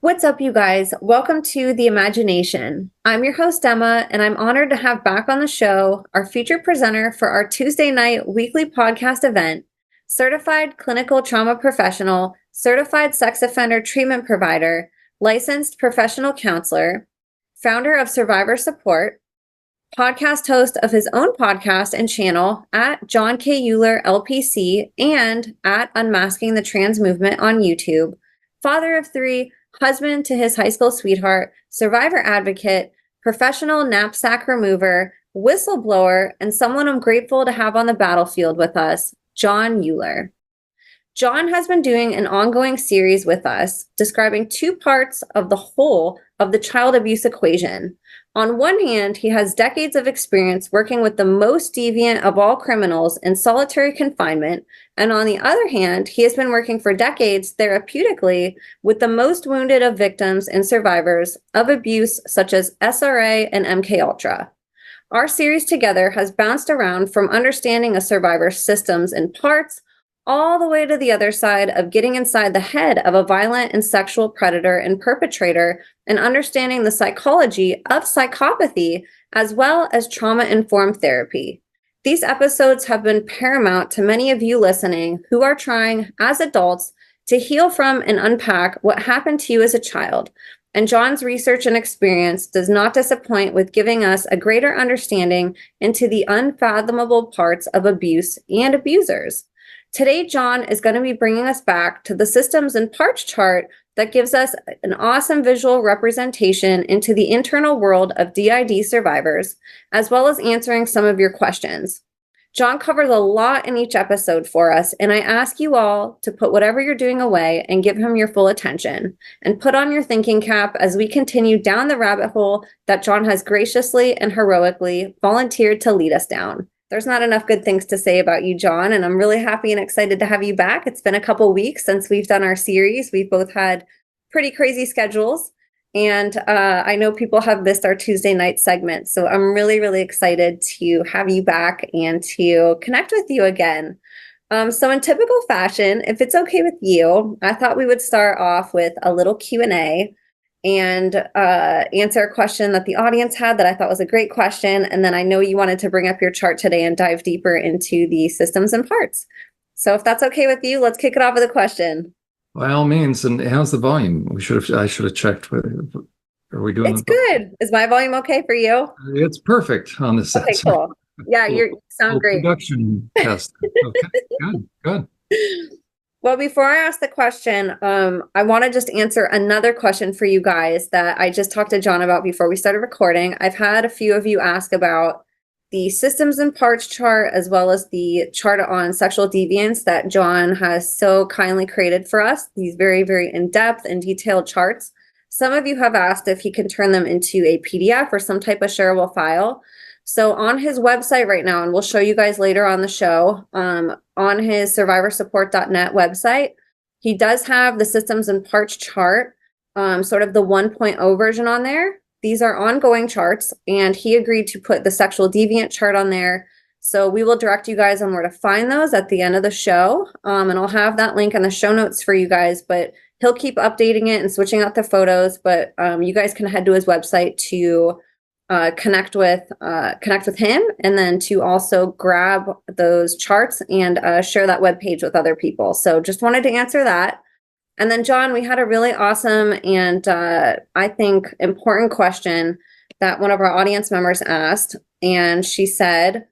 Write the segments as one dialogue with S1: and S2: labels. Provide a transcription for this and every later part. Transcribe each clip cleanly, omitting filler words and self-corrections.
S1: What's up, you guys? Welcome to The Imagination. I'm your host, Emma, and I'm honored to have back on the show our featured presenter for our Tuesday night weekly podcast event, certified clinical trauma professional, certified sex offender treatment provider, licensed professional counselor, founder of Survivor Support, podcast host of his own podcast and channel at Jon K. Uhler LPC and at Unmasking the Trans Movement on YouTube, father of three, husband to his high school sweetheart, survivor advocate, professional knapsack remover, whistleblower, and someone I'm grateful to have on the battlefield with us, Jon Uhler. Jon has been doing an ongoing series with us describing two parts of the whole of the child abuse equation. On one hand, he has decades of experience working with the most deviant of all criminals in solitary confinement, and on the other hand, he has been working for decades therapeutically with the most wounded of victims and survivors of abuse such as SRA and MK Ultra. Our series together has bounced around from understanding a survivor's systems and parts all the way to the other side of getting inside the head of a violent and sexual predator and perpetrator and understanding the psychology of psychopathy as well as trauma-informed therapy. These episodes have been paramount to many of you listening who are trying, as adults, to heal from and unpack what happened to you as a child. And Jon's research and experience does not disappoint with giving us a greater understanding into the unfathomable parts of abuse and abusers. Today, Jon is going to be bringing us back to the systems and parts chart that gives us an awesome visual representation into the internal world of DID survivors, as well as answering some of your questions. Jon covers a lot in each episode for us, and I ask you all to put whatever you're doing away and give him your full attention, and put on your thinking cap as we continue down the rabbit hole that Jon has graciously and heroically volunteered to lead us down. There's not enough good things to say about you, Jon, and I'm really happy and excited to have you back. It's been a couple weeks since we've done our series. We've both had pretty crazy schedules, and I know people have missed our Tuesday night segment, so I'm really, really excited to have you back and to connect with you again. So in typical fashion, if it's okay with you, I thought we would start off with a little Q&A and answer a question that the audience had that I thought was a great question. And then I know you wanted to bring up your chart today and dive deeper into the systems and parts. So if that's okay with you, let's kick it off with a question.
S2: By all means. And how's the volume? I should have checked. Are we doing
S1: It's good. Is my volume okay for you?
S2: It's perfect on this.
S1: Okay, cool. Yeah, you sound great.
S2: Production test. Okay, good.
S1: Well, before I ask the question, I want to just answer another question for you guys that I just talked to Jon about before we started recording. I've had a few of you ask about the systems and parts chart, as well as the chart on sexual deviance that Jon has so kindly created for us. These very, very in-depth and detailed charts. Some of you have asked if he can turn them into a PDF or some type of shareable file. So on his website right now, and we'll show you guys later on the show, on his SurvivorSupport.net website, he does have the systems and parts chart, sort of the 1.0 version on there. These are ongoing charts, and he agreed to put the sexual deviant chart on there. So we will direct you guys on where to find those at the end of the show, and I'll have that link in the show notes for you guys, but he'll keep updating it and switching out the photos, but you guys can head to his website to connect with him, and then to also grab those charts and share that webpage with other people. So just wanted to answer that. And then, Jon, we had a really awesome and I think important question that one of our audience members asked, and she said,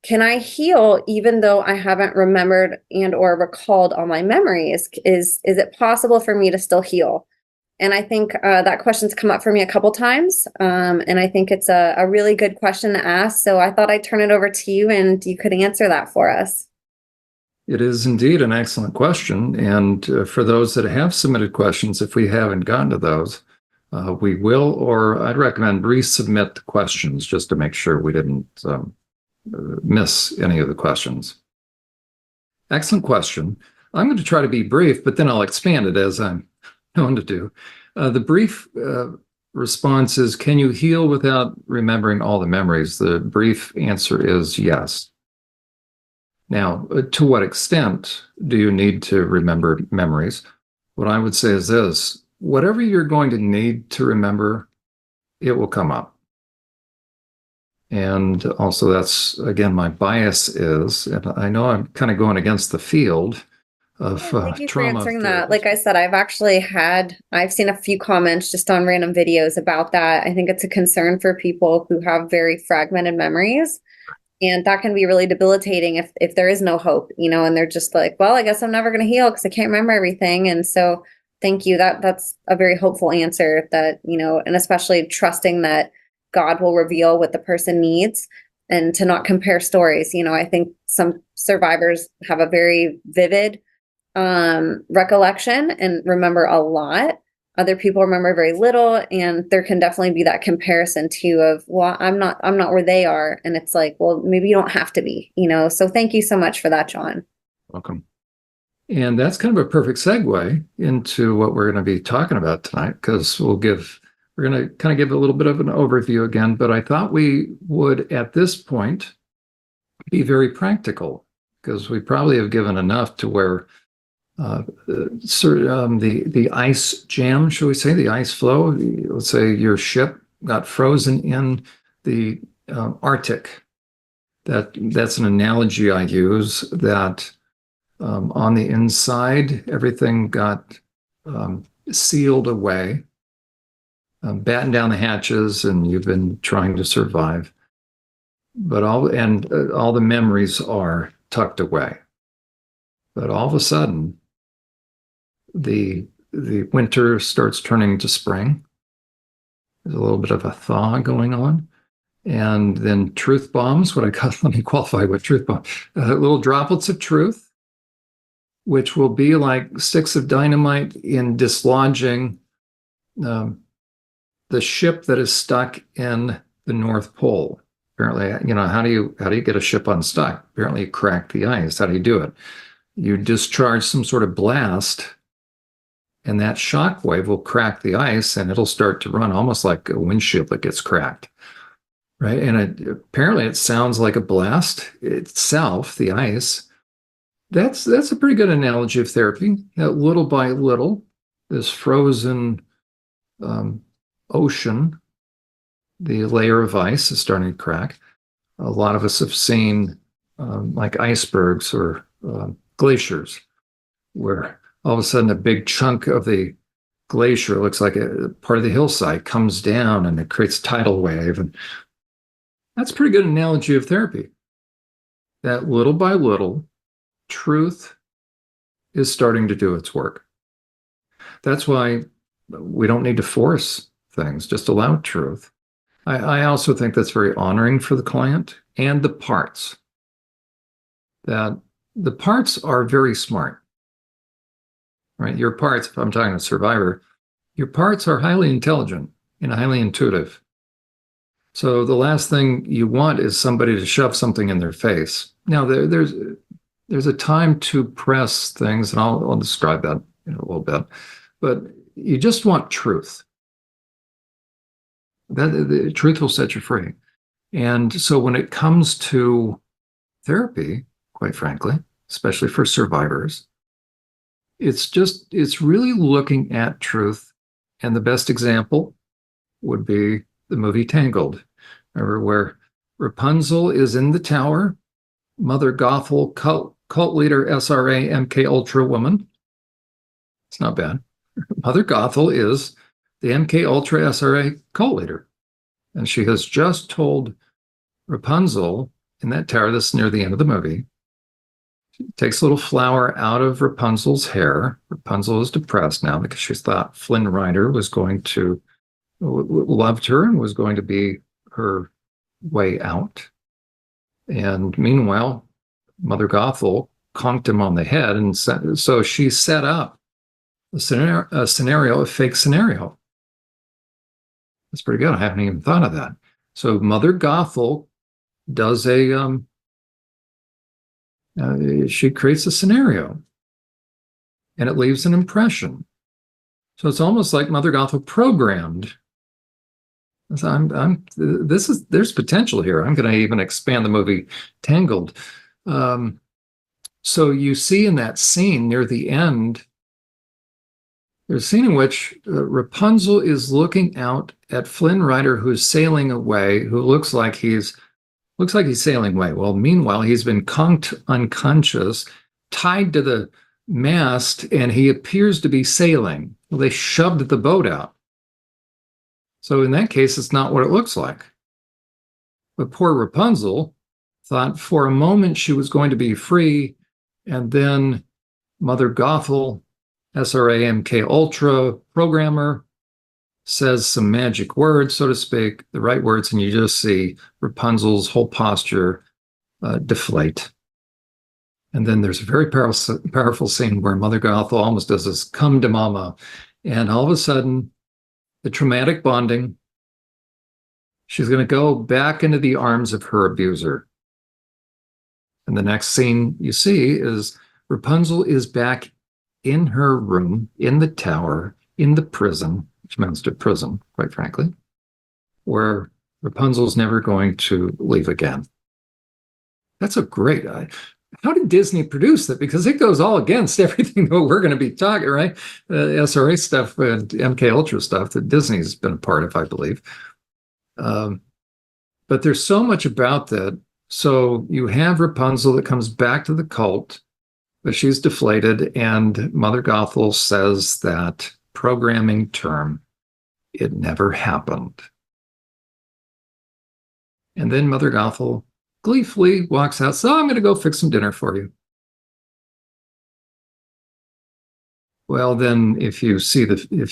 S1: "Can I heal even though I haven't remembered and or recalled all my memories? Is it possible for me to still heal?" And I think that question's come up for me a couple times. And I think it's a really good question to ask. So I thought I'd turn it over to you and you could answer that for us.
S2: It is indeed an excellent question. And for those that have submitted questions, if we haven't gotten to those, we will, or I'd recommend resubmit the questions just to make sure we didn't miss any of the questions. Excellent question. I'm going to try to be brief, but then I'll expand it as I'm known to do. The brief response is, can you heal without remembering all the memories? The brief answer is yes. Now, to what extent do you need to remember memories? What I would say is this: whatever you're going to need to remember, it will come up. And also, that's again, my bias is, and I know I'm kind of going against the field of
S1: Thank you for
S2: trauma
S1: answering that.
S2: therapists.
S1: Like I said, I've seen a few comments just on random videos about that. I think it's a concern for people who have very fragmented memories. And that can be really debilitating if there is no hope, and they're just like, well, I guess I'm never going to heal because I can't remember everything. And so thank you. That's a very hopeful answer that, and especially trusting that God will reveal what the person needs and to not compare stories. I think some survivors have a very vivid recollection and remember a lot. Other people remember very little, and there can definitely be that comparison too of, well, I'm not where they are, and it's like, well, maybe you don't have to be, So thank you so much for that, Jon.
S2: Welcome. And that's kind of a perfect segue into what we're going to be talking about tonight, because we're going to kind of give a little bit of an overview again, but I thought we would, at this point, be very practical, because we probably have given enough to where the ice jam, shall we say, the ice flow. Let's say your ship got frozen in the Arctic. That's an analogy I use. That on the inside, everything got sealed away, batten down the hatches, and you've been trying to survive. But all the memories are tucked away. But all of a sudden, the winter starts turning to spring. There's a little bit of a thaw going on. And then truth bombs, what I call, let me qualify what truth bomb, little droplets of truth, which will be like sticks of dynamite in dislodging the ship that is stuck in the North Pole. Apparently, how do you get a ship unstuck? Apparently, you crack the ice. How do you do it? You discharge some sort of blast, and that shock wave will crack the ice, and it'll start to run almost like a windshield that gets cracked, right? And apparently, it sounds like a blast itself, the ice. That's a pretty good analogy of therapy. That little by little, this frozen ocean, the layer of ice is starting to crack. A lot of us have seen like icebergs or glaciers, where all of a sudden a big chunk of the glacier looks like a part of the hillside comes down and it creates a tidal wave. And that's a pretty good analogy of therapy. That little by little, truth is starting to do its work. That's why we don't need to force things, just allow truth. I also think that's very honoring for the client and the parts. That the parts are very smart, right? Your parts, if I'm talking to a survivor, your parts are highly intelligent and highly intuitive. So the last thing you want is somebody to shove something in their face. Now, there's a time to press things, and I'll describe that in a little bit. But you just want truth. That the truth will set you free. And so when it comes to therapy, quite frankly, especially for survivors, it's really looking at truth. And the best example would be the movie Tangled, where Rapunzel is in the tower, Mother Gothel, cult leader, SRA, MK Ultra woman. It's not bad. Mother Gothel is the MK Ultra SRA cult leader. And she has just told Rapunzel in that tower, this is near the end of the movie, she takes a little flower out of Rapunzel's hair. Rapunzel is depressed now because she thought Flynn Rider was going to loved her and was going to be her way out. And meanwhile, Mother Gothel conked him on the head, and so she set up a fake scenario. That's pretty good. I haven't even thought of that. So Mother Gothel does she creates a scenario, and it leaves an impression. So it's almost like Mother Gothel programmed. So there's potential here. I'm going to even expand the movie Tangled. So you see in that scene near the end, There's a scene in which Rapunzel is looking out at Flynn Rider, who's sailing away, who looks like he's sailing away. Well, meanwhile, he's been conked unconscious, tied to the mast, and he appears to be sailing. Well, they shoved the boat out. So in that case, it's not what it looks like. But poor Rapunzel thought for a moment she was going to be free, and then Mother Gothel, SRA Ultra programmer, says some magic words, so to speak, the right words, and you just see Rapunzel's whole posture deflate. And then there's a very powerful scene where Mother Gothel almost does this come to mama. And all of a sudden, the traumatic bonding, she's going to go back into the arms of her abuser. And the next scene you see is Rapunzel is back in her room, in the tower, in the prison, which amounts to prison, quite frankly, where Rapunzel's never going to leave again. That's a great. How did Disney produce that? Because it goes all against everything that we're going to be talking, right? SRA stuff and MK Ultra stuff that Disney's been a part of, I believe. But there's so much about that. So you have Rapunzel that comes back to the cult, but she's deflated, and Mother Gothel says that programming term, it never happened. And then Mother Gothel gleefully walks out, so I'm going to go fix some dinner for you. Well, then if you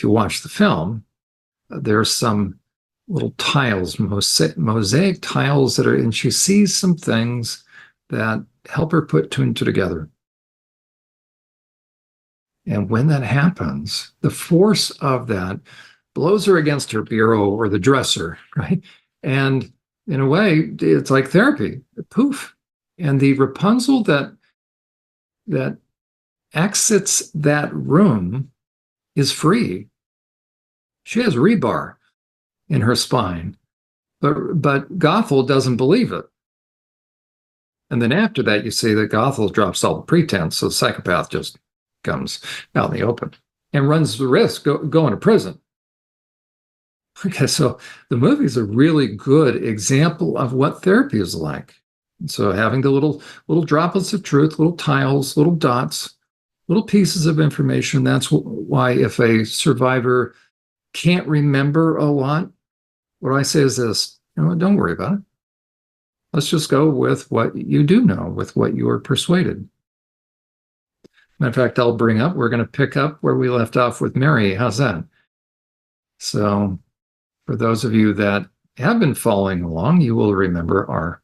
S2: watch the film, there's some little tiles, mosaic tiles that are, and she sees some things that help her put two and two together. And when that happens, the force of that blows her against her bureau or the dresser, right? And in a way, it's like therapy. Poof. And the Rapunzel that exits that room is free. She has rebar in her spine, but Gothel doesn't believe it. And then after that, you see that Gothel drops all the pretense, so the psychopath just comes out in the open and runs the risk going to prison. Okay, so the movie is a really good example of what therapy is like. So having the little droplets of truth, little tiles, little dots, little pieces of information. That's why if a survivor can't remember a lot, what I say is this: don't worry about it. Let's just go with what you do know, with what you are persuaded. Matter of fact, we're going to pick up where we left off with Mary. How's that? So for those of you that have been following along, you will remember our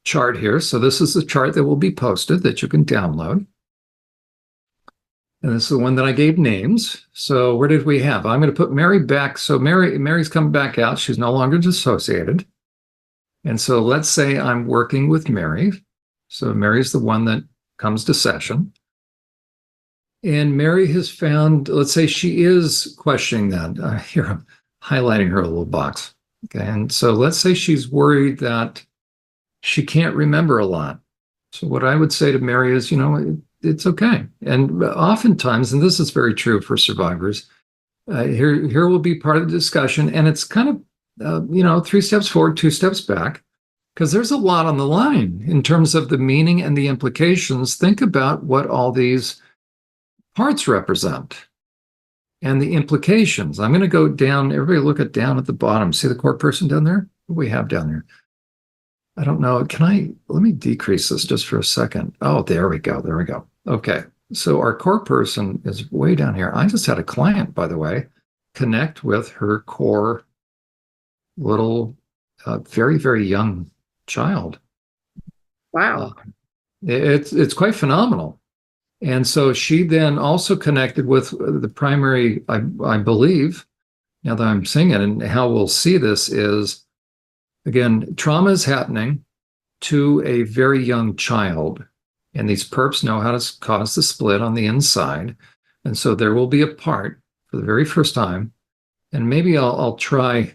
S2: chart here. So this is the chart that will be posted that you can download. And this is the one that I gave names. So where did we have? I'm going to put Mary back. So Mary's coming back out. She's no longer dissociated. And so let's say I'm working with Mary. So Mary's the one that comes to session. And Mary has found, let's say she is questioning that. Here, I'm highlighting her little box. Okay. And so let's say she's worried that she can't remember a lot. So what I would say to Mary is, it's okay. And oftentimes, and this is very true for survivors, here will be part of the discussion. And it's kind of, 3 steps forward, 2 steps back, because there's a lot on the line in terms of the meaning and the implications. Think about what all these parts represent and the implications. I'm going to go down. Everybody look down at the bottom. See the core person down there? What do we have down there? I don't know. Let me decrease this just for a second. Oh, there we go. There we go. Okay. So our core person is way down here. I just had a client, by the way, connect with her core little, very, very young child.
S1: Wow.
S2: It's quite phenomenal. And so she then also connected with the primary, I believe, now that I'm seeing it, and how we'll see this is, again, trauma is happening to a very young child, and these perps know how to cause the split on the inside. And so there will be a part for the very first time, and maybe I'll try,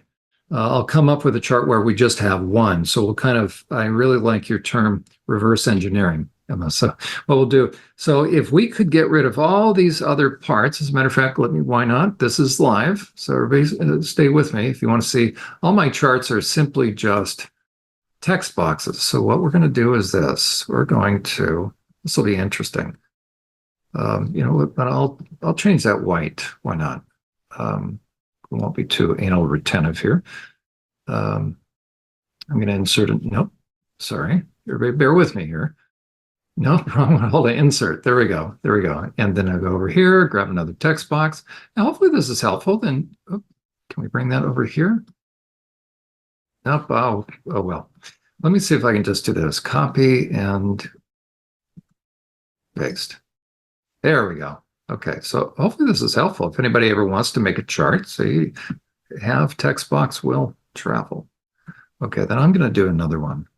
S2: I'll come up with a chart where we just have one. So we'll I really like your term reverse engineering. Emma. So what we'll do, so if we could get rid of all these other parts, as a matter of fact, why not? This is live. So everybody stay with me if you want to see. All my charts are simply just text boxes. So what we're going to do is this. This will be interesting. But I'll change that white. Why not? We won't be too anal retentive here. I'm going to insert it. Nope. Sorry. Everybody bear with me here. No, wrong one. Hold on. Insert. There we go. There we go. And then I go over here, grab another text box. Now, hopefully this is helpful. Then, can we bring that over here? Nope. Oh, well. Let me see if I can just do this. Copy and paste. There we go. Okay. So hopefully this is helpful. If anybody ever wants to make a chart, so you have text box will travel. Okay. Then I'm going to do another one.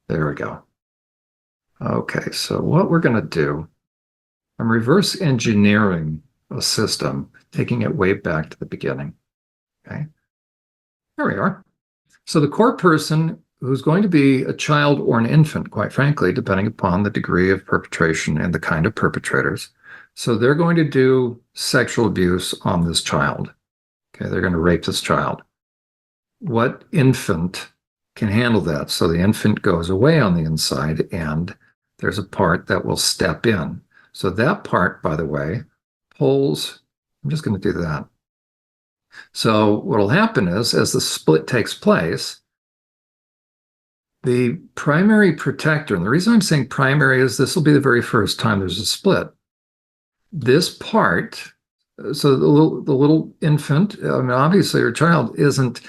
S2: There we go. Okay, so what we're going to do, I'm reverse engineering a system, taking it way back to the beginning. Okay, there we are. So the core person, who's going to be a child or an infant, quite frankly, depending upon the degree of perpetration and the kind of perpetrators. So they're going to do sexual abuse on this child. Okay, they're going to rape this child. What infant can handle that? So the infant goes away on the inside, and there's a part that will step in. So that part, by the way, pulls. I'm just going to do that. So what will happen is, as the split takes place, the primary protector, and the reason I'm saying primary is this will be the very first time there's a split. This part, so the little infant, I mean, obviously your child isn't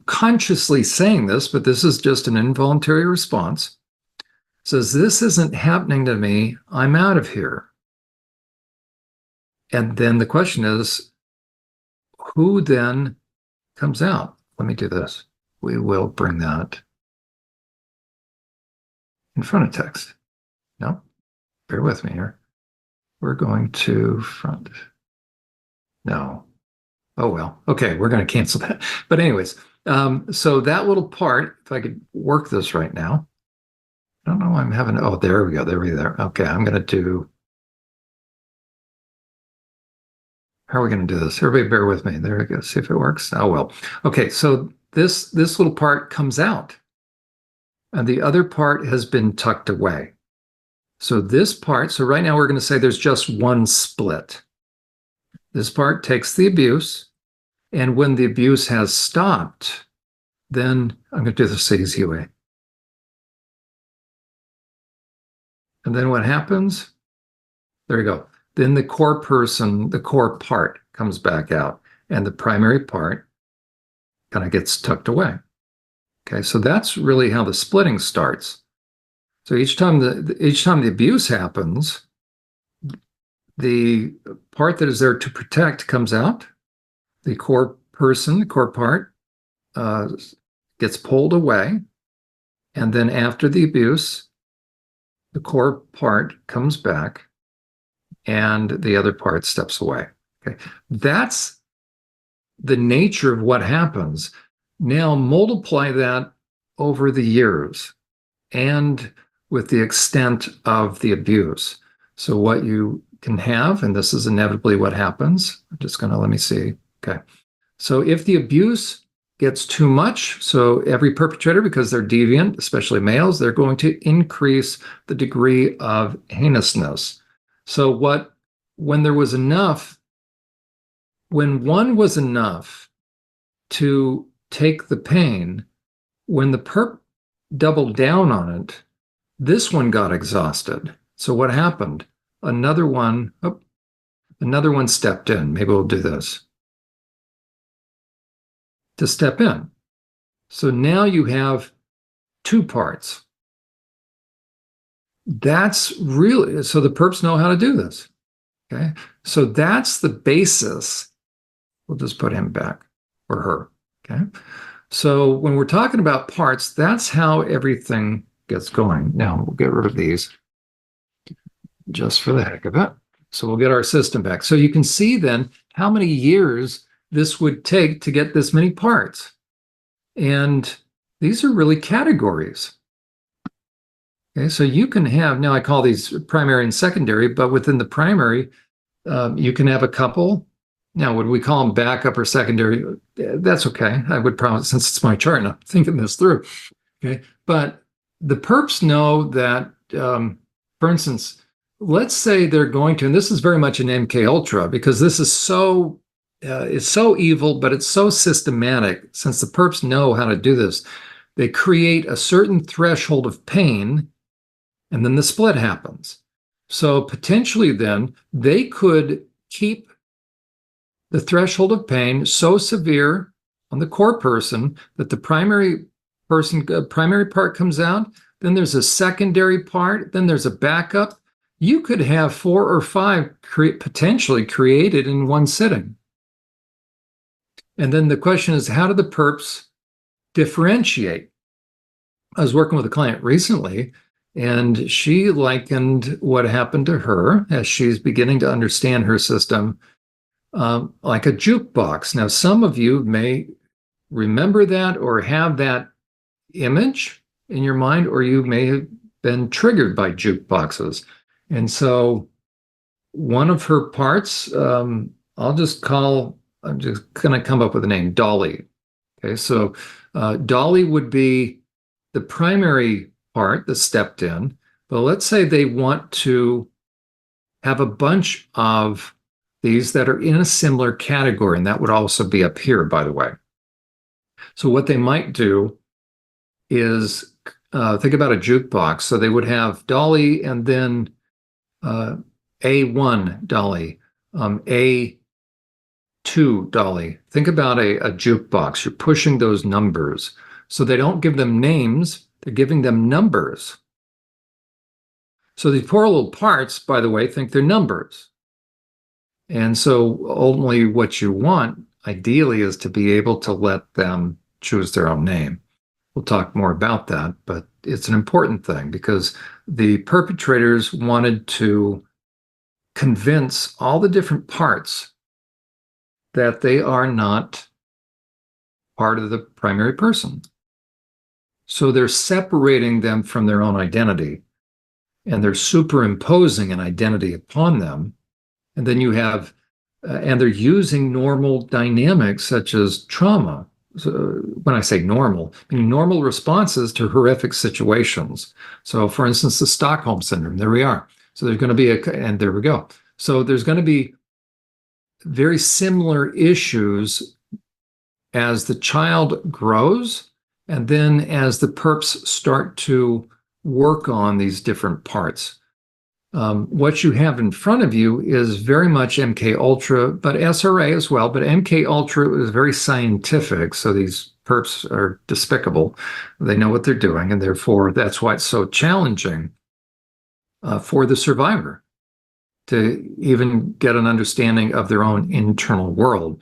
S2: consciously saying this, but this is just an involuntary response. Says, this isn't happening to me. I'm out of here. And then the question is, who then comes out? Let me do this. We will bring that in front of text. No, bear with me here. We're going to front. No. Oh, well. Okay, we're going to cancel that. But anyways, so that little part, if I could work this right now. I don't know why I'm having, oh, there we go. There we go. Okay, I'm going to do, how are we going to do this? Everybody bear with me. There we go. See if it works. Oh, well. Okay, so this little part comes out, and the other part has been tucked away. So this part, so right now we're going to say there's just one split. This part takes the abuse, and when the abuse has stopped, then I'm going to do this the easy way. And then what happens? There you go. Then the core person, the core part comes back out, and the primary part kind of gets tucked away. Okay, so that's really how the splitting starts. So each time the abuse happens, the part that is there to protect comes out. The core person, the core part, gets pulled away, and then after the abuse, the core part comes back and the other part steps away. Okay. That's the nature of what happens. Now multiply that over the years and with the extent of the abuse. So what you can have, and this is inevitably what happens, I'm just going to, let me see. Okay. So if the abuse gets too much, so every perpetrator, because they're deviant, especially males, they're going to increase the degree of heinousness. So when one was enough to take the pain, when the perp doubled down on it, this one got exhausted. So what happened? Another one stepped in. Maybe we'll do this. To step in. So now you have two parts. That's really, so the perps know how to do this. Okay. So that's the basis. We'll just put him back or her. Okay. So when we're talking about parts, that's how everything gets going. Now we'll get rid of these just for the heck of it. So we'll get our system back. So you can see then how many years this would take to get this many parts. And these are really categories. Okay, so you can have, now I call these primary and secondary, but within the primary, you can have a couple. Now, would we call them backup or secondary? That's okay. I would probably, since it's my chart and I'm thinking this through. Okay. But the perps know that, for instance, let's say they're going to, and this is very much an MK Ultra because this is so, it's so evil, but it's so systematic. Since the perps know how to do this, they create a certain threshold of pain, and then the split happens. So potentially, then they could keep the threshold of pain so severe on the core person that the primary part comes out, then there's a secondary part, then there's a backup. You could have 4 or 5 potentially created in one sitting. And then the question is, how do the perps differentiate? I was working with a client recently, and she likened what happened to her as she's beginning to understand her system like a jukebox. Now, some of you may remember that or have that image in your mind, or you may have been triggered by jukeboxes. And so one of her parts, I'm just going to come up with a name, Dolly. Okay, so Dolly would be the primary part that stepped in. But let's say they want to have a bunch of these that are in a similar category, and that would also be up here, by the way. So what they might do is think about a jukebox. So they would have Dolly and then A1 Dolly, A2 Dolly. Think about a jukebox. You're pushing those numbers. So they don't give them names, they're giving them numbers. So these poor little parts, by the way, think they're numbers. And so ultimately what you want, ideally, is to be able to let them choose their own name. We'll talk more about that, but it's an important thing because the perpetrators wanted to convince all the different parts that they are not part of the primary person. So they're separating them from their own identity, and they're superimposing an identity upon them. And then you have, and they're using normal dynamics such as trauma. So when I say normal, I mean normal responses to horrific situations. So for instance, the Stockholm syndrome, there we are. So there's going to be and there we go. So there's going to be very similar issues as the child grows, and then as the perps start to work on these different parts. What you have in front of you is very much MK Ultra, but SRA as well. But MK Ultra is very scientific, so these perps are despicable. They know what they're doing, and therefore that's why it's so challenging for the survivor to even get an understanding of their own internal world.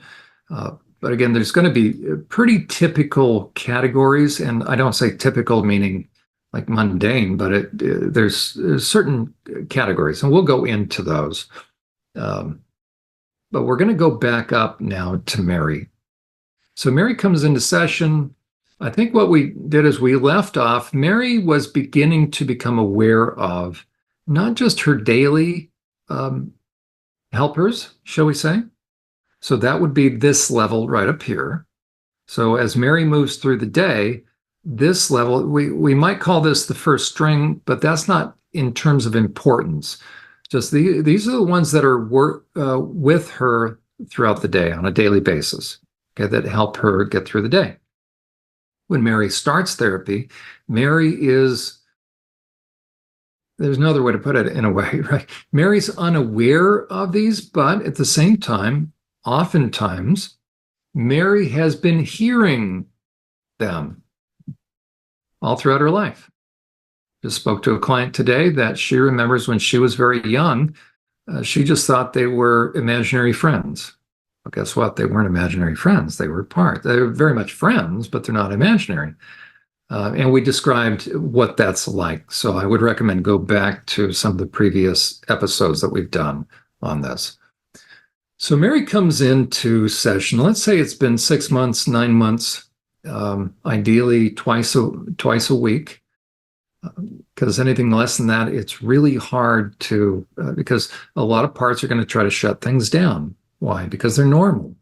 S2: But again, there's going to be pretty typical categories, and I don't say typical meaning like mundane, but there's certain categories, and we'll go into those. But we're going to go back up now to Mary. So Mary comes into session. I think what we did is we left off. Mary was beginning to become aware of not just her daily helpers, shall we say? So that would be this level right up here. So as Mary moves through the day, this level, we might call this the first string, but that's not in terms of importance. Just these are the ones that are with her throughout the day on a daily basis, okay, that help her get through the day. When Mary starts therapy, Mary is, there's no other way to put it in a way, right? Mary's unaware of these, but at the same time, oftentimes, Mary has been hearing them all throughout her life. Just spoke to a client today that she remembers when she was very young, she just thought they were imaginary friends. Well, guess what? They weren't imaginary friends. They were very much friends, but they're not imaginary. And we described what that's like. So I would recommend go back to some of the previous episodes that we've done on this. So Mary comes into session. Let's say it's been 6 months, 9 months, ideally twice a week. Because anything less than that, it's really hard to, because a lot of parts are going to try to shut things down. Why? Because they're normal.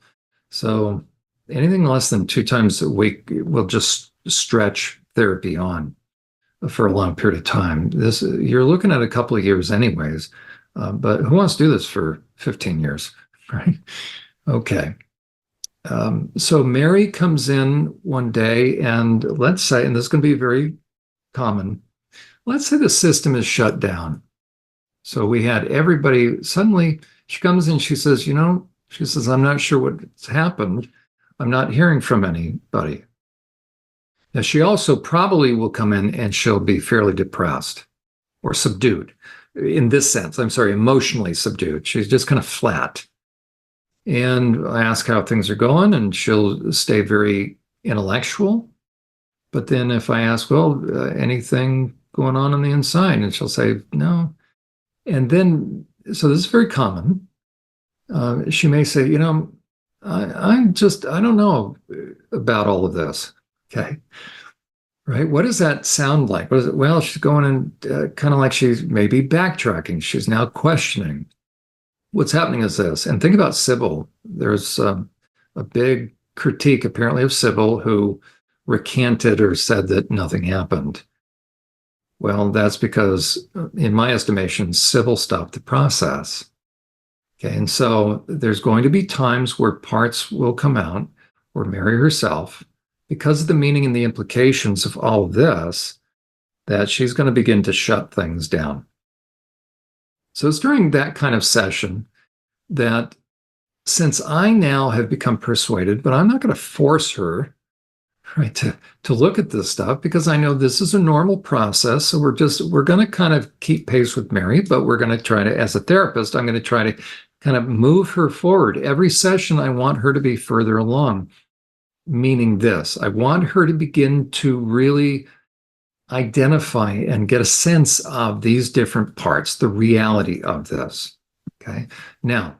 S2: So anything less than 2 times a week will just stretch therapy on for a long period of time. This you're looking at a couple of years, anyways. But who wants to do this for 15 years, right? Okay. So Mary comes in one day, and let's say, and this is going to be very common. Let's say the system is shut down. So we had everybody suddenly. She comes in. She says, she says, I'm not sure what's happened. I'm not hearing from anybody. Now, she also probably will come in and she'll be fairly depressed or subdued in this sense. I'm sorry, emotionally subdued. She's just kind of flat. And I ask how things are going, and she'll stay very intellectual. But then if I ask, well, anything going on the inside? And she'll say, no. And then, so this is very common. She may say, I don't know about all of this. Okay. Right. What does that sound like? What is it? Well, she's going in kind of like she's maybe backtracking. She's now questioning. What's happening is this. And think about Sybil. There's a big critique apparently of Sybil, who recanted or said that nothing happened. Well, that's because, in my estimation, Sybil stopped the process. Okay. And so there's going to be times where parts will come out, or Mary herself, because of the meaning and the implications of all of this, that she's going to begin to shut things down. So it's during that kind of session that, since I now have become persuaded, but I'm not going to force her, right, to look at this stuff, because I know this is a normal process. So we're going to kind of keep pace with Mary, but we're going to try to, as a therapist, I'm going to try to kind of move her forward. Every session, I want her to be further along. Meaning this, I want her to begin to really identify and get a sense of these different parts, the reality of this. Okay. Now,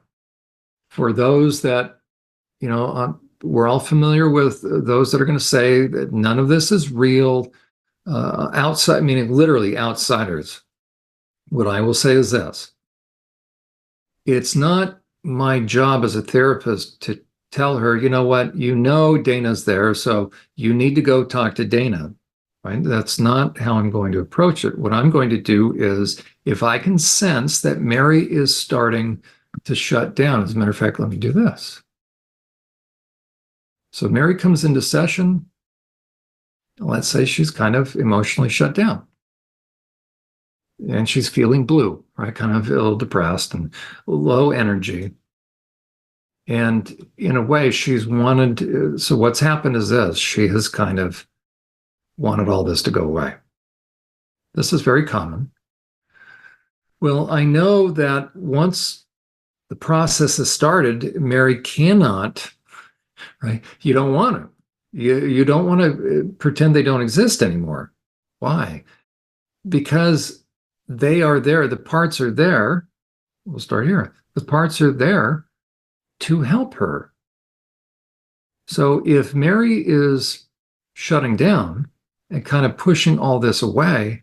S2: for those that, we're all familiar with those that are going to say that none of this is real, outside, meaning literally outsiders. What I will say is this: it's not my job as a therapist to tell her, Dana's there, so you need to go talk to Dana, right? That's not how I'm going to approach it. What I'm going to do is, if I can sense that Mary is starting to shut down, as a matter of fact, let me do this. So Mary comes into session. Let's say she's kind of emotionally shut down. And she's feeling blue, right? Kind of a little depressed and low energy. And in a way, she's wanted, so what's happened is this: she has kind of wanted all this to go away. This is very common. Well, I know that once the process is started, Mary cannot, right? You don't want to. You don't want to pretend they don't exist anymore. Why? Because they are there. The parts are there. We'll start here. The parts are there to help her. So if Mary is shutting down and kind of pushing all this away,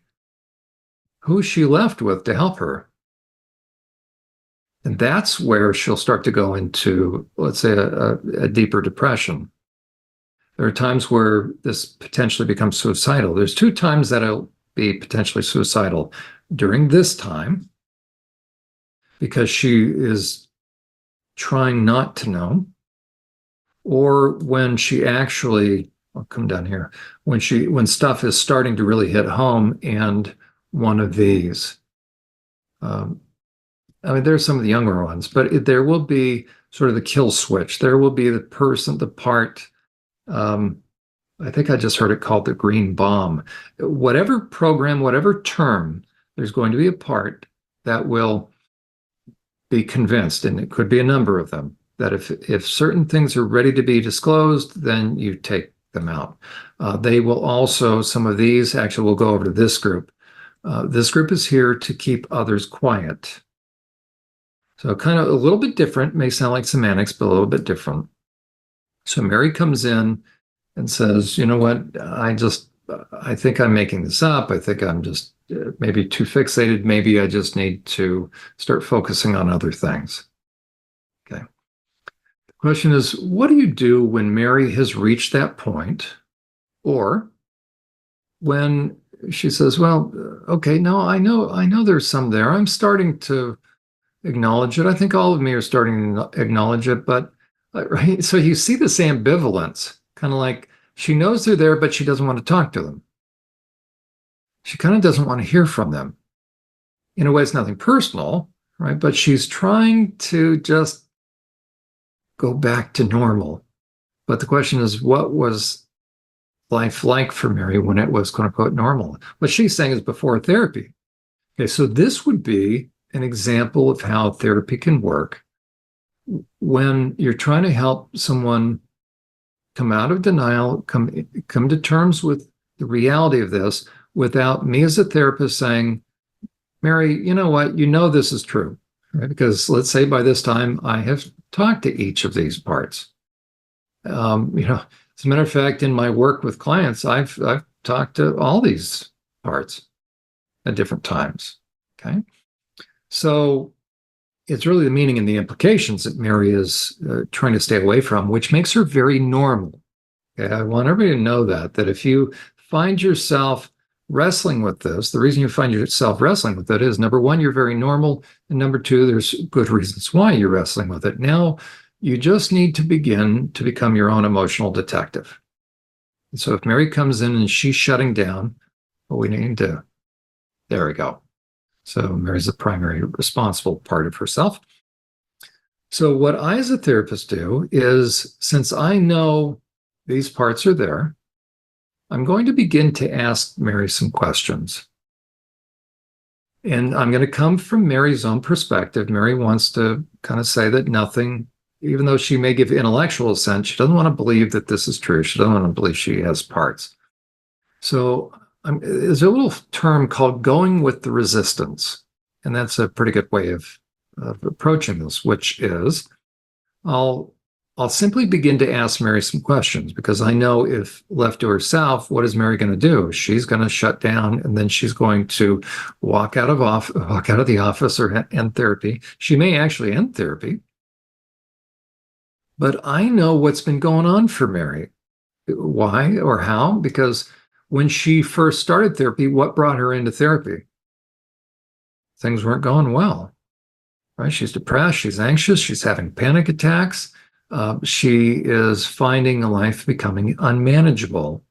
S2: who's she left with to help her? And that's where she'll start to go into, let's say, a deeper depression. There are times where this potentially becomes suicidal. There's 2 times that it'll be potentially suicidal: during this time, because she is trying not to know, or when she actually, I'll come down here, when stuff is starting to really hit home, and one of these. There's some of the younger ones, but there will be sort of the kill switch. There will be the part, I think I just heard it called the green bomb. Whatever program, whatever term, there's going to be a part that will be convinced, and it could be a number of them, that if certain things are ready to be disclosed, then you take them out. They will also, some of these actually will go over to this group. This group is here to keep others quiet. So kind of a little bit different, may sound like semantics, but a little bit different. So Mary comes in and says, you know what, I think I'm making this up. I think I'm just maybe too fixated. Maybe I just need to start focusing on other things. Okay. The question is, what do you do when Mary has reached that point, or when she says, well, okay, no, I know there's some there. I'm starting to acknowledge it. I think all of me are starting to acknowledge it, but right. So you see this ambivalence, kind of like she knows they're there, but she doesn't want to talk to them. She kind of doesn't want to hear from them. In a way, it's nothing personal, right? But she's trying to just go back to normal. But the question is, what was life like for Mary when it was quote unquote normal? What she's saying is before therapy. Okay, so this would be an example of how therapy can work when you're trying to help someone come out of denial, come to terms with the reality of this without me as a therapist saying, Mary, you know what? You know this is true, right? Because let's say by this time I have talked to each of these parts. As a matter of fact, in my work with clients, I've talked to all these parts at different times. Okay, so it's really the meaning and the implications that Mary is trying to stay away from, which makes her very normal. Okay, I want everybody to know that if you find yourself wrestling with this, the reason you find yourself wrestling with it is number one, you're very normal, and number two, there's good reasons why you're wrestling with it. Now, you just need to begin to become your own emotional detective. And so if Mary comes in and she's shutting down, what we need to, there we go. So Mary's the primary responsible part of herself. So what I as a therapist do is, since I know these parts are there, I'm going to begin to ask Mary some questions. And I'm going to come from Mary's own perspective. Mary wants to kind of say that nothing, even though she may give intellectual assent, she doesn't want to believe that this is true. She doesn't want to believe she has parts. So there's a little term called going with the resistance. And that's a pretty good way of approaching this, which is I'll simply begin to ask Mary some questions, because I know if left to herself, what is Mary going to do? She's going to shut down, and then she's going to walk out of the office or end therapy. She may actually end therapy, but I know what's been going on for Mary. Why or how? Because when she first started therapy, what brought her into therapy? Things weren't going well, right? She's depressed, she's anxious, she's having panic attacks. She is finding life becoming unmanageable.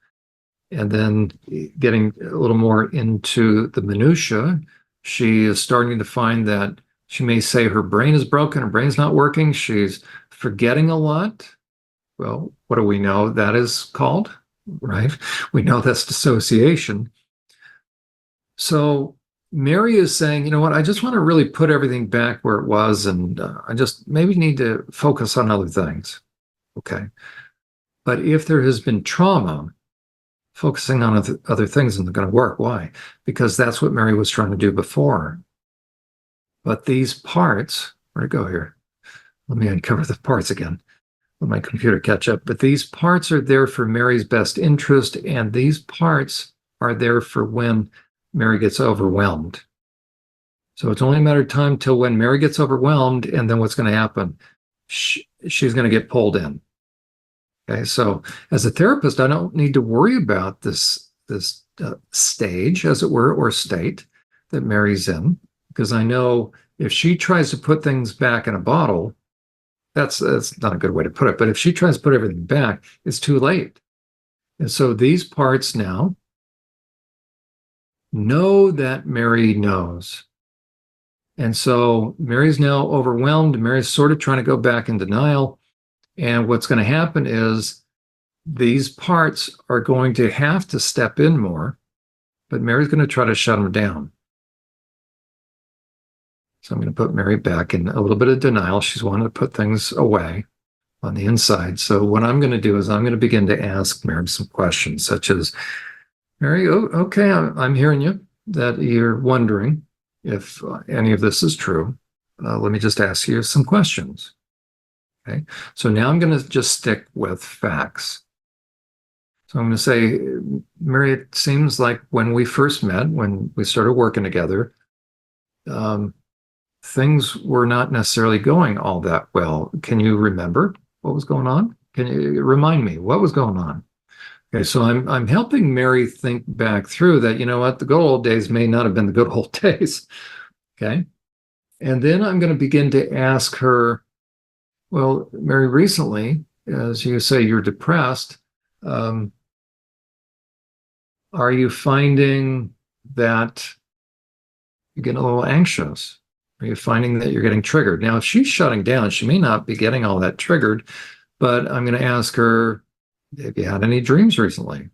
S2: And then getting a little more into the minutia, she is starting to find that she may say her brain is broken, her brain's not working, she's forgetting a lot. Well, what do we know that is called, right? We know that's dissociation. So Mary is saying, you know what, I just want to really put everything back where it was, and I just maybe need to focus on other things. Okay. But if there has been trauma, focusing on other things isn't going to work. Why? Because that's what Mary was trying to do before. But these parts, where'd it go here? Let me uncover the parts again. Let my computer catch up. But these parts are there for Mary's best interest, and these parts are there for when Mary gets overwhelmed. So it's only a matter of time till when Mary gets overwhelmed, and then what's going to happen? She's going to get pulled in. Okay, so as a therapist, I don't need to worry about this stage, as it were, or state that Mary's in, because I know if she tries to put things back in a bottle, that's not a good way to put it, but if she tries to put everything back, it's too late. And so these parts now know that Mary knows. And so Mary's now overwhelmed. Mary's sort of trying to go back in denial. And what's going to happen is these parts are going to have to step in more, but Mary's going to try to shut them down. So I'm going to put Mary back in a little bit of denial. She's wanting to put things away on the inside. So what I'm going to do is I'm going to begin to ask Mary some questions, such as, Mary, okay, I'm hearing you, that you're wondering if any of this is true. Let me just ask you some questions. Okay, so now I'm going to just stick with facts. So I'm going to say, Mary, it seems like when we first met, when we started working together, um, things were not necessarily going all that well. Can you remember what was going on? Can you remind me what was going on? Okay, so I'm helping Mary think back through that, you know what, the good old days may not have been the good old days. Okay. And then I'm going to begin to ask her, well, Mary, recently, as you say, you're depressed. Um, are you finding that you're getting a little anxious? Are you finding that you're getting triggered? Now, if she's shutting down, she may not be getting all that triggered, but I'm going to ask her, have you had any dreams recently?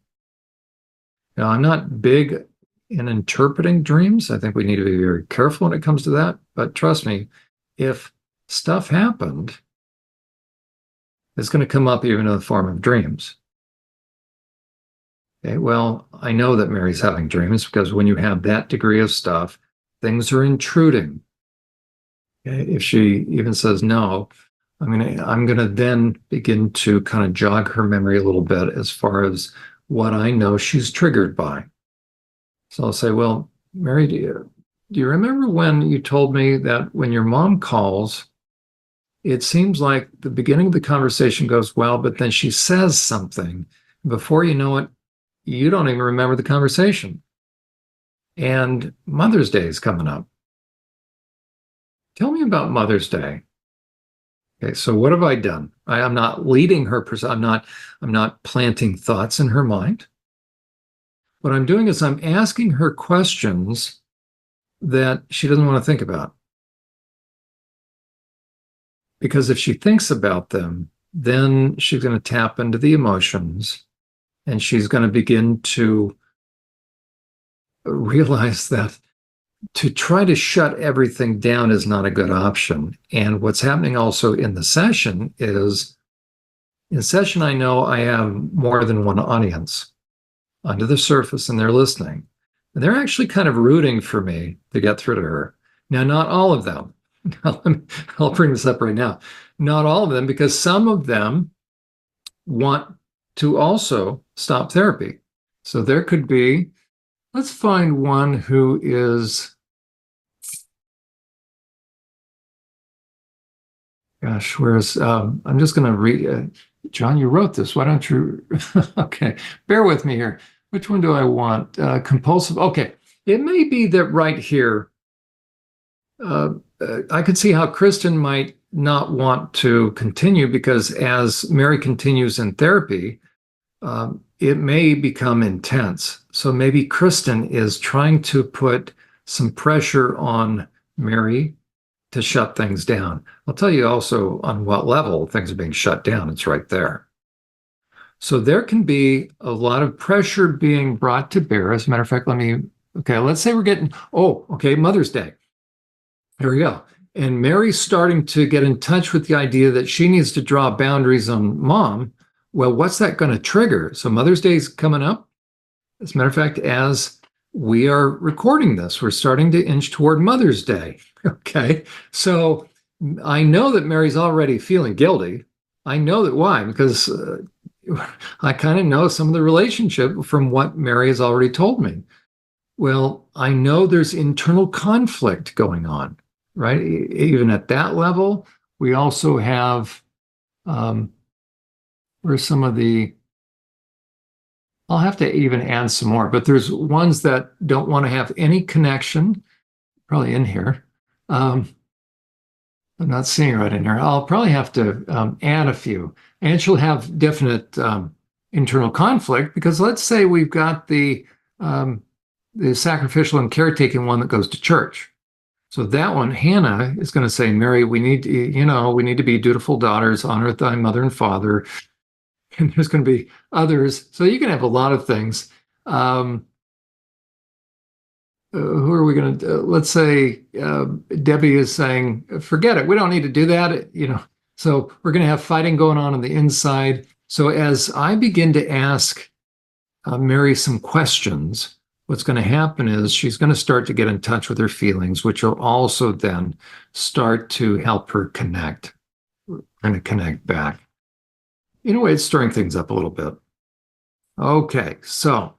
S2: Now, I'm not big in interpreting dreams. I think we need to be very careful when it comes to that. But trust me, if stuff happened, it's going to come up even in the form of dreams. Okay, well, I know that Mary's having dreams because when you have that degree of stuff, things are intruding. Okay, if she even says no, I'm gonna then begin to kind of jog her memory a little bit as far as what I know she's triggered by. So I'll say, well, Mary, do you remember when you told me that when your mom calls, it seems like the beginning of the conversation goes well, but then she says something. Before you know it, you don't even remember the conversation. And Mother's Day is coming up. Tell me about Mother's Day. Okay, so what have I done? I'm not leading her. I'm not planting thoughts in her mind. What I'm doing is I'm asking her questions that she doesn't want to think about. Because if she thinks about them, then she's going to tap into the emotions and she's going to begin to realize that to try to shut everything down is not a good option. And what's happening also in the session is in session, I know I have more than one audience under the surface and they're listening. And they're actually kind of rooting for me to get through to her. Now, not all of them. I'll bring this up right now. Not all of them, because some of them want to also stop therapy. So there could be, let's find one who is, gosh, where's, I'm just going to read, John, you wrote this. Why don't you? Okay, bear with me here. Which one do I want? Compulsive. Okay, it may be that right here, I could see how Kristen might not want to continue because as Mary continues in therapy, it may become intense. So maybe Kristen is trying to put some pressure on Mary to shut things down. I'll tell you also on what level things are being shut down. It's right there. So there can be a lot of pressure being brought to bear. As a matter of fact, okay, let's say we're getting, okay, Mother's Day. There we go. And Mary's starting to get in touch with the idea that she needs to draw boundaries on mom. Well, what's that going to trigger? So Mother's Day is coming up. As a matter of fact, as we are recording this, we're starting to inch toward Mother's Day. Okay. So I know that Mary's already feeling guilty. I know that why? Because I kind of know some of the relationship from what Mary has already told me. Well, I know there's internal conflict going on, right? Even at that level, we also have where some of the, I'll have to even add some more, but there's ones that don't want to have any connection, probably in here. I'm not seeing it right in here. I'll probably have to add a few. And she'll have definite internal conflict because let's say we've got the sacrificial and caretaking one that goes to church. So that one, Hannah is going to say, Mary, we need to be dutiful daughters, honor thy mother and father. And there's going to be others. So you can have a lot of things. Who are we going to, let's say Debbie is saying, forget it. We don't need to do that. So we're going to have fighting going on the inside. So as I begin to ask Mary some questions, what's going to happen is she's going to start to get in touch with her feelings, which will also then start to help her connect back. In a way, it's stirring things up a little bit. Okay, so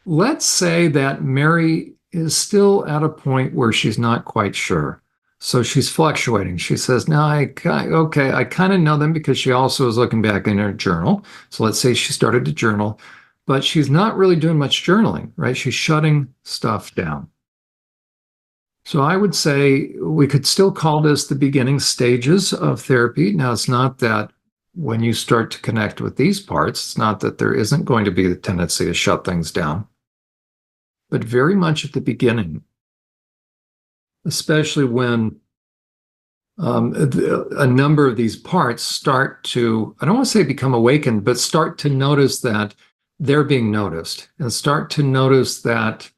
S2: let's say that Mary is still at a point where she's not quite sure. So she's fluctuating. She says, "No, okay, I kind of know them," because she also is looking back in her journal. So let's say she started to journal, but she's not really doing much journaling, right? She's shutting stuff down. So I would say we could still call this the beginning stages of therapy. Now, it's not that when you start to connect with these parts, it's not that there isn't going to be the tendency to shut things down, but very much at the beginning, especially when a number of these parts start to, I don't want to say become awakened, but start to notice that they're being noticed and start to notice that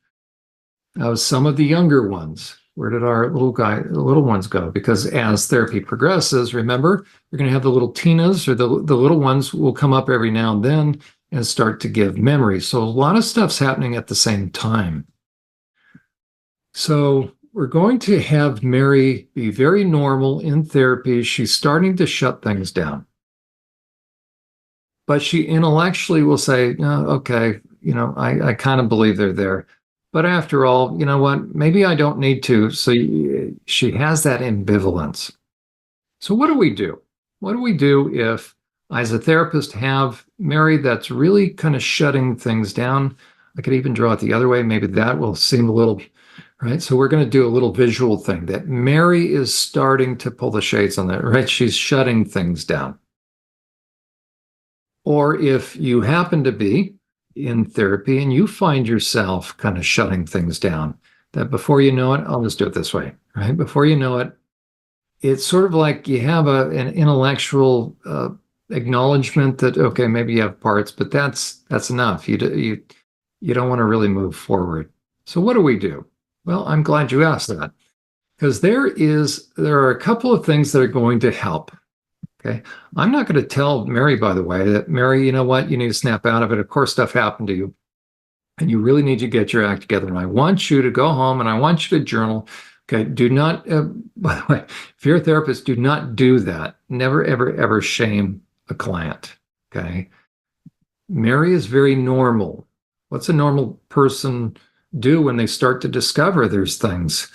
S2: some of the younger ones, where did our the little ones go? Because as therapy progresses, remember, you're going to have the little Tinas, or the little ones will come up every now and then and start to give memories. So a lot of stuff's happening at the same time. So we're going to have Mary be very normal in therapy. She's starting to shut things down. But she intellectually will say, no, okay, I kind of believe they're there. But after all, you know what? Maybe I don't need to. So she has that ambivalence. So what do we do? What do we do if, as a therapist, have Mary that's really kind of shutting things down? I could even draw it the other way. Maybe that will seem a little, right? So we're going to do a little visual thing that Mary is starting to pull the shades on that, right? She's shutting things down. Or if you happen to be in therapy and you find yourself kind of shutting things down, that before you know it, I'll just do it this way, right? Before you know it, it's sort of like you have an intellectual acknowledgement that, okay, maybe you have parts, but that's enough. You don't want to really move forward. So what do we do? Well, I'm glad you asked that, because there are a couple of things that are going to help. Okay. I'm not going to tell Mary, by the way, that, Mary, you know what? You need to snap out of it. Of course, stuff happened to you and you really need to get your act together. And I want you to go home and I want you to journal. Okay. Do not, by the way, if you're a therapist, do not do that. Never, ever, ever shame a client. Okay. Mary is very normal. What's a normal person do when they start to discover there's things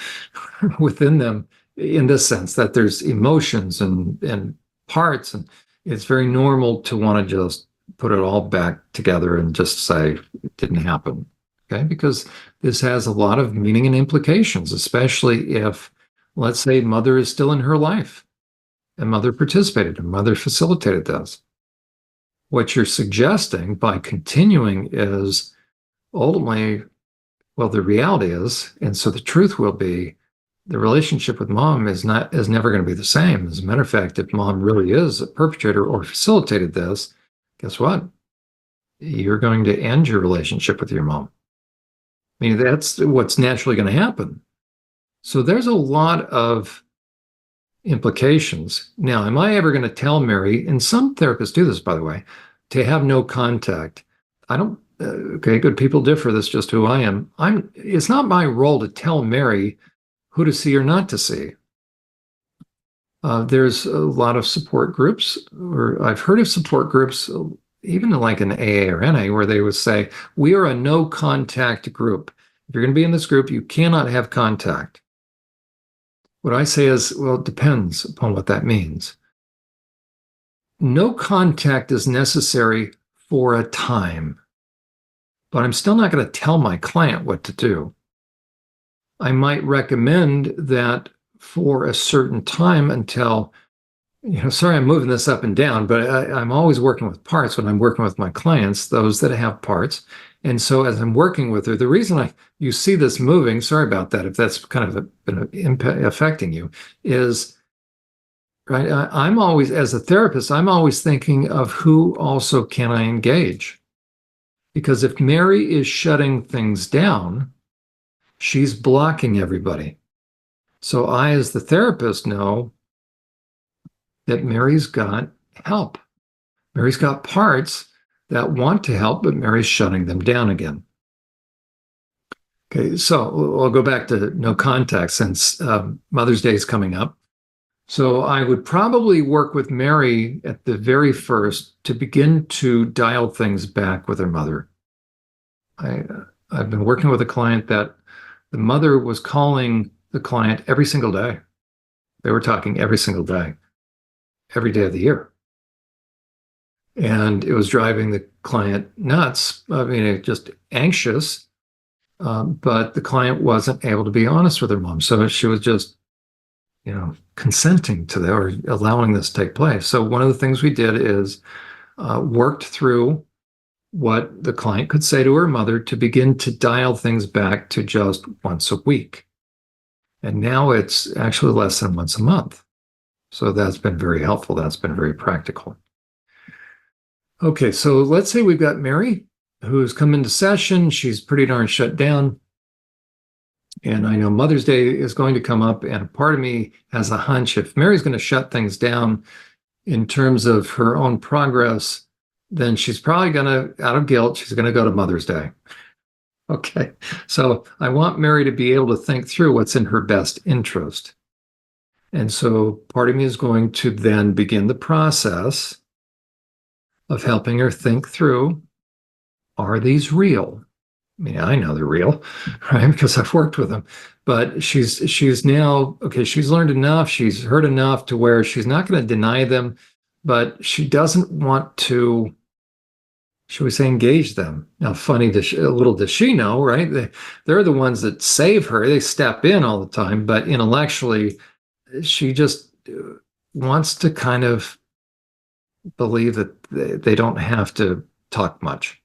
S2: within them, in this sense that there's emotions and parts, and it's very normal to want to just put it all back together and just say it didn't happen. Okay, because this has a lot of meaning and implications, especially if, let's say, mother is still in her life and mother participated and mother facilitated this. What you're suggesting by continuing is ultimately, well, the reality is, and so the truth will be, the relationship with mom is never going to be the same. As a matter of fact, if mom really is a perpetrator or facilitated this, guess what? You're going to end your relationship with your mom. I mean, that's what's naturally going to happen. So there's a lot of implications. Now, am I ever going to tell Mary, and some therapists do this, by the way, to have no contact? I don't, okay, good people differ. That's just who I am. It's not my role to tell Mary who to see or not to see. There's a lot of support groups, or I've heard of support groups, even like an AA or NA, where they would say, we are a no contact group. If you're going to be in this group, you cannot have contact. What I say is, well, it depends upon what that means. No contact is necessary for a time, but I'm still not going to tell my client what to do. I might recommend that for a certain time until, sorry, I'm moving this up and down, but I'm always working with parts when I'm working with my clients, those that have parts. And so as I'm working with her, the reason you see this moving, sorry about that, if that's kind of been affecting you, is, right, I'm always, as a therapist, I'm always thinking of who also can I engage? Because if Mary is shutting things down, she's blocking everybody. So I, as the therapist, know that Mary's got help. Mary's got parts that want to help, but Mary's shutting them down again. Okay, so I'll go back to no contact, since Mother's Day is coming up. So I would probably work with Mary at the very first to begin to dial things back with her mother. I, I've been working with a client that the mother was calling the client every single day. They were talking every day of the year. And it was driving the client nuts. I mean, just anxious. But the client wasn't able to be honest with her mom. So she was just, consenting to that or allowing this to take place. So one of the things we did is worked through what the client could say to her mother to begin to dial things back to just once a week. And now it's actually less than once a month. So that's been very helpful. That's been very practical. Okay, so let's say we've got Mary who's come into session. She's pretty darn shut down. And I know Mother's Day is going to come up, and a part of me has a hunch if Mary's going to shut things down in terms of her own progress, then she's probably going to, out of guilt, she's going to go to Mother's Day. Okay, so I want Mary to be able to think through what's in her best interest. And so part of me is going to then begin the process of helping her think through, are these real? I mean, I know they're real, right? Because I've worked with them. But she's now, okay, she's learned enough, she's heard enough to where she's not going to deny them, but she doesn't want to, should we say, engage them. Now, little does she know, right? They're the ones that save her. They step in all the time, but intellectually, she just wants to kind of believe that they don't have to talk much.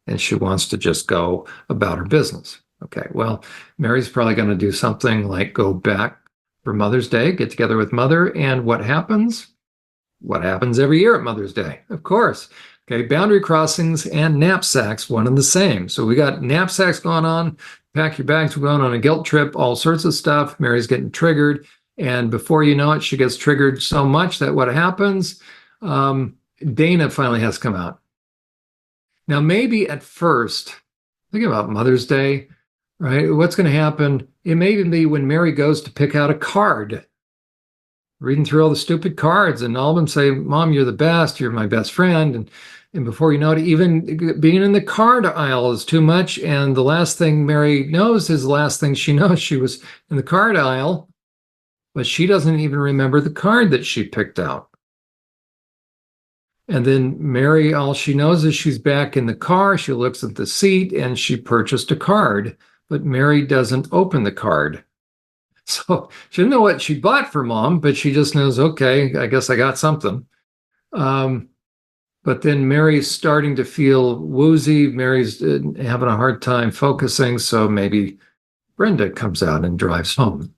S2: And she wants to just go about her business. Okay, well, Mary's probably going to do something like go back for Mother's Day, get together with Mother, and what happens? What happens every year at Mother's Day? Of course. Okay, boundary crossings and knapsacks, one and the same. So we got knapsacks going on, pack your bags, we're going on a guilt trip, all sorts of stuff. Mary's getting triggered. And before you know it, she gets triggered so much that what happens? Dana finally has to come out. Now, maybe at first, think about Mother's Day, right? What's going to happen? It may even be when Mary goes to pick out a card, reading through all the stupid cards, and all of them say, Mom, you're the best, you're my best friend. And before you know it, even being in the card aisle is too much. And the last thing Mary knows is the last thing she knows. She was in the card aisle, but she doesn't even remember the card that she picked out. And then Mary, all she knows is she's back in the car. She looks at the seat and she purchased a card, but Mary doesn't open the card. So she didn't know what she bought for Mom, but she just knows, okay, I guess I got something. But then Mary's starting to feel woozy. Mary's having a hard time focusing. So maybe Brenda comes out and drives home.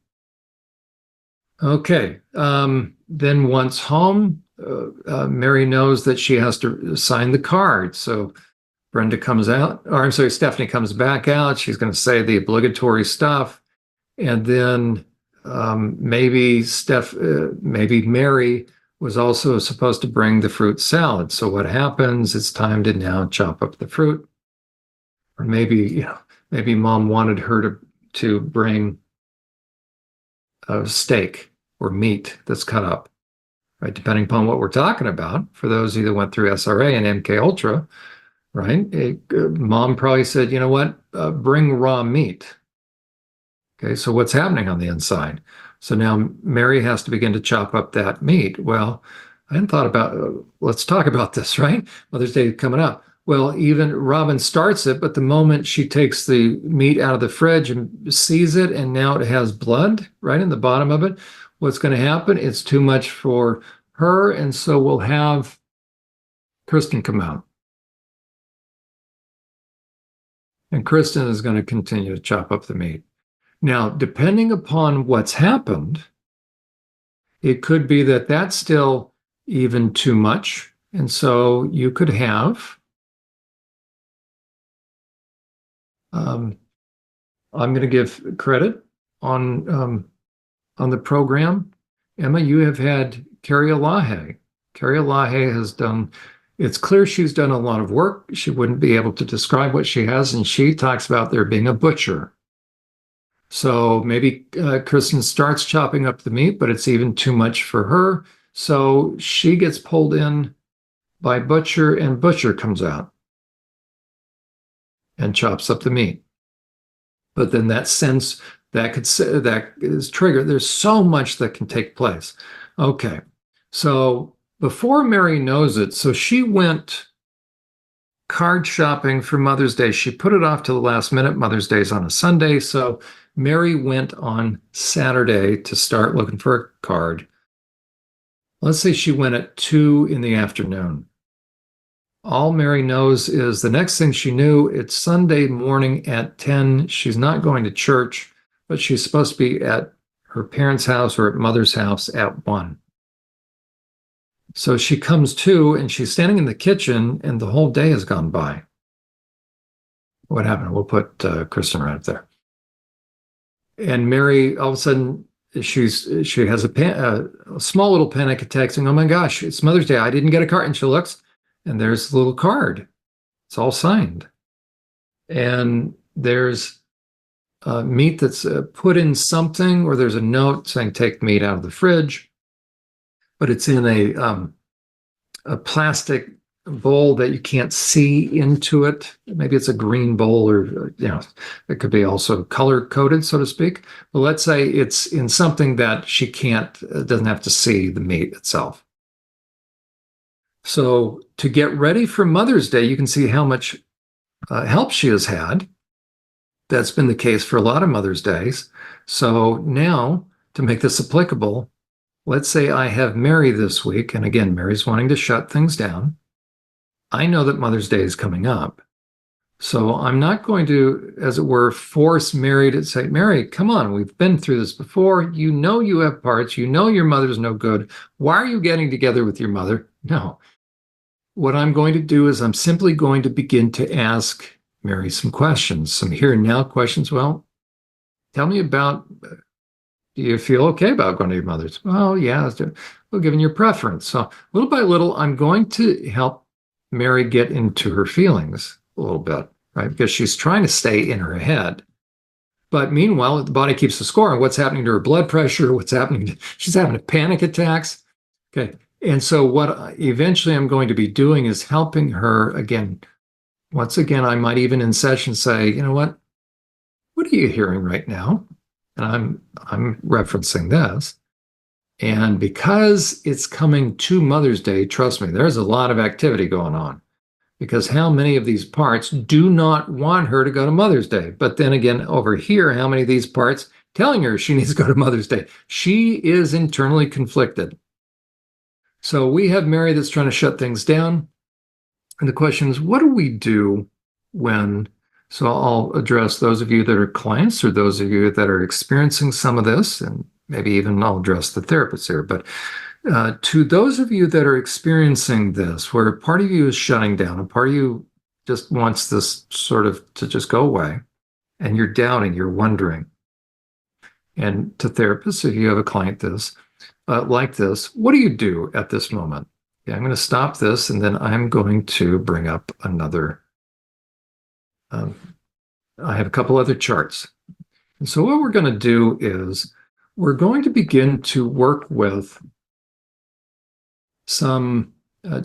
S2: Okay. Then once home, Mary knows that she has to sign the card. So Brenda comes out, or I'm sorry, Stephanie comes back out. She's going to say the obligatory stuff. And then maybe Mary was also supposed to bring the fruit salad. So what happens? It's time to now chop up the fruit. Or maybe Mom wanted her to bring a steak or meat that's cut up. Right, depending upon what we're talking about. For those of you that went through SRA and MK Ultra, right? Mom probably said, you know what? Bring raw meat. Okay, so what's happening on the inside? So now Mary has to begin to chop up that meat. Well, I hadn't thought about, let's talk about this, right? Mother's Day coming up. Well, even Robin starts it, but the moment she takes the meat out of the fridge and sees it, and now it has blood right in the bottom of it, what's going to happen? It's too much for her, and so we'll have Kristen come out. And Kristen is going to continue to chop up the meat. Now, depending upon what's happened, it could be that that's still even too much. And so you could have, I'm going to give credit on the program. Emma, you have had Carrie Elahe. Carrie Elahe has done, it's clear she's done a lot of work. She wouldn't be able to describe what she has, and she talks about there being a butcher. So maybe Kristen starts chopping up the meat, but it's even too much for her. So she gets pulled in by Butcher, and Butcher comes out. and chops up the meat. But then that sense that is triggered. There's so much that can take place. Okay, so before Mary knows it, so she went card shopping for Mother's Day. She put it off to the last minute. Mother's Day is on a Sunday, so Mary went on Saturday to start looking for a card. Let's say she went at 2 in the afternoon. All Mary knows is the next thing she knew, it's Sunday morning at 10. She's not going to church, but she's supposed to be at her parents' house or at mother's house at 1. So she comes to and she's standing in the kitchen and the whole day has gone by. What happened? We'll put Kristen right up there. And Mary, all of a sudden, she has a small little panic attack saying, oh my gosh, it's Mother's Day. I didn't get a card. And she looks and there's a little card. It's all signed. And there's meat that's put in something, or there's a note saying, take meat out of the fridge. But it's in a plastic bowl that you can't see into it. Maybe it's a green bowl, or it could be also color coded, so to speak. But let's say it's in something that she doesn't have to see the meat itself. So to get ready for Mother's Day, you can see how much help she has had. That's been the case for a lot of Mother's Days. So now, to make this applicable, let's say I have Mary this week, and again, Mary's wanting to shut things down. I know that Mother's Day is coming up. So I'm not going to, as it were, force Mary to say, Mary, come on, we've been through this before. You know you have parts. You know your mother's no good. Why are you getting together with your mother? No. What I'm going to do is I'm simply going to begin to ask Mary some questions, some here and now questions. Well, tell me about, do you feel okay about going to your mother's? Well, yeah, well, given your preference. So little by little, I'm going to help Mary get into her feelings a little bit, right? Because she's trying to stay in her head. But meanwhile, the body keeps the score on what's happening to her blood pressure, what's happening. She's having panic attacks. Okay. And so what eventually I'm going to be doing is helping her again. Once again, I might even in session say, you know what are you hearing right now? And I'm referencing this. And because it's coming to Mother's Day, trust me, there's a lot of activity going on. Because how many of these parts do not want her to go to Mother's Day? But then again, over here, how many of these parts telling her she needs to go to Mother's Day? She is internally conflicted. So we have Mary that's trying to shut things down. And the question is, what do we do when, so I'll address those of you that are clients or those of you that are experiencing some of this, and maybe even I'll address the therapists here, but to those of you that are experiencing this, where a part of you is shutting down, a part of you just wants this sort of to just go away, and you're doubting, you're wondering. And to therapists, if you have a client like this, what do you do at this moment? Yeah, I'm going to stop this, and then I'm going to bring up another. I have a couple other charts. And so what we're going to do is we're going to begin to work with some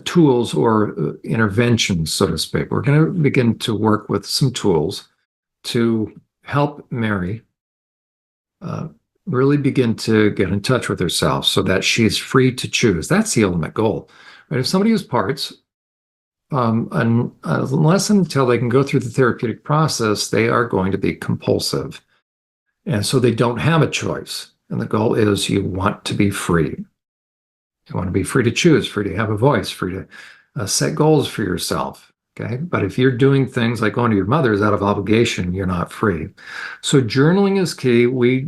S2: tools or interventions, so to speak. We're going to begin to work with some tools to help Mary really begin to get in touch with herself so that she's free to choose. That's the ultimate goal. Right? If somebody has parts, unless until they can go through the therapeutic process, they are going to be compulsive. And so they don't have a choice. And the goal is you want to be free. You want to be free to choose, free to have a voice, free to set goals for yourself. Okay. But if you're doing things like going to your mother's out of obligation, you're not free. So journaling is key. We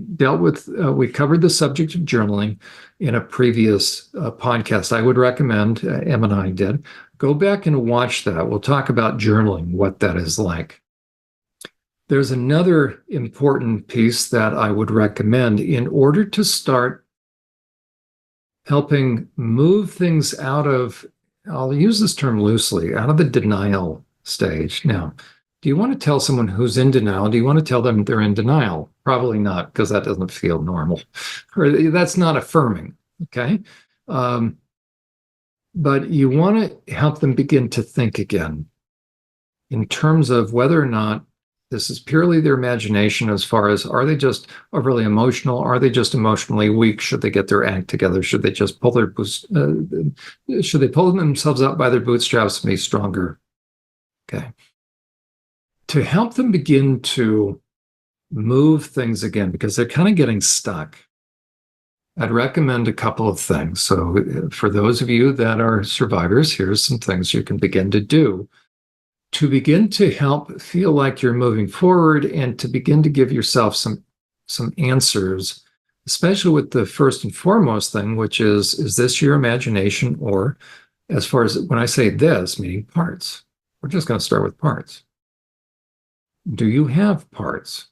S2: covered the subject of journaling in a previous podcast. I would recommend, Em and I did, go back and watch that. We'll talk about journaling, what that is like. There's another important piece that I would recommend in order to start helping move things out of, I'll use this term loosely, out of the denial stage. Now, do you want to tell someone who's in denial? Do you want to tell them they're in denial? Probably not, because that doesn't feel normal, or that's not affirming. Okay. But you want to help them begin to think again. in terms of whether or not this is purely their imagination, as far as, are they just overly emotional? Are they just emotionally weak? Should they get their act together? Should they just should they pull themselves up by their bootstraps and be stronger? Okay. To help them begin to move things again, because they're kind of getting stuck, I'd recommend a couple of things. So for those of you that are survivors, here's some things you can begin to do to begin to help feel like you're moving forward, and to begin to give yourself some answers, especially with the first and foremost thing, which is this your imagination? Or, as far as when I say this, meaning parts, we're just going to start with parts. Do you have parts?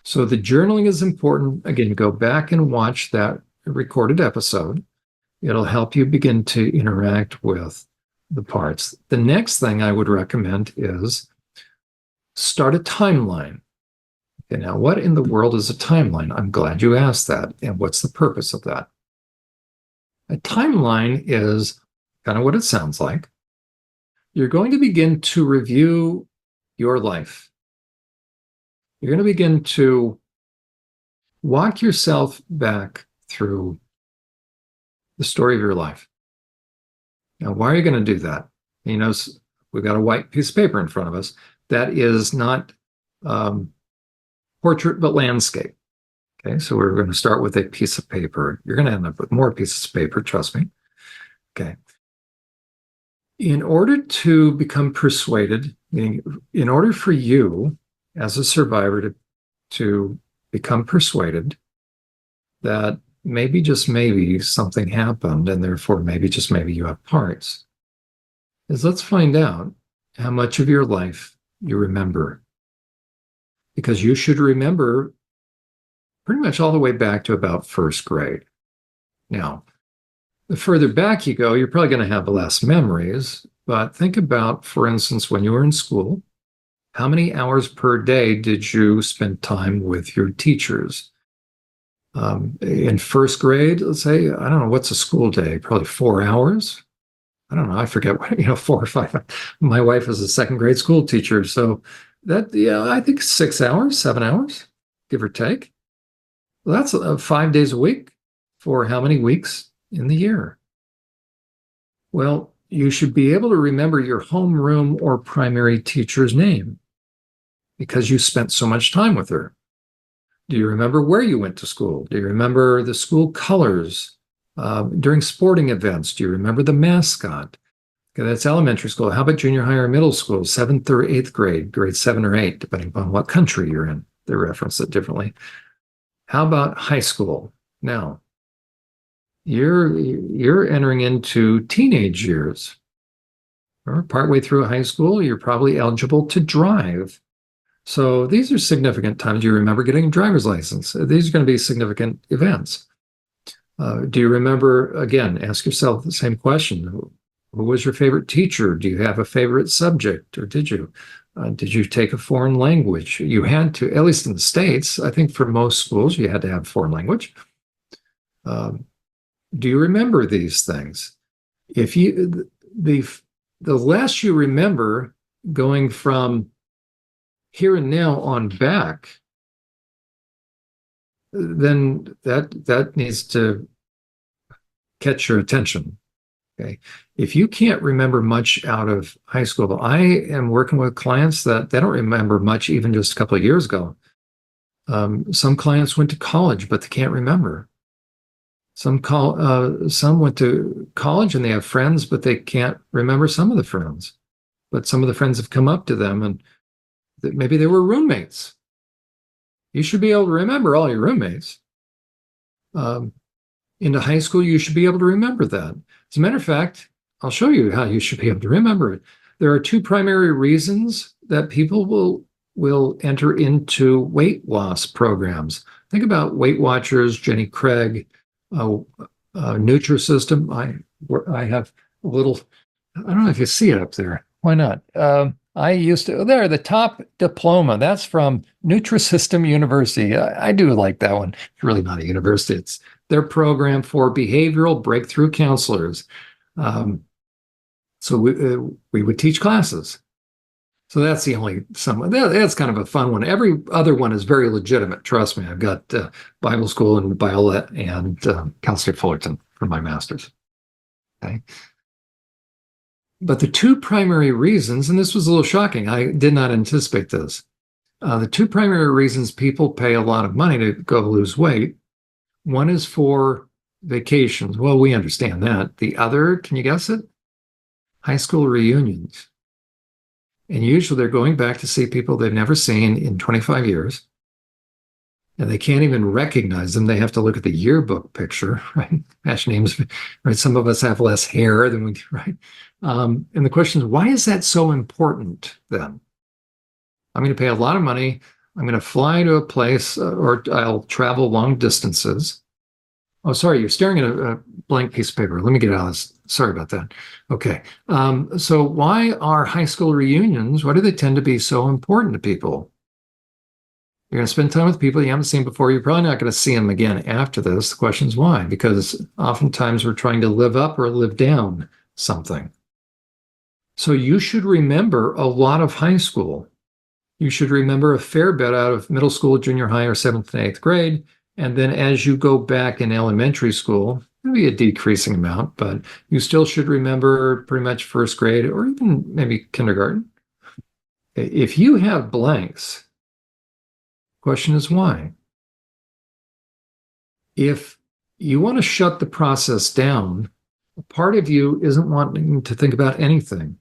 S2: So the journaling is important. Again, go back and watch that recorded episode. It'll help you begin to interact with the parts. The next thing I would recommend is start a timeline. Okay, now, what in the world is a timeline? I'm glad you asked that. And what's the purpose of that? A timeline is kind of what it sounds like. You're going to begin to review your life. You're going to begin to walk yourself back through the story of your life. Now, why are you going to do that? You know, we've got a white piece of paper in front of us. That is not portrait, but landscape. Okay, so we're going to start with a piece of paper. You're going to end up with more pieces of paper, trust me. Okay. In order to become persuaded, meaning in order for you as a survivor to become persuaded that maybe, just maybe, something happened, and therefore maybe, just maybe, you have parts, is let's find out how much of your life you remember. Because you should remember pretty much all the way back to about first grade. Now, the further back you go, you're probably going to have less memories, but think about, for instance, when you were in school, how many hours per day did you spend time with your teachers? In first grade, let's say, I don't know, what's a school day? Probably 4 hours. I don't know. I forget what, 4 or 5. My wife is a second grade school teacher. So that, I think 6 hours, 7 hours, give or take. Well, that's 5 days a week for how many weeks in the year? Well, you should be able to remember your homeroom or primary teacher's name because you spent so much time with her. Do you remember where you went to school? Do you remember the school colors during sporting events? Do you remember the mascot? Okay, that's elementary school. How about junior high or middle school, 7th or 8th grade, grade 7 or 8, depending upon what country you're in. They reference it differently. How about high school? Now, you're entering into teenage years. Or partway through high school, you're probably eligible to drive. So these are significant times. Do you remember getting a driver's license? These are going to be significant events. Do you remember, again, ask yourself the same question. Who was your favorite teacher? Do you have a favorite subject, or did you? Did you take a foreign language? You had to, at least in the States, I think for most schools, you had to have foreign language. Do you remember these things? If you, the less you remember going from here and now on back, then that needs to catch your attention. Okay. If you can't remember much out of high school, I am working with clients that they don't remember much even just a couple of years ago. Some clients went to college, but they can't remember. Some went to college and they have friends, but they can't remember some of the friends. But some of the friends have come up to them and maybe they were roommates. You should be able to remember all your roommates. Into high school, you should be able to remember that. As a matter of fact, I'll show you how you should be able to remember it. There are two primary reasons that people will enter into weight loss programs. Think about Weight Watchers, Jenny Craig, Nutrisystem. I have a little, I don't know if you see it up there. Why not? I used to, there, the top diploma. That's from Nutrisystem University. I do like that one. It's really not a university. It's their program for behavioral breakthrough counselors. So we would teach classes. So that's the only that's kind of a fun one. Every other one is very legitimate. Trust me. I've got Bible school and Biola and Cal State Fullerton for my master's. Okay. But the two primary reasons, and this was a little shocking, I did not anticipate this. The two primary reasons people pay a lot of money to go lose weight, one is for vacations. Well, we understand that. The other, can you guess it? High school reunions. And usually they're going back to see people they've never seen in 25 years. And they can't even recognize them. They have to look at the yearbook picture, right? Match names, right? Some of us have less hair than we do, right? And the question is, why is that so important then? I'm going to pay a lot of money. I'm going to fly to a place or I'll travel long distances. Oh, sorry, you're staring at a blank piece of paper. Let me get out of this. Sorry about that. Okay. So why are high school reunions, why do they tend to be so important to people? You're going to spend time with people you haven't seen before. You're probably not going to see them again after this. The question is why? Because oftentimes we're trying to live up or live down something. So you should remember a lot of high school. You should remember a fair bit out of middle school, junior high, or seventh and eighth grade. And then as you go back in elementary school, maybe a decreasing amount, but you still should remember pretty much first grade or even maybe kindergarten. If you have blanks, question is why? If you want to shut the process down, a part of you isn't wanting to think about anything.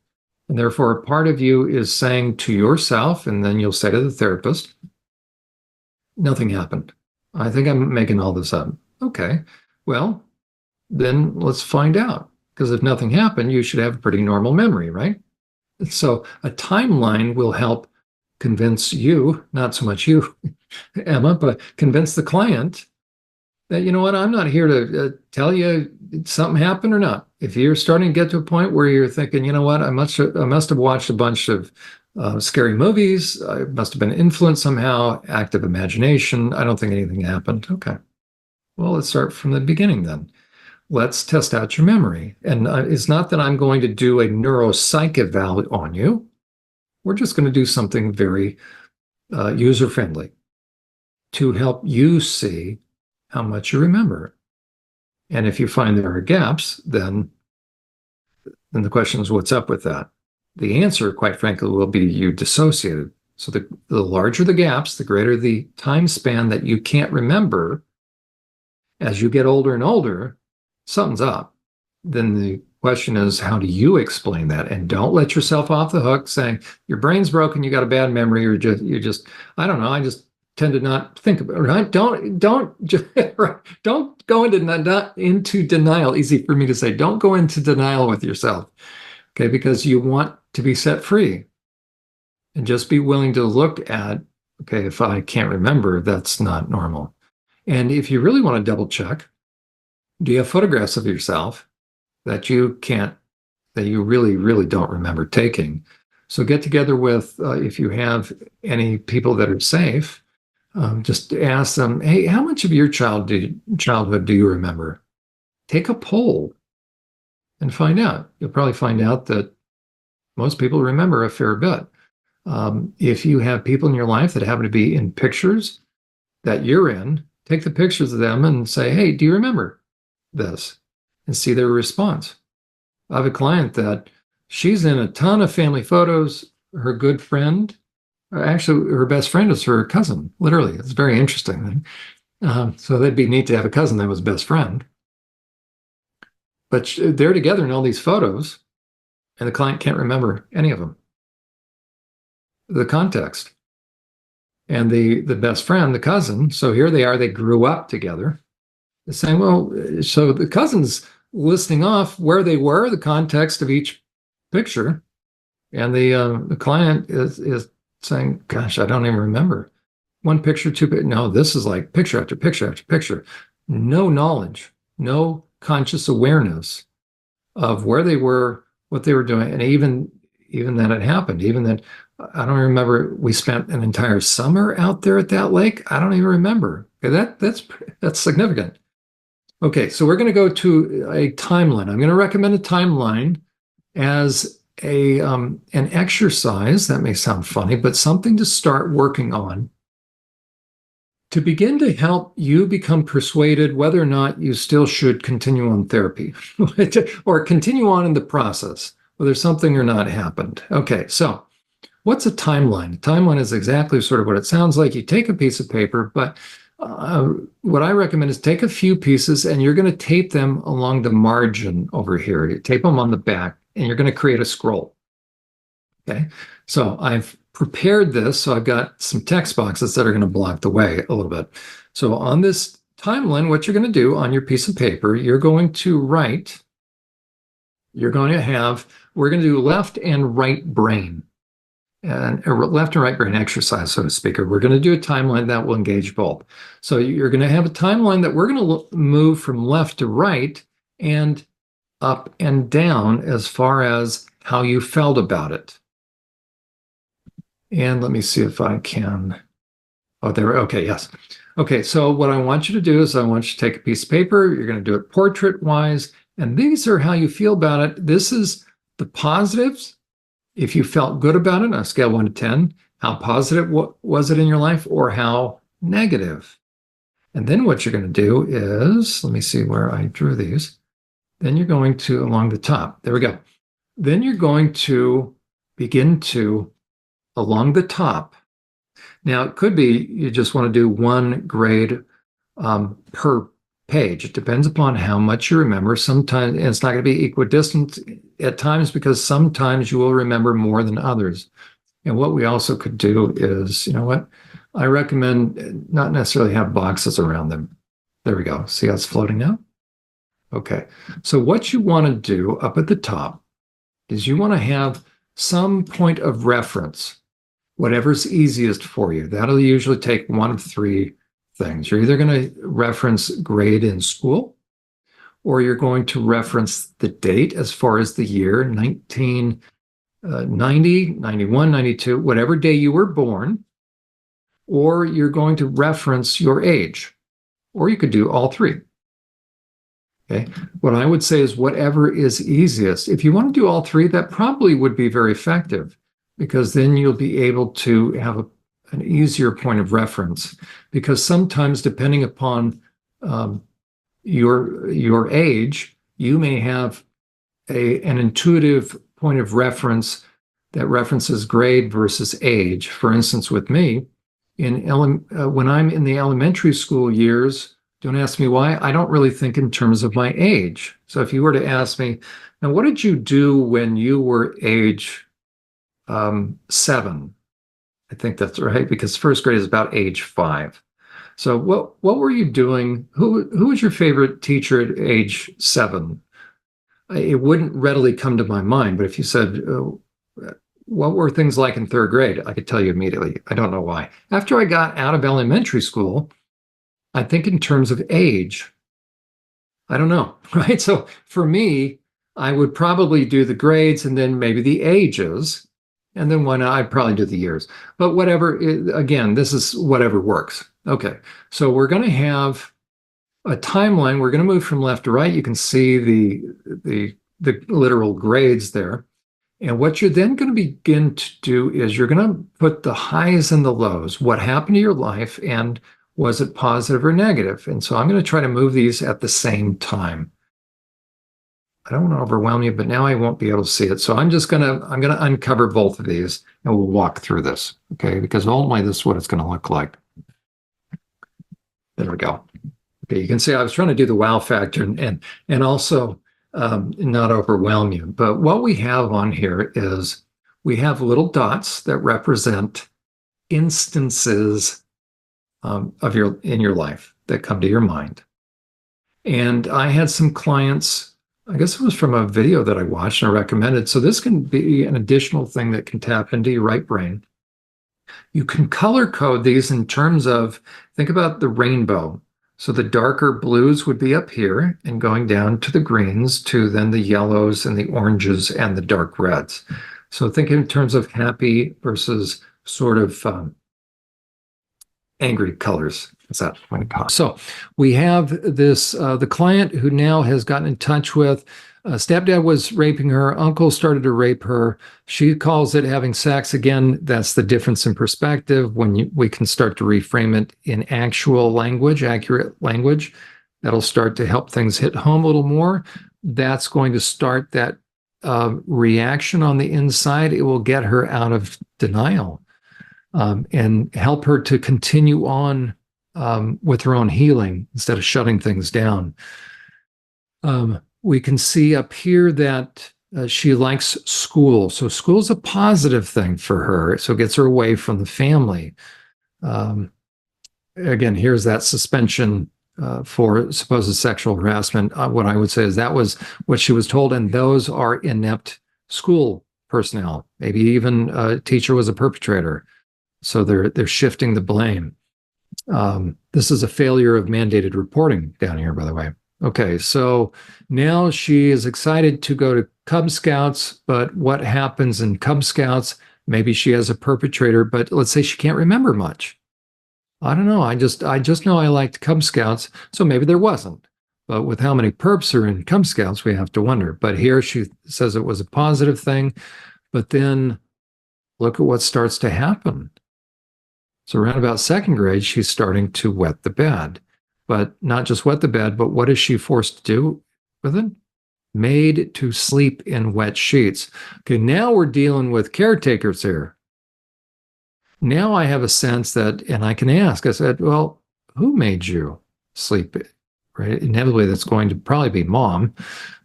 S2: And therefore, a part of you is saying to yourself, and then you'll say to the therapist, nothing happened. I think I'm making all this up. Okay, well, then let's find out. Because if nothing happened, you should have a pretty normal memory, right? So a timeline will help convince you, not so much you, Emma, but convince the client that, you know what, I'm not here to tell you something happened or not. If you're starting to get to a point where you're thinking, you know what, I must have watched a bunch of scary movies, I must have been influenced somehow, active imagination, I don't think anything happened. Okay, well, let's start from the beginning then. Let's test out your memory. And it's not that I'm going to do a neuropsych eval on you. We're just going to do something very user-friendly to help you see how much you remember. And if you find there are gaps, then the question is, what's up with that? The answer, quite frankly, will be you dissociated. So the larger the gaps, the greater the time span that you can't remember. As you get older and older, something's up. Then the question is, how do you explain that? And don't let yourself off the hook saying your brain's broken, you got a bad memory, or you just I don't know, I just tend to not think about it, right? Don't don't go into denial. Easy for me to say. Don't go into denial with yourself, okay? Because you want to be set free, and just be willing to look at, okay, if I can't remember, that's not normal. And if you really want to double check, do you have photographs of yourself that you really, really don't remember taking? So get together with, if you have any people that are safe, just ask them, hey, how much of your childhood do you remember? Take a poll and find out. You'll probably find out that most people remember a fair bit. If you have people in your life that happen to be in pictures that you're in, take the pictures of them and say, hey, do you remember this? And see their response. I have a client that she's in a ton of family photos. Her good friend, actually, her best friend is her cousin, literally. It's very interesting. So that'd be neat to have a cousin that was best friend. But they're together in all these photos, and the client can't remember any of them. The context. And the best friend, the cousin, so here they are, they grew up together. They're saying, well, so the cousin's listing off where they were, the context of each picture, and the client is saying, gosh, I don't even remember. One picture, two, no, this is like picture after picture after picture. No knowledge, no conscious awareness of where they were, what they were doing, and even that it happened, even that, I don't remember, we spent an entire summer out there at that lake. I don't even remember. Okay, that's significant. Okay, so we're going to go to a timeline. I'm going to recommend a timeline as an exercise that may sound funny, but something to start working on to begin to help you become persuaded whether or not you still should continue on therapy or continue on in the process, whether something or not happened. Okay, so what's a timeline? A timeline is exactly sort of what it sounds like. You take a piece of paper, but what I recommend is take a few pieces and you're going to tape them along the margin over here. You tape them on the back and you're going to create a scroll. Okay, so I've prepared this. So I've got some text boxes that are going to block the way a little bit. So on this timeline, what you're going to do on your piece of paper, you're going to write, we're going to do left and right brain. And a left and right brain exercise, so to speak. Or we're going to do a timeline that will engage both. So you're going to have a timeline that we're going to move from left to right and up and down as far as how you felt about it. And let me see if I can. Oh, there. Okay, yes. Okay, so what I want you to do is I want you to take a piece of paper. You're going to do it portrait-wise. And these are how you feel about it. This is the positives. If you felt good about it on a scale of 1 to 10, how positive was it in your life or how negative? And then what you're going to do is, let me see where I drew these. Then you're going to, along the top, there we go. Then you're going to begin to, along the top. Now, it could be you just want to do one grade per page. It depends upon how much you remember. Sometimes it's not going to be equidistant at times because sometimes you will remember more than others. And what we also could do is, you know what? I recommend not necessarily have boxes around them. There we go. See how it's floating now? Okay. So what you want to do up at the top is you want to have some point of reference, whatever's easiest for you. That'll usually take one of three things. You're either going to reference grade in school, or you're going to reference the date as far as the year, 1990, 91, 92, whatever day you were born, or you're going to reference your age, or you could do all three. Okay. What I would say is whatever is easiest. If you want to do all three, that probably would be very effective because then you'll be able to have an easier point of reference, because sometimes depending upon your age, you may have an intuitive point of reference that references grade versus age. For instance, with me, when I'm in the elementary school years, don't ask me why, I don't really think in terms of my age. So if you were to ask me, now what did you do when you were age 7? I think that's right, because first grade is about age 5. So what were you doing? Who was your favorite teacher at age 7? It wouldn't readily come to my mind, but if you said, what were things like in 3rd grade? I could tell you immediately. I don't know why. After I got out of elementary school, I think in terms of age, I don't know, right? So for me, I would probably do the grades and then maybe the ages. And then I'd probably do the years. But whatever, again, this is whatever works. Okay, so we're going to have a timeline. We're going to move from left to right. You can see the literal grades there. And what you're then going to begin to do is you're going to put the highs and the lows. What happened to your life and was it positive or negative? And so I'm going to try to move these at the same time. I don't want to overwhelm you, but now I won't be able to see it. So I'm going to uncover both of these and we'll walk through this, okay? Because ultimately this is what it's going to look like. There we go. Okay, you can see I was trying to do the wow factor and also not overwhelm you. But what we have on here is we have little dots that represent instances in your life that come to your mind. And I had some clients, I guess it was from a video that I watched and I recommended. So this can be an additional thing that can tap into your right brain. You can color code these in terms of, think about the rainbow. So the darker blues would be up here and going down to the greens to then the yellows and the oranges and the dark reds. So think in terms of happy versus sort of angry colors. Is that when it comes? So we have this, the client who now has gotten in touch with, stepdad was raping her, uncle started to rape her. She calls it having sex. Again, that's the difference in perspective when we can start to reframe it in actual language, accurate language. That'll start to help things hit home a little more. That's going to start that reaction on the inside. It will get her out of denial and help her to continue on with her own healing instead of shutting things down. We can see up here that she likes school. So school's a positive thing for her. So it gets her away from the family. Again, here's that suspension for supposed sexual harassment. What I would say is that was what she was told, and those are inept school personnel. Maybe even a teacher was a perpetrator. So they're shifting the blame. This is a failure of mandated reporting down here, by the way. Okay, so now she is excited to go to Cub Scouts, but what happens in Cub Scouts? Maybe she has a perpetrator, but let's say she can't remember much. I don't know. I just know I liked Cub Scouts, so maybe there wasn't. But with how many perps are in Cub Scouts, we have to wonder. But here she says it was a positive thing, but then look at what starts to happen. So around about second grade, she's starting to wet the bed. But not just wet the bed, but what is she forced to do with it? Made to sleep in wet sheets. Okay, now we're dealing with caretakers here. Now I have a sense that, and I can ask, I said, well, who made you sleep? Right? Inevitably, that's going to probably be mom,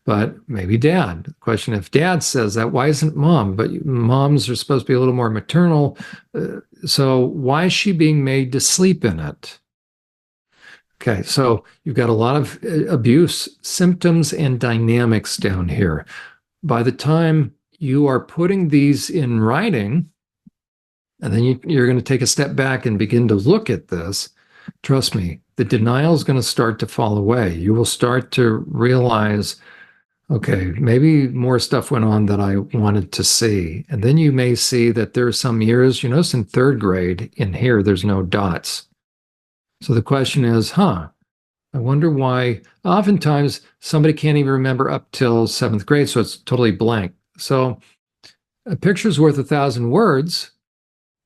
S2: but maybe dad. The question, if dad says that, why isn't mom? But moms are supposed to be a little more maternal. So why is she being made to sleep in it? Okay, so you've got a lot of abuse symptoms and dynamics down here. By the time you are putting these in writing, and then you're going to take a step back and begin to look at this, trust me, the denial is going to start to fall away. You will start to realize, okay, maybe more stuff went on that I wanted to see. And then you may see that there are some years, you notice in third grade, in here, there's no dots. So the question is, I wonder why. Oftentimes, somebody can't even remember up till seventh grade, so it's totally blank. So a picture's worth 1,000 words.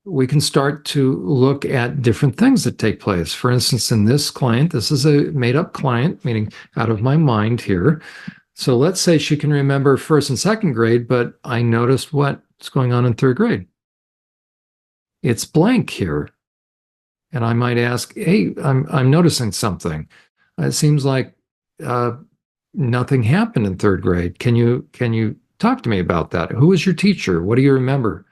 S2: We can start to look at different things that take place. For instance, in this client, this is a made-up client, meaning out of my mind here. So let's say she can remember first and second grade, but I noticed what's going on in third grade. It's blank here. And I might ask, hey, I'm noticing something. It seems like nothing happened in third grade. Can you talk to me about that? Who was your teacher? What do you remember?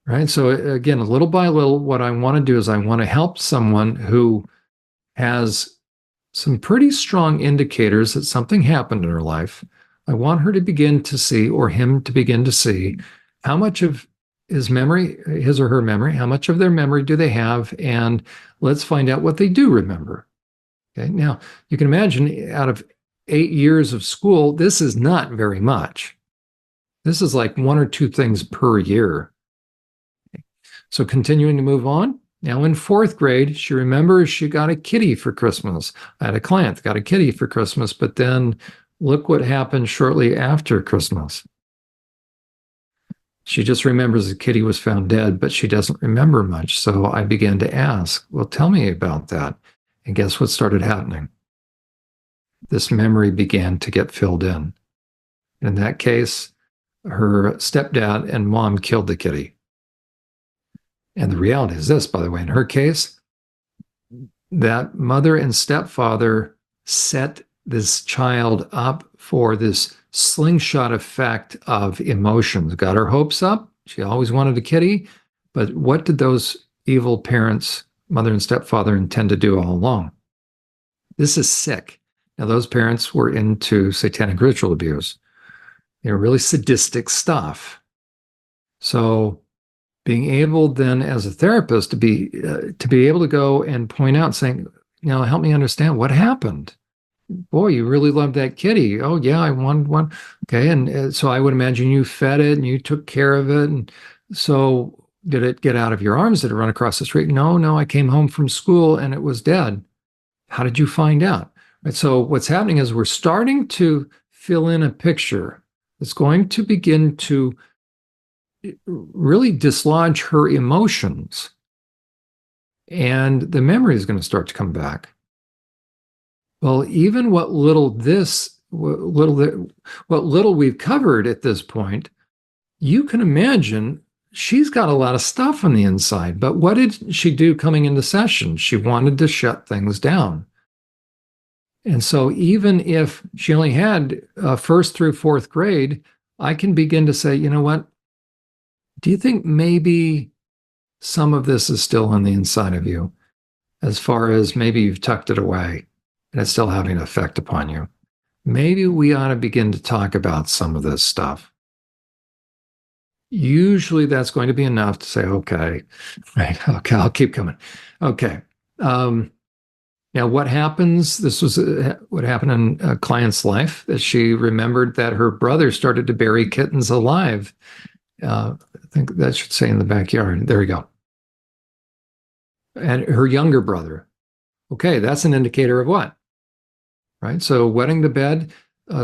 S2: Right. So again, little by little, what I want to do is I want to help someone who has some pretty strong indicators that something happened in her life. I want her to begin to see, or him to begin to see, how much of his memory, his or her memory, how much of their memory do they have? And let's find out what they do remember. Okay. Now, you can imagine out of 8 years of school, this is not very much. This is like 1 or 2 things per year. So continuing to move on. Now in fourth grade, she remembers she got a kitty for Christmas. I had a client that got a kitty for Christmas, but then look what happened shortly after Christmas. She just remembers the kitty was found dead, but she doesn't remember much. So I began to ask, well, tell me about that. And guess what started happening? This memory began to get filled in. In that case, her stepdad and mom killed the kitty. And the reality is this, by the way, in her case, that mother and stepfather set this child up for this slingshot effect of emotions, got her hopes up. She always wanted a kitty. But what did those evil parents, mother and stepfather, intend to do all along? This is sick. Now, those parents were into satanic ritual abuse. They were really sadistic stuff. So being able then as a therapist to be able to go and point out, saying, help me understand what happened. Boy, you really loved that kitty. Oh yeah, I wanted one. Okay, and so I would imagine you fed it and you took care of it. And so Did it get out of your arms? Did it run across the street? No, I came home from school and it was dead. How did you find out? Right. So what's happening is we're starting to fill in a picture that's going to begin to really dislodge her emotions, and the memory is going to start to come back. Well, even what little we've covered at this point, you can imagine she's got a lot of stuff on the inside. But what did she do coming into session? She wanted to shut things down. And so even if she only had first through fourth grade, I can begin to say, you know what? Do you think maybe some of this is still on the inside of you, as far as maybe you've tucked it away and it's still having an effect upon you? Maybe we ought to begin to talk about some of this stuff. Usually that's going to be enough to say, okay, right, okay, I'll keep coming. Okay. Now, what happens? This was what happened in a client's life, that she remembered that her brother started to bury kittens alive. I think that should say in the backyard. There we go. And her younger brother. Okay, that's an indicator of what? Right? So wetting the bed,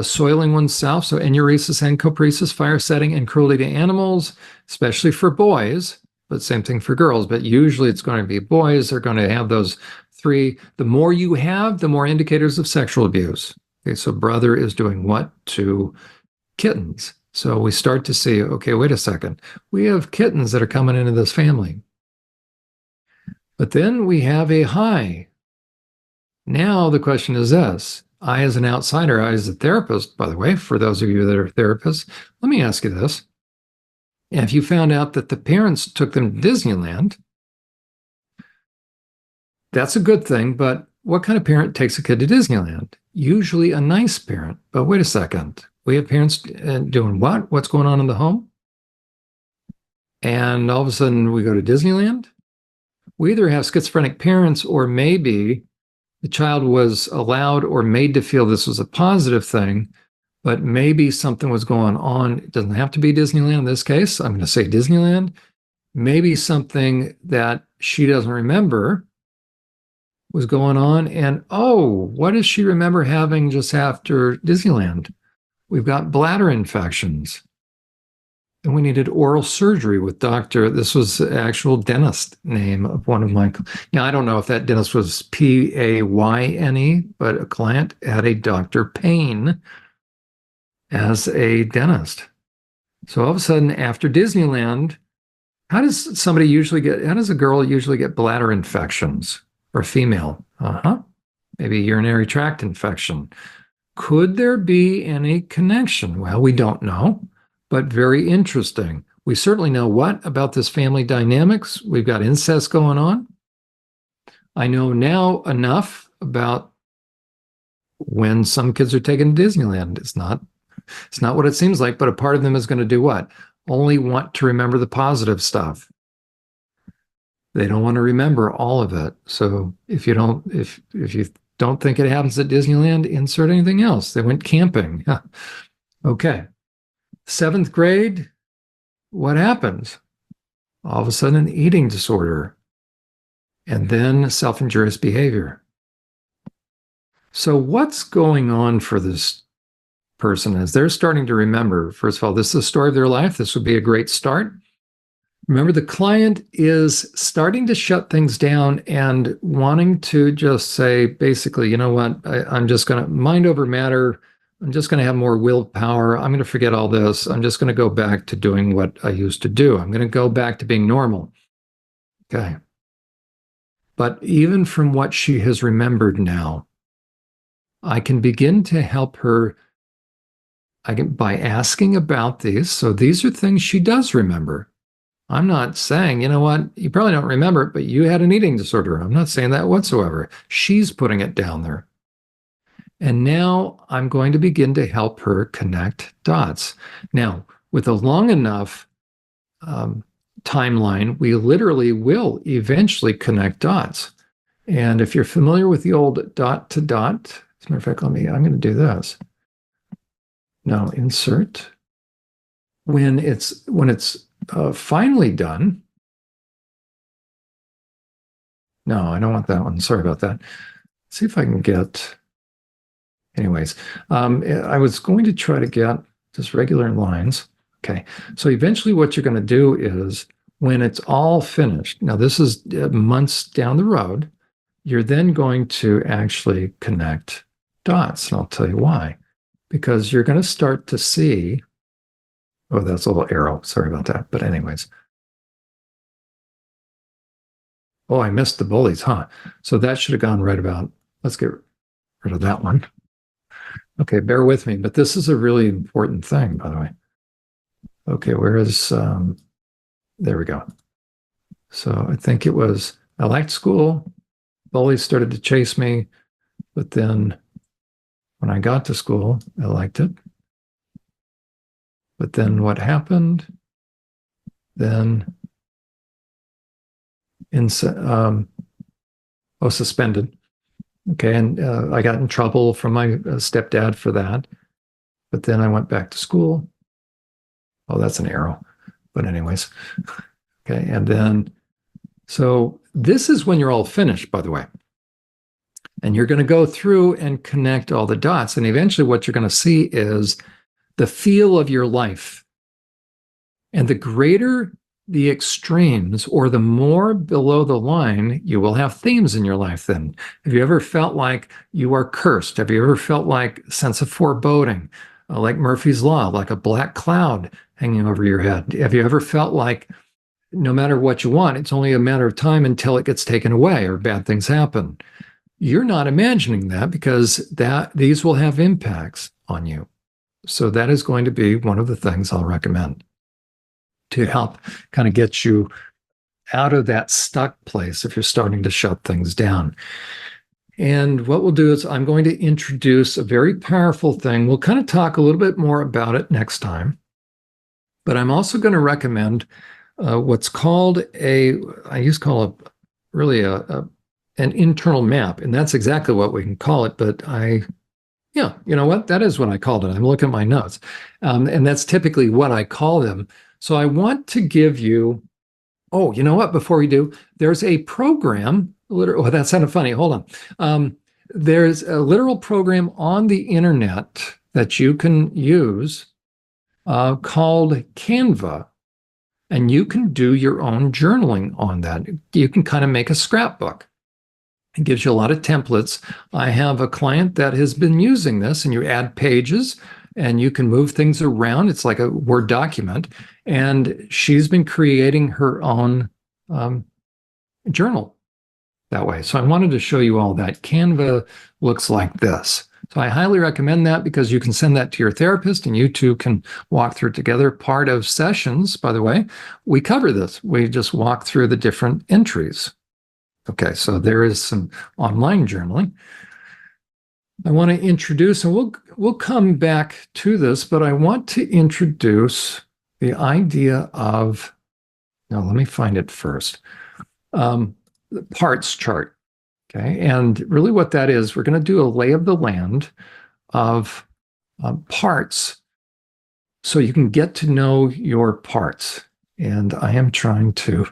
S2: soiling oneself, so enuresis and copresis, fire setting, and cruelty to animals, especially for boys, but same thing for girls. But usually it's going to be boys. They're going to have those three. The more you have, the more indicators of sexual abuse. Okay, so brother is doing what to kittens? So we start to see, okay, wait a second. We have kittens that are coming into this family. But then we have a high. Now the question is this. I, as an outsider, I, as a therapist, by the way, for those of you that are therapists, let me ask you this. If you found out that the parents took them to Disneyland, that's a good thing, but what kind of parent takes a kid to Disneyland? Usually a nice parent. But wait a second. We have parents doing what? What's going on in the home? And all of a sudden we go to Disneyland. We either have schizophrenic parents, or maybe the child was allowed or made to feel this was a positive thing, but maybe something was going on. It doesn't have to be Disneyland in this case. I'm going to say Disneyland. Maybe something that she doesn't remember was going on. And oh, what does she remember having just after Disneyland? We've got bladder infections. And we needed oral surgery with Dr. This was the actual dentist name of one of my. Now, I don't know if that dentist was Payne, but a client had a Dr. Payne as a dentist. So all of a sudden, after Disneyland, how does a girl usually get bladder infections, or female? Maybe urinary tract infection. Could there be any connection? Well, we don't know, but very interesting. We certainly know what about this family dynamics. We've got incest going on. I know now enough about when some kids are taken to Disneyland. It's not what it seems like, but a part of them is going to do what? Only want to remember the positive stuff. They don't want to remember all of it. So if you don't think it happens at Disneyland, insert anything else. They went camping. Okay. 7th grade, what happens? All of a sudden, an eating disorder, and then self-injurious behavior. So what's going on for this person as they're starting to remember? First of all, this is the story of their life. This would be a great start. Remember, the client is starting to shut things down and wanting to just say, basically, you know what, I'm just going to mind over matter. I'm just going to have more willpower. I'm going to forget all this. I'm just going to go back to doing what I used to do. I'm going to go back to being normal. Okay. But even from what she has remembered now, I can begin to help her by asking about these. So these are things she does remember. I'm not saying, you know what, you probably don't remember it, but you had an eating disorder. I'm not saying that whatsoever. She's putting it down there. And now I'm going to begin to help her connect dots. Now, with a long enough timeline, we literally will eventually connect dots. And if you're familiar with the old dot to dot, as a matter of fact, I'm going to do this. Now, insert. When it's finally done, No, I don't want that one. Sorry about that. Let's see if I can get, anyways, I was going to try to get just regular lines. Okay. So eventually what you're going to do is when it's all finished, now this is months down the road, you're then going to actually connect dots. And I'll tell you why. Because you're going to start to see, oh, that's a little arrow. Sorry about that. But anyways, oh, I missed the bullies, huh? So that should have gone right about, let's get rid of that one. Okay, bear with me, but this is a really important thing, by the way. Okay, where is, there we go. So I think it was, I liked school. Bullies started to chase me, but then when I got to school, I liked it. But then what happened? Then suspended. Okay, and I got in trouble from my stepdad for that. But then I went back to school. Oh, that's an arrow. But anyways, okay, and then so this is when you're all finished, by the way. And you're going to go through and connect all the dots. And eventually what you're going to see is the feel of your life. And the greater the extremes or the more below the line, you will have themes in your life then. Have you ever felt like you are cursed? Have you ever felt like a sense of foreboding, like Murphy's Law, like a black cloud hanging over your head? Have you ever felt like no matter what you want, it's only a matter of time until it gets taken away or bad things happen? You're not imagining that because these will have impacts on you. So that is going to be one of the things I'll recommend to help kind of get you out of that stuck place if you're starting to shut things down. And what we'll do is I'm going to introduce a very powerful thing. We'll kind of talk a little bit more about it next time. But I'm also going to recommend what's called an internal map. And that's exactly what we can call it. But yeah, you know what? That is what I called it. I'm looking at my notes. And that's typically what I call them. So I want to give you, oh, you know what? Before we do, there's a program, oh, that sounded funny. Hold on. There's a literal program on the internet that you can use called Canva. And you can do your own journaling on that. You can kind of make a scrapbook. It gives you a lot of templates. I have a client that has been using this, and you add pages and you can move things around. It's like a Word document. And she's been creating her own journal that way. So I wanted to show you all that. Canva looks like this. So I highly recommend that because you can send that to your therapist and you two can walk through it together. Part of sessions, by the way, we cover this. We just walk through the different entries. Okay, so there is some online journaling. I want to introduce, and we'll come back to this, but I want to introduce the idea of, now let me find it first, the parts chart. Okay, and really what that is, we're going to do a lay of the land of parts so you can get to know your parts. And I am trying to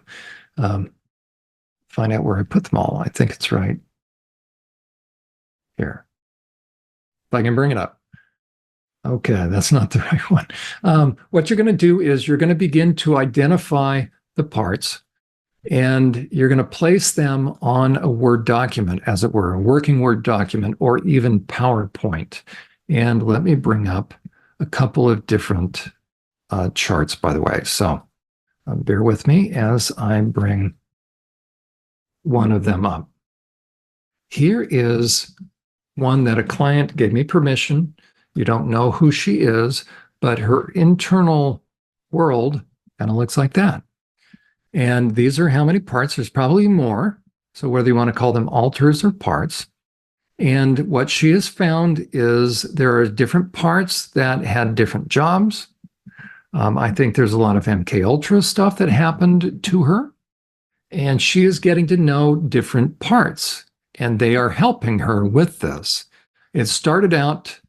S2: find out where I put them all. I think it's right here. If I can bring it up. Okay, that's not the right one. What you're going to do is you're going to begin to identify the parts and you're going to place them on a Word document, as it were, a working Word document or even PowerPoint. And let me bring up a couple of different charts, by the way. So bear with me as I bring one of them up. Here is one that a client gave me permission. You don't know who she is, but her internal world kind of looks like that. And these are how many parts? There's probably more. So whether you want to call them alters or parts. And what she has found is there are different parts that had different jobs. I think there's a lot of MK Ultra stuff that happened to her. And she is getting to know different parts. And they are helping her with this. It started out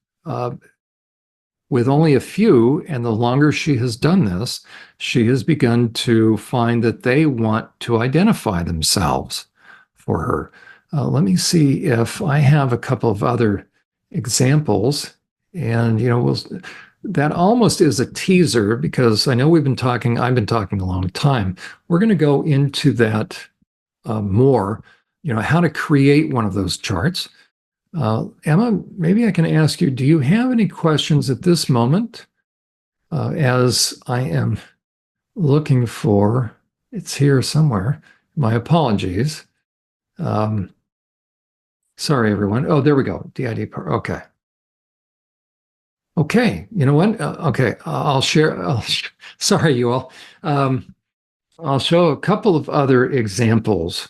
S2: with only a few, and the longer she has done this, she has begun to find that they want to identify themselves for her. Let me see if I have a couple of other examples. And, that almost is a teaser because I know I've been talking a long time. We're going to go into that more, how to create one of those charts. Emma, maybe I can ask you, do you have any questions at this moment? As I am looking for, it's here somewhere. My apologies. Sorry, everyone. Oh, there we go. DID part. Okay. Okay. You know what? Okay. I'll share. Sorry, you all. I'll show a couple of other examples.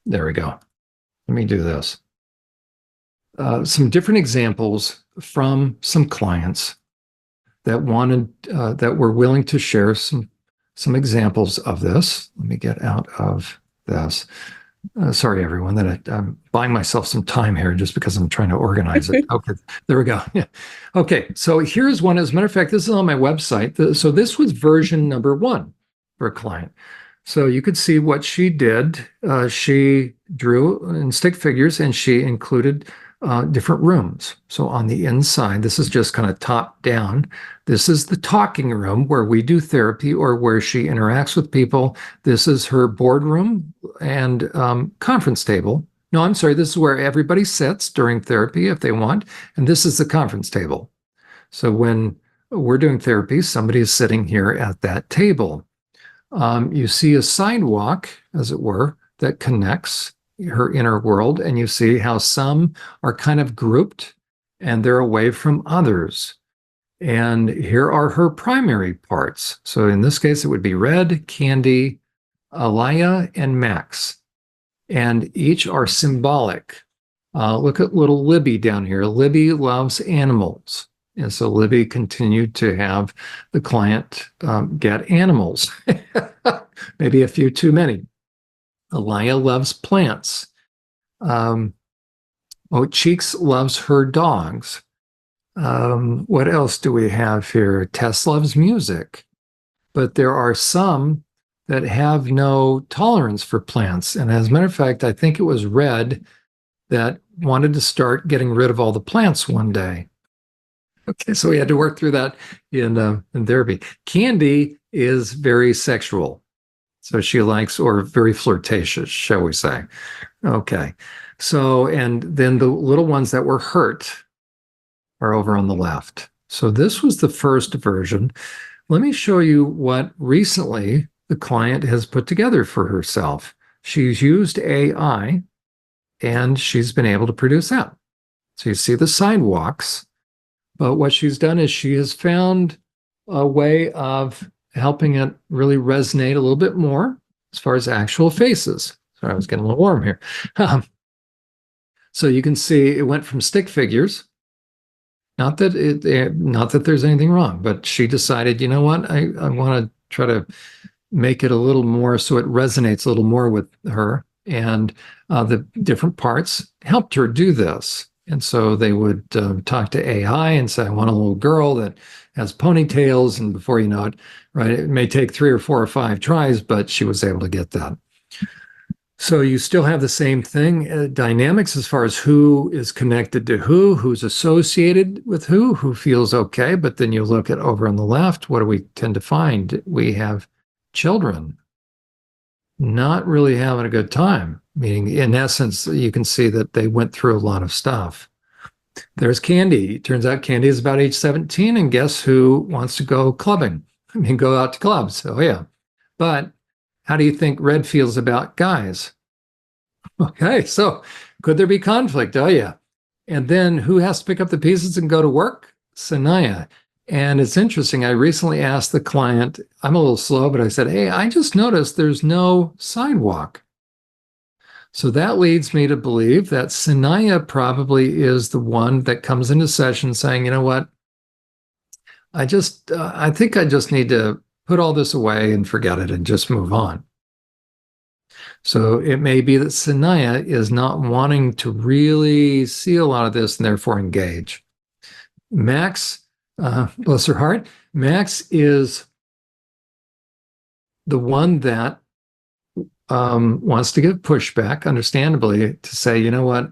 S2: There we go. Let me do this. Some different examples from some clients that were willing to share some examples of this. Let me get out of this. Sorry, everyone, that I'm buying myself some time here just because I'm trying to organize it. Okay, there we go. Yeah. Okay, so here's one. As a matter of fact, this is on my website. So this was version number 1 for a client. So you could see what she did. She drew in stick figures and she included different rooms. So on the inside, this is just kind of top down. This is the talking room where we do therapy or where she interacts with people. This is her boardroom and conference table. No, I'm sorry. This is where everybody sits during therapy if they want. And this is the conference table. So when we're doing therapy, somebody is sitting here at that table. You see a sidewalk, as it were, that connects her inner world, and you see how some are kind of grouped and they're away from others. And here are her primary parts. So in this case, it would be Red, Candy, Alaya, and Max. And each are symbolic. Look at little Libby down here. Libby loves animals. And so Libby continued to have the client get animals, maybe a few too many. Alaya loves plants. Cheeks loves her dogs. What else do we have here? Tess loves music. But there are some that have no tolerance for plants. And as a matter of fact, I think it was Red that wanted to start getting rid of all the plants one day. Okay, so we had to work through that in therapy. Candy is very sexual. So she likes, or very flirtatious, shall we say. Okay. So, and then the little ones that were hurt are over on the left. So this was the first version. Let me show you what recently the client has put together for herself. She's used AI and she's been able to produce that. So you see the sidewalks, but what she's done is she has found a way of helping it really resonate a little bit more as far as actual faces. Sorry, I was getting a little warm here. So you can see it went from stick figures. Not that there's anything wrong, but she decided, you know what, I want to try to make it a little more so it resonates a little more with her. And the different parts helped her do this. And so they would talk to AI and say, I want a little girl that has ponytails. And before you know it, right, it may take 3 or 4 or 5 tries, but she was able to get that. So you still have the same thing, dynamics as far as who is connected to who's associated with who feels okay. But then you look at over on the left, what do we tend to find? We have children not really having a good time. Meaning, in essence, you can see that they went through a lot of stuff. There's Candy. It turns out Candy is about age 17, and guess who wants to go clubbing? I mean, go out to clubs. Oh, yeah. But how do you think Red feels about guys? Okay, so could there be conflict? Oh, yeah. And then who has to pick up the pieces and go to work? Sanaya. And it's interesting. I recently asked the client, I'm a little slow, but I said, hey, I just noticed there's no sidewalk. So that leads me to believe that Sanaya probably is the one that comes into session saying, you know what? I think I just need to put all this away and forget it and just move on. So it may be that Sanaya is not wanting to really see a lot of this and therefore engage. Max, bless her heart, Max is the one that wants to give pushback, understandably, to say, you know what,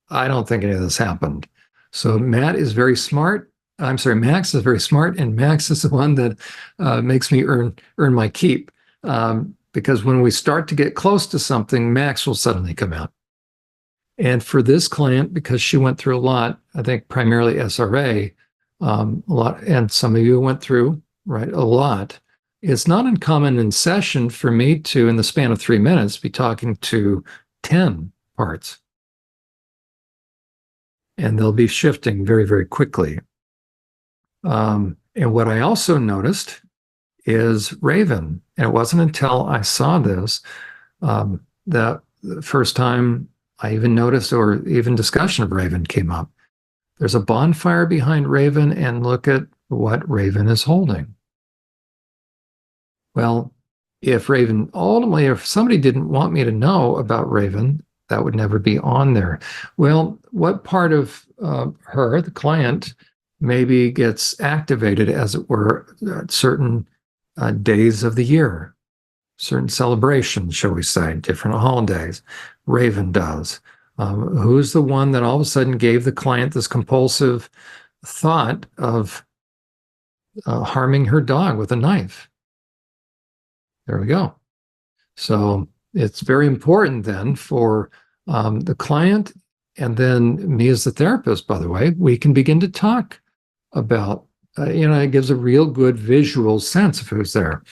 S2: I don't think any of this happened. So Matt is very smart. I'm sorry, Max is very smart, and Max is the one that makes me earn my keep. Because when we start to get close to something, Max will suddenly come out. And for this client, because she went through a lot, I think primarily SRA, a lot, and some of you went through, right, a lot. It's not uncommon in session for me to, in the span of 3 minutes, be talking to 10 parts. And they'll be shifting very, very quickly. And what I also noticed is Raven. And it wasn't until I saw this that the first time I even noticed or even discussion of Raven came up. There's a bonfire behind Raven, and look at what Raven is holding. Well, if Raven, ultimately, if somebody didn't want me to know about Raven, that would never be on there. Well, what part of her, the client, maybe gets activated, as it were, at certain days of the year, certain celebrations, shall we say, different holidays? Raven does. Who's the one that all of a sudden gave the client this compulsive thought of harming her dog with a knife? There we go. So it's very important then for the client, and then me as the therapist, by the way, we can begin to talk about, it gives a real good visual sense of who's there.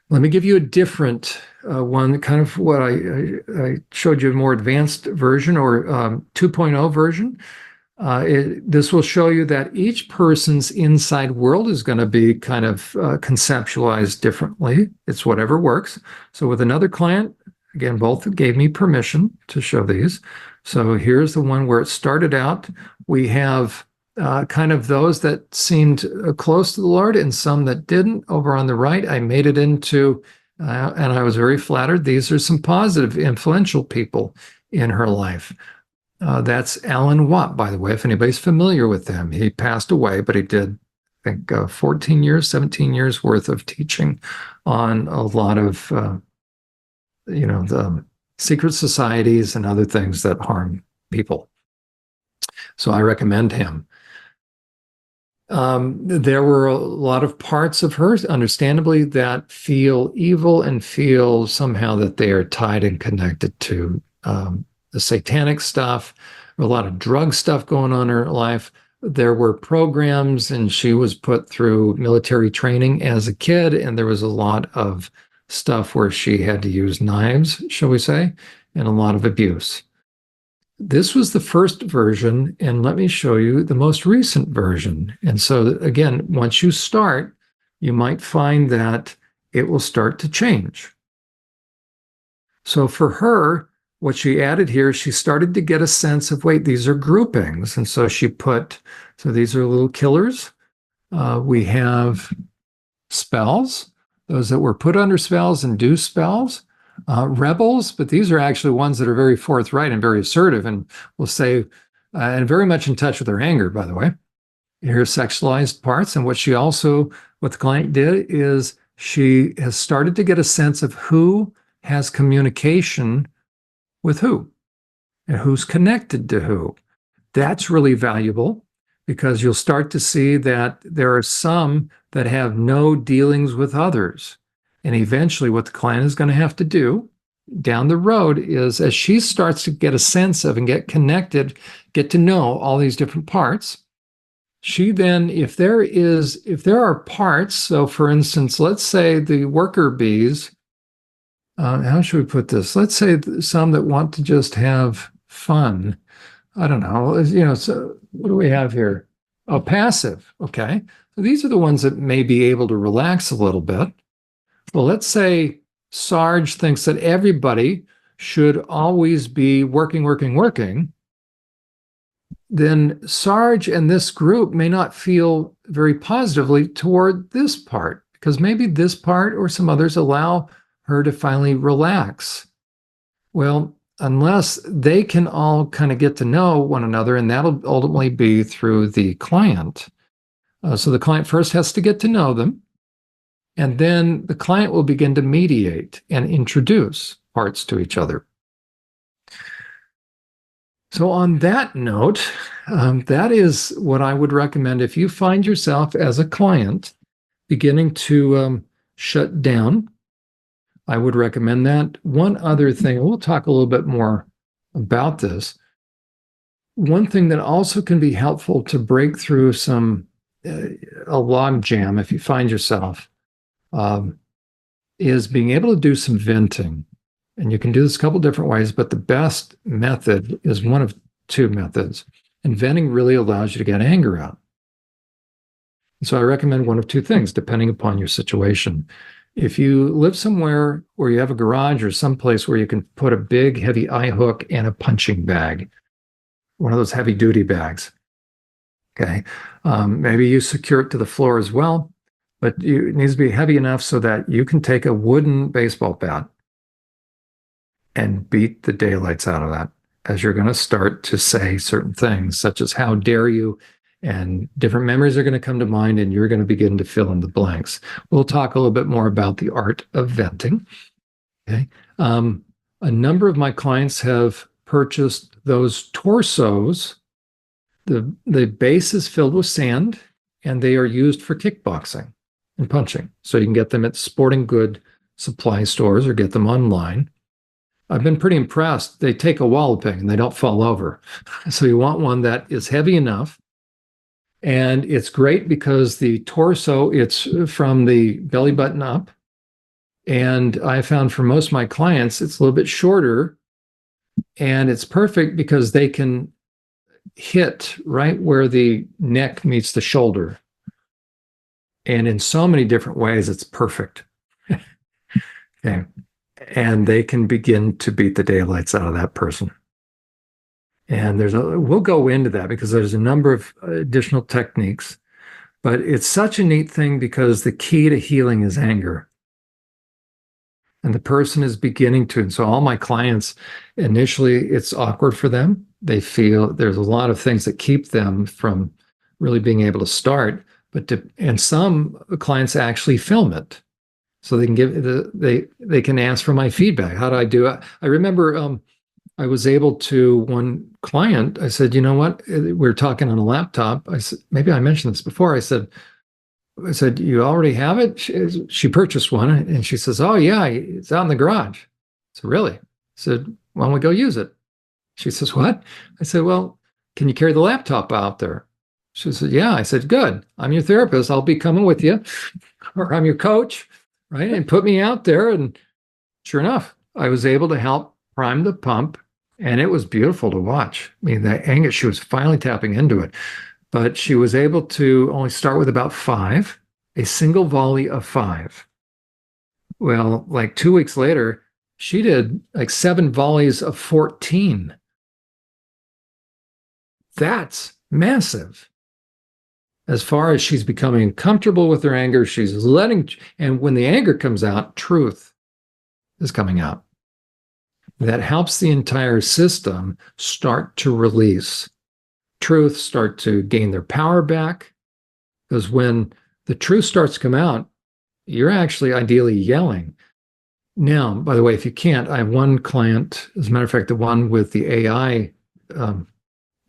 S2: Let me give you a different one, kind of what I showed you, a more advanced version, or 2.0 version. This will show you that each person's inside world is going to be kind of conceptualized differently. It's whatever works. So with another client, again, both gave me permission to show these. So here's the one where it started out. We have kind of those that seemed close to the Lord and some that didn't. Over on the right, I made it into, and I was very flattered, these are some positive, influential people in her life. That's Alan Watt, by the way, if anybody's familiar with him. He passed away, but he did, I think, 14 years, 17 years worth of teaching on a lot of, the secret societies and other things that harm people. So I recommend him. There were a lot of parts of her, understandably, that feel evil and feel somehow that they are tied and connected to the satanic stuff, a lot of drug stuff going on in her life. There were programs, and she was put through military training as a kid, and there was a lot of stuff where she had to use knives, shall we say, and a lot of abuse. This was the first version, and let me show you the most recent version. And so, again, once you start, you might find that it will start to change. So for her, what she added here, she started to get a sense of, wait, these are groupings. And so she put, so these are little killers. We have spells, those that were put under spells and do spells. Rebels, but these are actually ones that are very forthright and very assertive, and will say, and very much in touch with their anger, by the way. Here's sexualized parts. And what the client did is she has started to get a sense of who has communication with who and who's connected to who. That's really valuable, because you'll start to see that there are some that have no dealings with others. And eventually what the client is going to have to do down the road is, as she starts to get a sense of and get connected, get to know all these different parts, she then, if there are parts, so for instance, let's say the worker bees, how should we put this? Let's say some that want to just have fun. I don't know, so what do we have here? Oh, passive. Okay. So these are the ones that may be able to relax a little bit. Well, let's say Sarge thinks that everybody should always be working. Then Sarge and this group may not feel very positively toward this part, because maybe this part or some others allow her to finally relax. Well, unless they can all kind of get to know one another, and that'll ultimately be through the client. So the client first has to get to know them, and then the client will begin to mediate and introduce parts to each other. So on that note, that is what I would recommend if you find yourself as a client beginning to shut down. I would recommend that. One other thing, we'll talk a little bit more about this. One thing that also can be helpful to break through a log jam if you find yourself is being able to do some venting. And you can do this a couple different ways, but the best method is one of two methods. And venting really allows you to get anger out. So I recommend one of two things, depending upon your situation. If you live somewhere where you have a garage or someplace where you can put a big, heavy eye hook and a punching bag, one of those heavy duty bags. Okay. Maybe you secure it to the floor as well, but it needs to be heavy enough so that you can take a wooden baseball bat and beat the daylights out of that as you're going to start to say certain things, such as how dare you, and different memories are going to come to mind and you're going to begin to fill in the blanks. We'll talk a little bit more about the art of venting. Okay. A number of my clients have purchased those torsos. The base is filled with sand and they are used for kickboxing and punching. So you can get them at sporting good supply stores or get them online. I've been pretty impressed. They take a walloping and they don't fall over. So you want one that is heavy enough. And it's great because the torso, it's from the belly button up. And I found for most of my clients, it's a little bit shorter. And it's perfect because they can hit right where the neck meets the shoulder. And in so many different ways, it's perfect. Okay. And they can begin to beat the daylights out of that person. And we'll go into that because there's a number of additional techniques, but it's such a neat thing because the key to healing is anger. And the person is beginning to, and so all my clients, initially it's awkward for them. They feel there's a lot of things that keep them from really being able to start, and some clients actually film it. So they can they can ask for my feedback. How do I do it? I remember I was able to, one client, I said, you know what? We were talking on a laptop. I said, maybe I mentioned this before. I said, you already have it? She purchased one and she says, oh yeah, it's out in the garage. I said, really? I said, why don't we go use it? She says, what? I said, well, can you carry the laptop out there? She said, yeah. I said, good. I'm your therapist. I'll be coming with you, or I'm your coach, right? And put me out there. And sure enough, I was able to help prime the pump. And it was beautiful to watch. I mean, the anger, she was finally tapping into it. But she was able to only start with about 5, a single volley of 5. Well, like 2 weeks later, she did like 7 volleys of 14. That's massive. As far as she's becoming comfortable with her anger, she's and when the anger comes out, truth is coming out. That helps the entire system start to release. Truth start to gain their power back. Because when the truth starts to come out, you're actually ideally yelling. Now, by the way, if you can't, I have one client, as a matter of fact, the one with the AI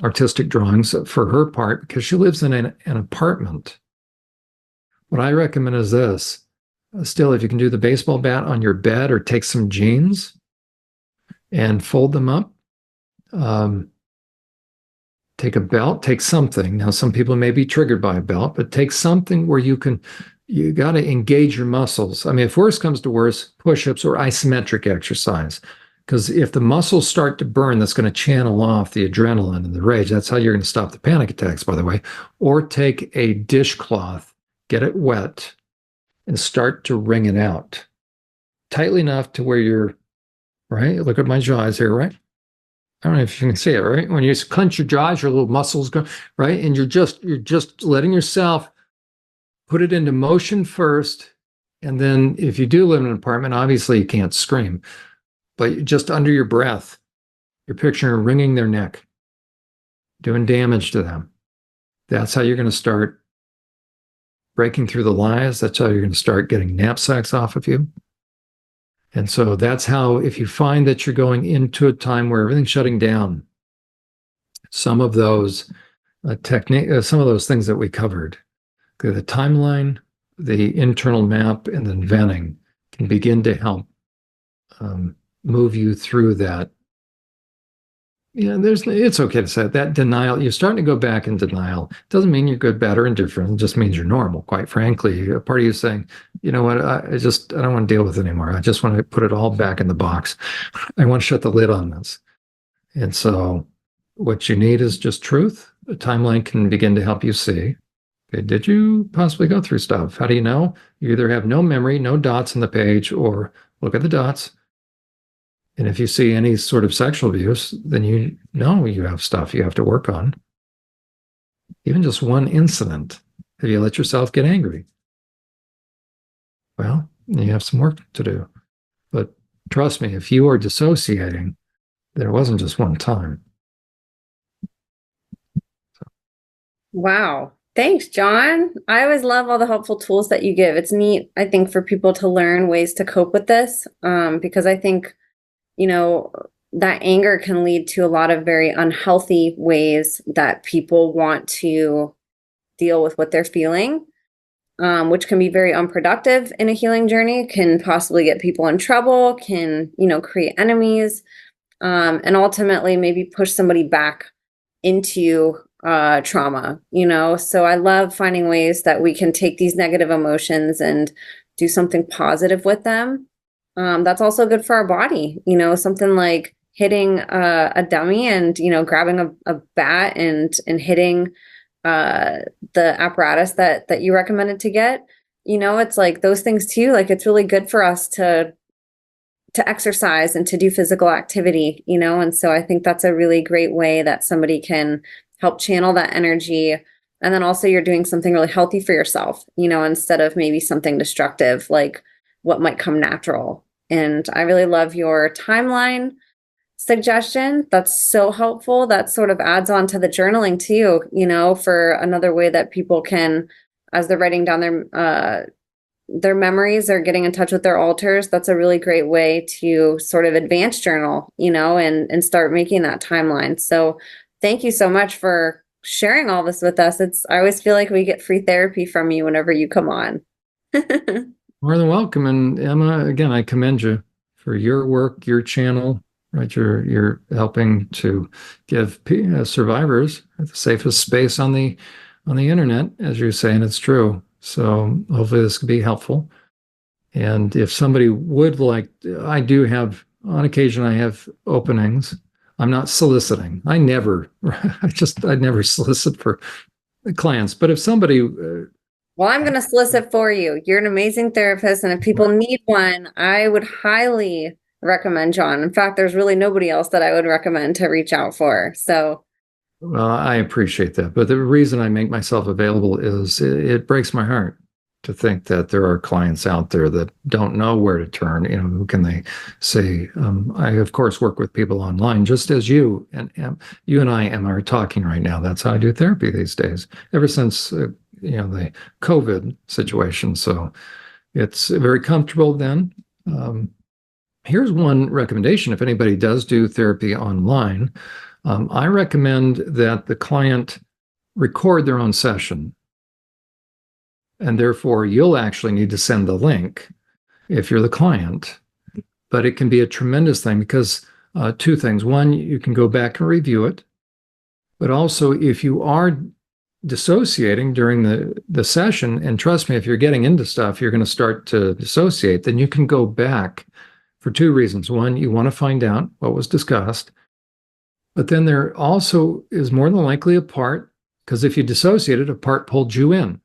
S2: artistic drawings for her part, because she lives in an apartment. What I recommend is this. Still, if you can do the baseball bat on your bed or take some jeans and fold them up, take a belt, take something. Now, some people may be triggered by a belt, but take something where you got to engage your muscles. I mean, if worse comes to worse, push-ups or isometric exercise. Because if the muscles start to burn, that's going to channel off the adrenaline and the rage. That's how you're going to stop the panic attacks, by the way. Or take a dishcloth, get it wet, and start to wring it out. Tightly enough to where you're, right? Look at my jaws here, right? I don't know if you can see it, right? When you clench your jaws, your little muscles go, right? And you're just letting yourself put it into motion first. And then if you do live in an apartment, obviously you can't scream. But just under your breath, you're picturing wringing their neck, doing damage to them. That's how you're going to start breaking through the lies. That's how you're going to start getting knapsacks off of you. And so that's how, if you find that you're going into a time where everything's shutting down, some of those some of those things that we covered, the timeline, the internal map, and then venting can begin to help move you through that. It's okay to say that denial. You're starting to go back in denial. Doesn't mean you're good, bad, or indifferent. It just means you're normal. Quite frankly, a part of you is saying, you know what, I don't want to deal with it anymore. I just want to put it all back in the box. I want to shut the lid on this. And so, what you need is just truth. A timeline can begin to help you see. Okay, did you possibly go through stuff? How do you know? You either have no memory, no dots on the page, or look at the dots. And if you see any sort of sexual abuse, then you know you have stuff you have to work on. Even just one incident, have you let yourself get angry? Well, you have some work to do. But trust me, if you are dissociating, there wasn't just one time.
S1: Wow. Thanks, Jon. I always love all the helpful tools that you give. It's neat, I think, for people to learn ways to cope with this, because I think, that anger can lead to a lot of very unhealthy ways that people want to deal with what they're feeling, which can be very unproductive in a healing journey, can possibly get people in trouble, can, create enemies, and ultimately maybe push somebody back into trauma, So I love finding ways that we can take these negative emotions and do something positive with them. That's also good for our body, something like hitting a dummy and, grabbing a bat and hitting the apparatus that you recommended to get. It's like those things too. Like it's really good for us to exercise and to do physical activity, and so I think that's a really great way that somebody can help channel that energy. And then also you're doing something really healthy for yourself, instead of maybe something destructive, like what might come natural. And I really love your timeline suggestion. That's so helpful. That sort of adds on to the journaling too, for another way that people can, as they're writing down their memories or getting in touch with their alters, that's a really great way to sort of advance journal, and start making that timeline. So thank you so much for sharing all this with us. I always feel like we get free therapy from you whenever you come on.
S2: More than welcome. And Emma, again, I commend you for your work, your channel, right? You're helping to give survivors the safest space on the internet, as you're saying. It's true. So hopefully this could be helpful. And if somebody would like, I do have, on occasion, I have openings. I'm not soliciting. I never solicit for clients. But if somebody,
S1: well, I'm going to solicit for you. You're an amazing therapist. And if people need one, I would highly recommend Jon. In fact, there's really nobody else that I would recommend to reach out for. So,
S2: well, I appreciate that. But the reason I make myself available is it breaks my heart to think that there are clients out there that don't know where to turn. Who can they say? I, of course, work with people online, just as you and I, Emma, are talking right now. That's how I do therapy these days, ever since the COVID situation. So it's very comfortable then. Here's one recommendation. If anybody does do therapy online, I recommend that the client record their own session. And therefore, you'll actually need to send the link if you're the client. But it can be a tremendous thing because two things. One, you can go back and review it. But also, if you are dissociating during the session, and trust me, if you're getting into stuff, you're going to start to dissociate, then you can go back for two reasons. One, you want to find out what was discussed. But then there also is more than likely a part, because if you dissociated, a part pulled you in.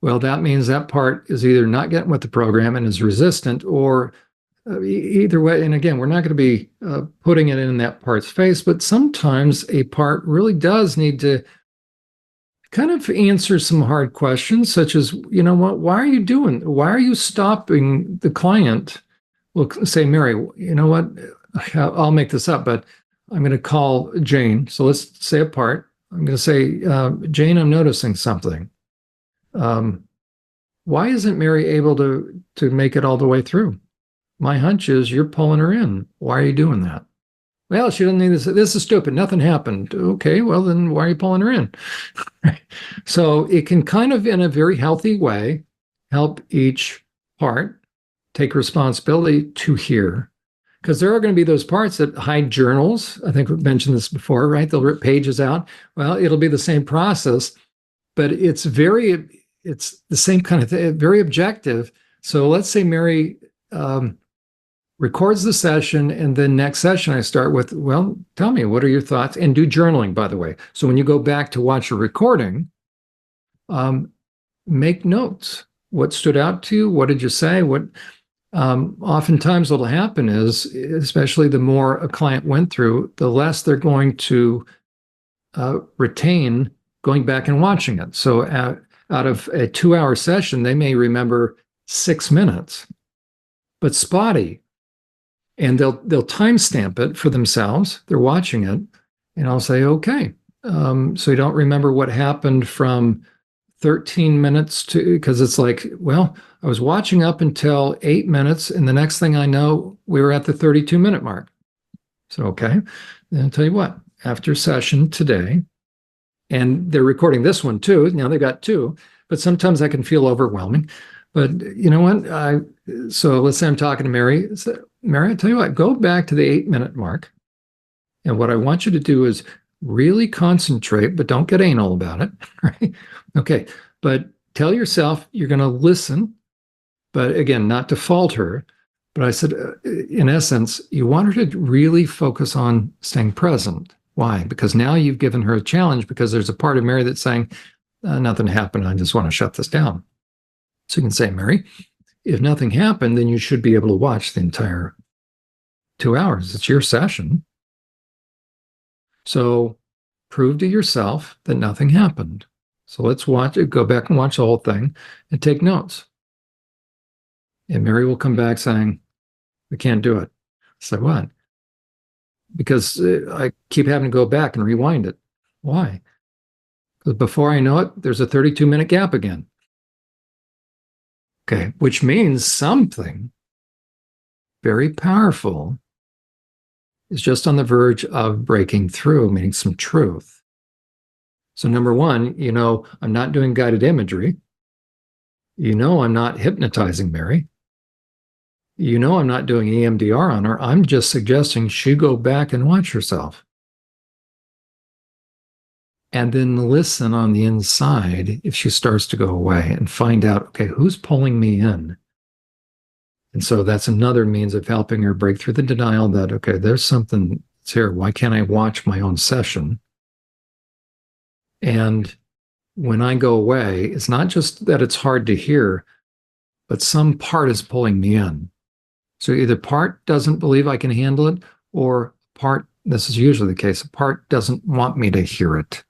S2: Well, that means that part is either not getting with the program and is resistant, or either way. And again, we're not going to be putting it in that part's face, but sometimes a part really does need to kind of answer some hard questions, such as, why are you stopping the client? Well, say, Mary, I'll make this up, but I'm going to call Jane. So let's say a part. I'm going to say, Jane, I'm noticing something. Why isn't Mary able to make it all the way through? My hunch is you're pulling her in. Why are you doing that? Well, she doesn't need this. This is stupid. Nothing happened. Okay, well, then why are you pulling her in? So it can kind of, in a very healthy way, help each part take responsibility to hear. Because there are going to be those parts that hide journals. I think we've mentioned this before, right? They'll rip pages out. Well, it'll be the same process, but it's the same kind of thing, very objective. So let's say Mary records the session, and then next session I start with, well, tell me, what are your thoughts? And do journaling, by the way. So when you go back to watch a recording, make notes. What stood out to you? What did you say? What oftentimes what'll happen is, especially the more a client went through, the less they're going to retain going back and watching it. So out of a 2-hour session, they may remember 6 minutes, but spotty. And they'll timestamp it for themselves. They're watching it, and I'll say, okay. So you don't remember what happened from 13 minutes to, because it's like, well, I was watching up until 8 minutes, and the next thing I know, we were at the 32-minute mark. So, okay. Then I'll tell you what, after session today, and they're recording this one too. Now they've got two, but sometimes that can feel overwhelming. But you know what? So let's say I'm talking to Mary. Mary, I tell you what, go back to the 8-minute mark. And what I want you to do is really concentrate, but don't get anal about it. Right? Okay. But tell yourself you're going to listen, but again, not to fault her. But I said, in essence, you want her to really focus on staying present. Why? Because now you've given her a challenge, because there's a part of Mary that's saying, nothing happened. I just want to shut this down. So you can say, Mary, if nothing happened, then you should be able to watch the entire 2 hours. It's your session. So prove to yourself that nothing happened. So let's watch it, go back and watch the whole thing and take notes. And Mary will come back saying, we can't do it. So what? Because I keep having to go back and rewind it. Why? Because before I know it, there's a 32-minute gap again. Okay, which means something very powerful is just on the verge of breaking through, meaning some truth. So number one, I'm not doing guided imagery. I'm not hypnotizing Mary. I'm not doing EMDR on her. I'm just suggesting she go back and watch herself. And then listen on the inside if she starts to go away, and find out, okay, who's pulling me in? And so that's another means of helping her break through the denial that, okay, there's something that's here. Why can't I watch my own session? And when I go away, it's not just that it's hard to hear, but some part is pulling me in. So either part doesn't believe I can handle it, or part, this is usually the case, a part doesn't want me to hear it.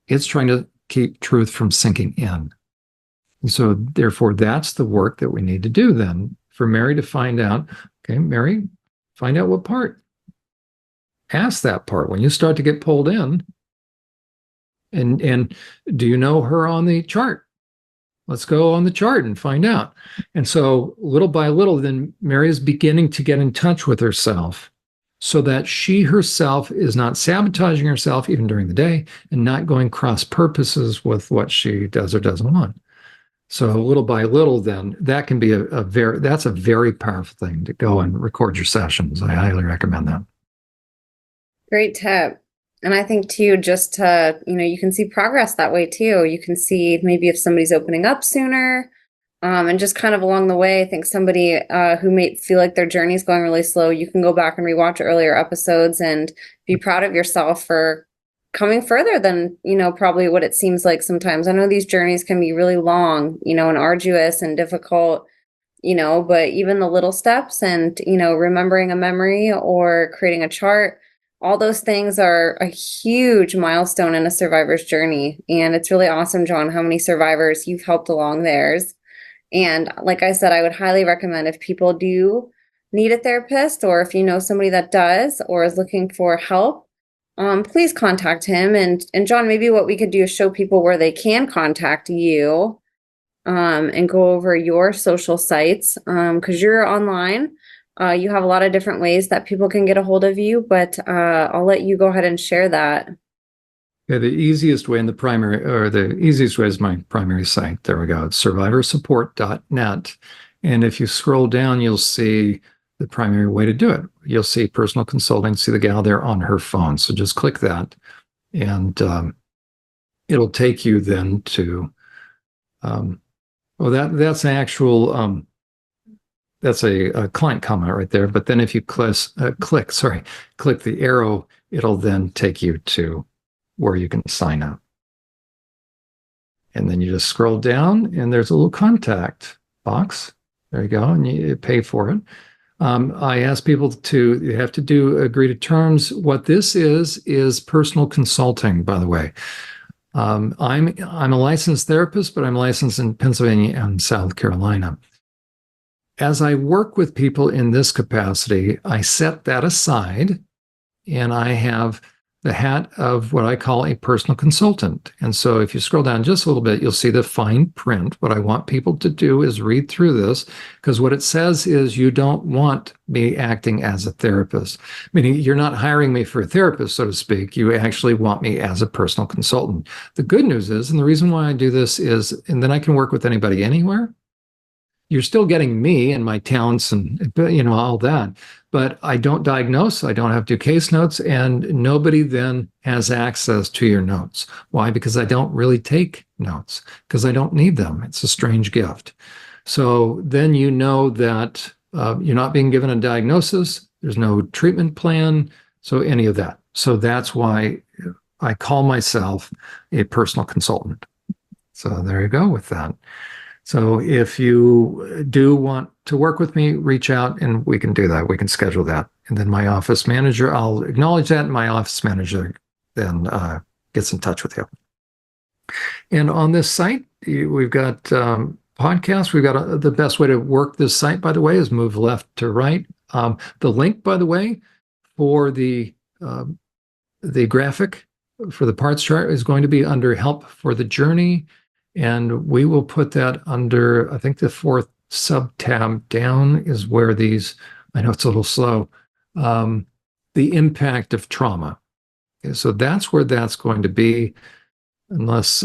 S2: It's trying to keep truth from sinking in. And so therefore, that's the work that we need to do then, for Mary to find out, okay, Mary, find out what part. Ask that part when you start to get pulled in. And do you know her on the chart? Let's go on the chart and find out. And so little by little, then Mary is beginning to get in touch with herself, so that she herself is not sabotaging herself even during the day, and not going cross purposes with what she does or doesn't want. So little by little, then that can be that's a very powerful thing to go and record your sessions. I highly recommend that.
S1: Great tip. And I think too, just to, you can see progress that way too. You can see maybe if somebody's opening up sooner, and just kind of along the way, I think somebody who may feel like their journey is going really slow, you can go back and rewatch earlier episodes and be proud of yourself for coming further than, probably what it seems like sometimes. I know these journeys can be really long, and arduous and difficult, but even the little steps and, remembering a memory or creating a chart, all those things are a huge milestone in a survivor's journey. And it's really awesome, Jon, how many survivors you've helped along theirs. And like I said, I would highly recommend, if people do need a therapist, or if you know somebody that does or is looking for help, please contact him. And Jon, maybe what we could do is show people where they can contact you, and go over your social sites because you're online. You have a lot of different ways that people can get a hold of you, but I'll let you go ahead and share that.
S2: Yeah, the easiest way the easiest way is my primary site. There we go. It's SurvivorSupport.net. And if you scroll down, you'll see the primary way to do it. You'll see personal consulting, see the gal there on her phone. So just click that, and it'll take you then to, that's an actual, that's a client comment right there. But then if you click the arrow, it'll then take you to where you can sign up. And then you just scroll down and there's a little contact box. There you go. And you pay for it. I ask people you have to agree to terms. What this is personal consulting, by the way. I'm a licensed therapist, but I'm licensed in Pennsylvania and South Carolina. As I work with people in this capacity, I set that aside and I have the hat of what I call a personal consultant. And so if you scroll down just a little bit, you'll see the fine print. What I want people to do is read through this, because what it says is you don't want me acting as a therapist, meaning you're not hiring me for a therapist, so to speak. You actually want me as a personal consultant. The good news is, and the reason why I do this is, and then I can work with anybody anywhere. You're still getting me and my talents and all that, but I don't diagnose. I don't have to do case notes, and nobody then has access to your notes. Why? Because I don't really take notes, because I don't need them. It's a strange gift. So then you know that you're not being given a diagnosis. There's no treatment plan. So any of that. So that's why I call myself a personal consultant. So there you go with that. So if you do want to work with me, reach out and we can do that. We can schedule that. And then my office manager, I'll acknowledge that, and my office manager then gets in touch with you. And on this site, we've got podcasts. We've got the best way to work this site, by the way, is move left to right. The link, by the way, for the graphic for the parts chart is going to be under Help for the Journey. And we will put that under, I think the fourth sub tab down is where I know it's a little slow, the impact of trauma. Okay, so that's where that's going to be, unless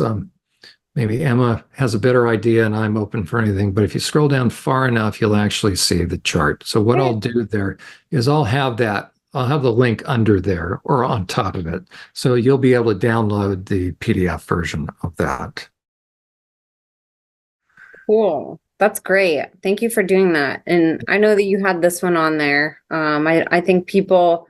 S2: maybe Emma has a better idea and I'm open for anything. But if you scroll down far enough, you'll actually see the chart. So what I'll do there is I'll have the link under there or on top of it. So you'll be able to download the PDF version of that.
S1: Cool. That's great. Thank you for doing that. And I know that you had this one on there. I think people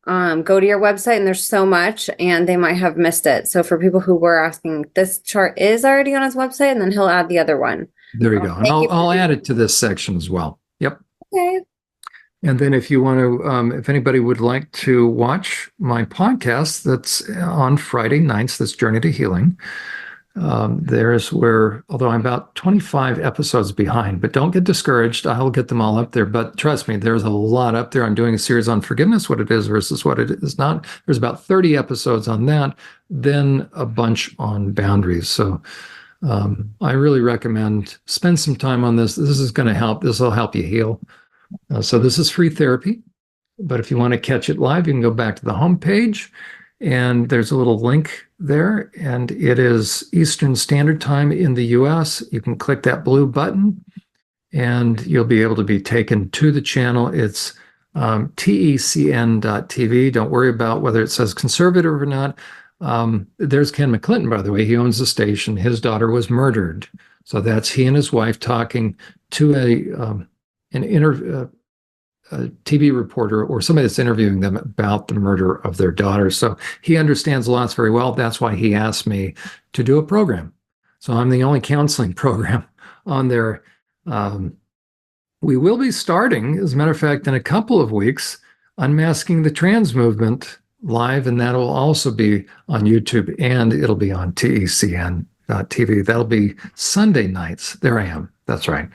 S1: go to your website and there's so much and they might have missed it. So for people who were asking, this chart is already on his website, and then he'll add the other one.
S2: There you go. And I'll add it to this section as well. Yep.
S1: Okay.
S2: And then if you want to, if anybody would like to watch my podcast that's on Friday nights, this Journey to Healing, there's where, although I'm about 25 episodes behind, but don't get discouraged. I'll get them all up there. But trust me, there's a lot up there. I'm doing a series on forgiveness, what it is versus what it is not. There's about 30 episodes on that, then a bunch on boundaries. So I really recommend spend some time on this. This is going to help. This will help you heal. So this is free therapy. But if you want to catch it live, you can go back to the homepage. And there's a little link there, and it is Eastern Standard Time in the US. You can click that blue button and you'll be able to be taken to the channel. It's tecn.tv. Don't worry about whether it says conservative or not. There's Ken McClinton, by the way. He owns the station. His daughter was murdered. So that's he and his wife talking to a TV reporter or somebody that's interviewing them about the murder of their daughter. So he understands lots very well. That's why he asked me to do a program. So I'm the only counseling program on there. We will be starting, as a matter of fact, in a couple of weeks, Unmasking the Trans Movement live, and that'll also be on YouTube, and it'll be on tecn.tv. That'll be Sunday nights. There I am. That's right.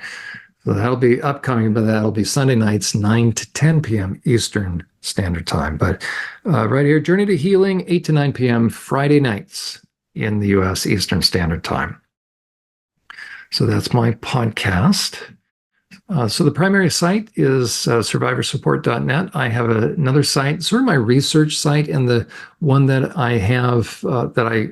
S2: So that'll be upcoming, but that'll be Sunday nights, 9 to 10 p.m. Eastern Standard Time. But right here, Journey to Healing, 8 to 9 p.m. Friday nights in the U.S. Eastern Standard Time. So that's my podcast. So the primary site is SurvivorSupport.net. I have another site, sort of my research site, and the one that I have that I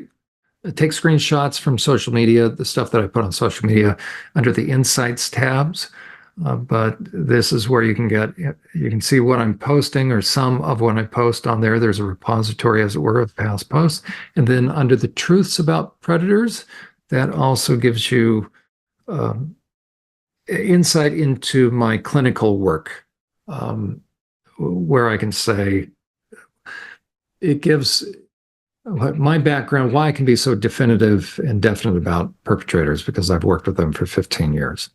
S2: take screenshots from social media, the stuff that I put on social media under the Insights tabs. But this is where you can see what I'm posting or some of what I post on there. There's a repository, as it were, of past posts. And then under the Truths About Predators, that also gives you insight into my clinical work, where I can say it gives my background, why I can be so definitive and definite about perpetrators, because I've worked with them for 15 years.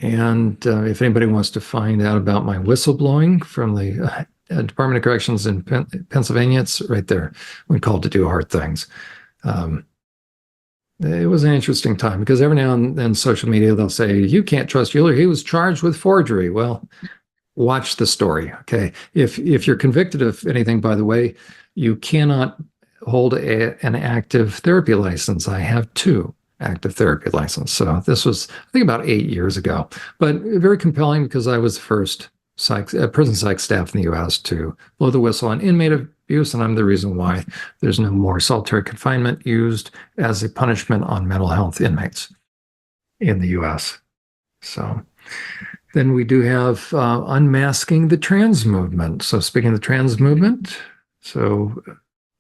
S2: And if anybody wants to find out about my whistleblowing from the Department of Corrections in Pennsylvania, it's right there when called to do hard things. It was an interesting time because every now and then social media, they'll say, you can't trust Uhler. He was charged with forgery. Well, watch the story. Okay. If you're convicted of anything, by the way, you cannot hold an active therapy license. I have 2 active therapy licenses. So this was, I think, about 8 years ago, but very compelling because I was the first prison psych staff in the U.S. to blow the whistle on inmate abuse, and I'm the reason why there's no more solitary confinement used as a punishment on mental health inmates in the U.S. So then we do have Unmasking the Trans Movement. So speaking of the trans movement, so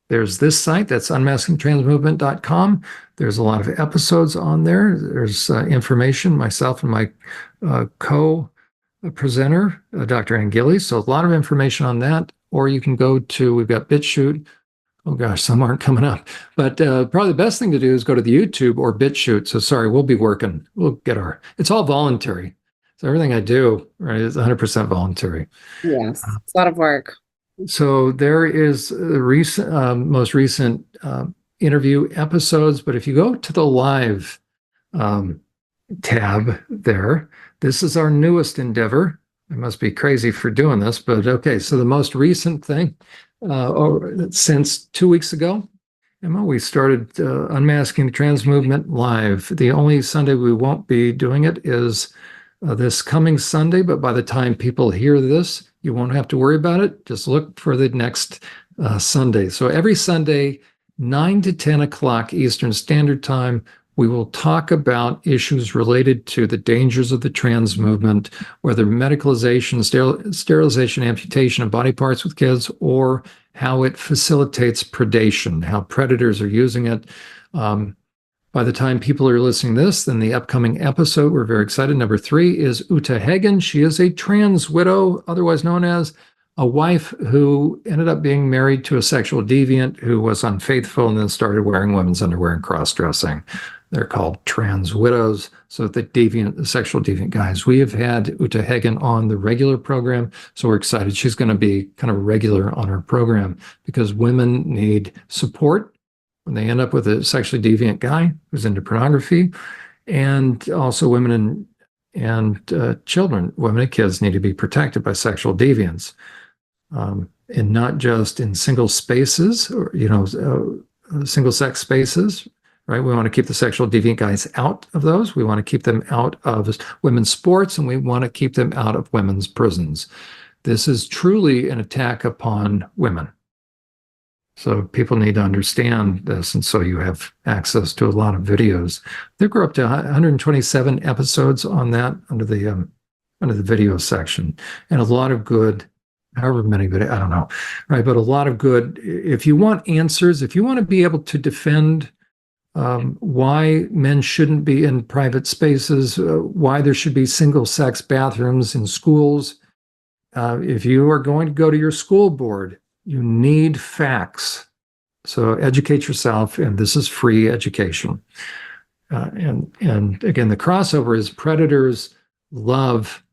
S2: there's this site, that's unmaskingtransmovement.com. There's a lot of episodes on there. There's information, myself and my co-presenter, Dr. Ann Gillies. So a lot of information on that. Or you can go to, we've got BitChute. Oh gosh, some aren't coming up. But probably the best thing to do is go to the YouTube or BitChute. So sorry, we'll get it's all voluntary. So everything I do, right, is 100% voluntary.
S1: Yes, it's a lot of work.
S2: So there is most recent interview episodes, but if you go to the live tab there, this is our newest endeavor. I must be crazy for doing this, but okay. So the most recent thing, since 2 weeks ago, Emma, we started Unmasking the Trans Movement live. The only Sunday we won't be doing it is this coming Sunday, but by the time people hear this, you won't have to worry about it. Just look for the next Sunday. So every Sunday, 9 to 10 o'clock Eastern Standard Time, we will talk about issues related to the dangers of the trans movement, whether medicalization, sterilization, amputation of body parts with kids, or how it facilitates predation, how predators are using it. By the time people are listening to this, then the upcoming episode, we're very excited. Number 3 is Uta Hagen. She is a trans widow, otherwise known as a wife who ended up being married to a sexual deviant who was unfaithful and then started wearing women's underwear and cross-dressing. They're called trans widows. So the sexual deviant guys. We have had Uta Hagen on the regular program, so we're excited. She's going to be kind of regular on our program because women need support when they end up with a sexually deviant guy who's into pornography, and also women and children, women and kids need to be protected by sexual deviants, and not just in single spaces or single sex spaces. Right? We want to keep the sexual deviant guys out of those. We want to keep them out of women's sports, and we want to keep them out of women's prisons. This is truly an attack upon women. So people need to understand this, and so you have access to a lot of videos. There are up to 127 episodes on that under the video section, and a lot of good, however many videos, I don't know, right? But a lot of good. If you want answers, if you want to be able to defend why men shouldn't be in private spaces, why there should be single-sex bathrooms in schools, if you are going to go to your school board, you need facts. So educate yourself, and this is free education. And again, the crossover is predators love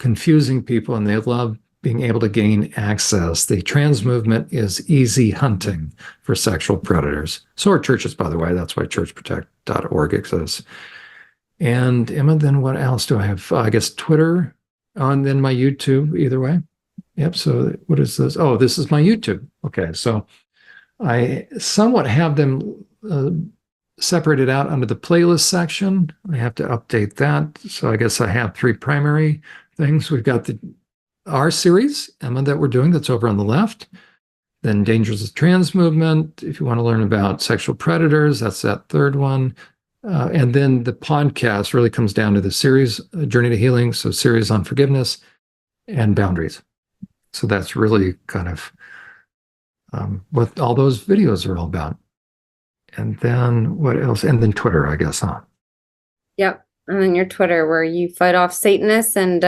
S2: confusing people, and they love being able to gain access. The trans movement is easy hunting for sexual predators. So are churches, by the way. That's why churchprotect.org exists. And Emma, then what else do I have? I guess Twitter, and then my YouTube, either way. Yep. So what is this? Oh, this is my YouTube. Okay. So I somewhat have them separated out under the playlist section. I have to update that. So I guess I have three primary things. We've got the our series, Emma, that we're doing that's over on the left. Then Dangers of Trans Movement. If you want to learn about sexual predators, that's that third one. And then the podcast really comes down to the series, Journey to Healing. So series on forgiveness and boundaries. So that's really kind of what all those videos are all about. And then what else? And then Twitter, I guess, huh?
S1: Yep. And then your Twitter where you fight off Satanists and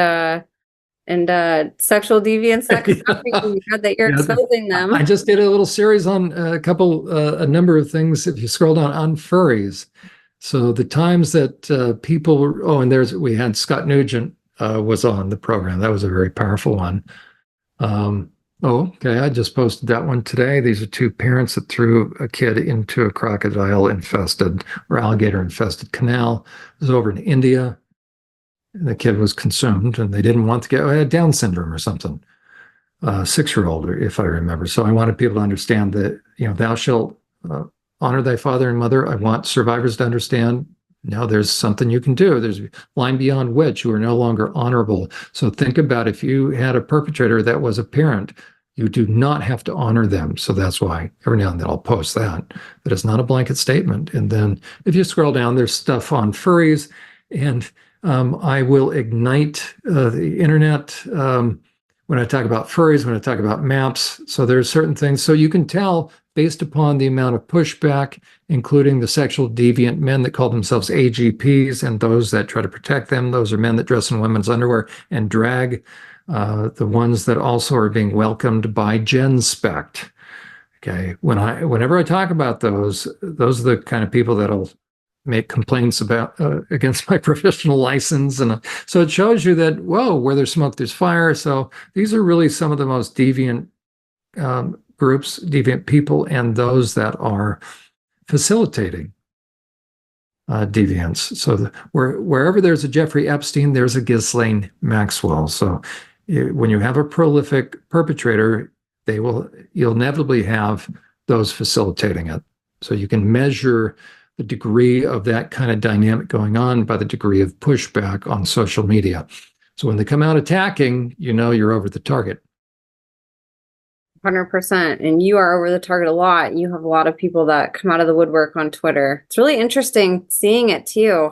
S1: sexual deviants that come after you, that you're exposing them.
S2: I just did a little series on a number of things. If you scroll down on furries, so the times that people were, and we had Scott Nugent was on the program. That was a very powerful one. Okay. I just posted that one today. These are two parents that threw a kid into a crocodile infested or alligator infested canal. It was over in India. The kid was consumed and they didn't want to get had Down syndrome or something. 6-year-old, if I remember. So I wanted people to understand that, thou shalt honor thy father and mother. I want survivors to understand now there's something you can do. There's a line beyond which you are no longer honorable. So think about if you had a perpetrator that was a parent, you do not have to honor them. So that's why every now and then I'll post that. But it's not a blanket statement. And then if you scroll down, there's stuff on furries. And I will ignite the internet when I talk about furries, when I talk about maps. So there's certain things. So you can tell based upon the amount of pushback, including the sexual deviant men that call themselves AGPs and those that try to protect them. Those are men that dress in women's underwear and drag. The ones that also are being welcomed by GenSpect. Okay, whenever I talk about those are the kind of people that'll make complaints about against my professional license, and so it shows you that where there's smoke, there's fire. So these are really some of the most deviant groups, deviant people, and those that are facilitating deviance. So wherever there's a Jeffrey Epstein, there's a Ghislaine Maxwell. So when you have a prolific perpetrator, you'll inevitably have those facilitating it. So you can measure the degree of that kind of dynamic going on by the degree of pushback on social media. So when they come out attacking, you're over the target.
S1: 100%. And you are over the target a lot. You have a lot of people that come out of the woodwork on Twitter. It's really interesting seeing it too.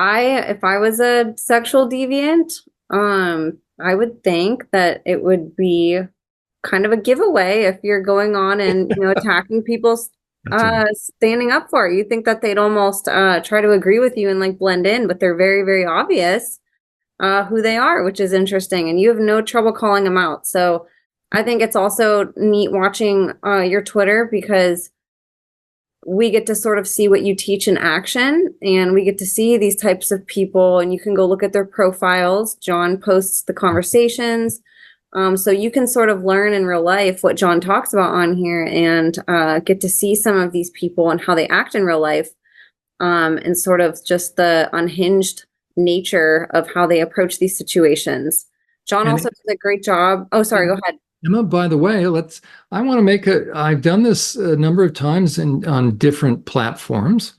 S1: If I was a sexual deviant, I would think that it would be kind of a giveaway if you're going on and attacking people standing up for it. You think that they'd almost try to agree with you and like blend in, but they're very, very obvious who they are, which is interesting. And you have no trouble calling them out. So I think it's also neat watching your Twitter because we get to sort of see what you teach in action, and we get to see these types of people, and you can go look at their profiles. Jon posts the conversations. So you can sort of learn in real life what Jon talks about on here and get to see some of these people and how they act in real life, and sort of just the unhinged nature of how they approach these situations. Jon also does a great job. Oh, sorry, go ahead.
S2: Emma, by the way, I want to I've done this a number of times on different platforms.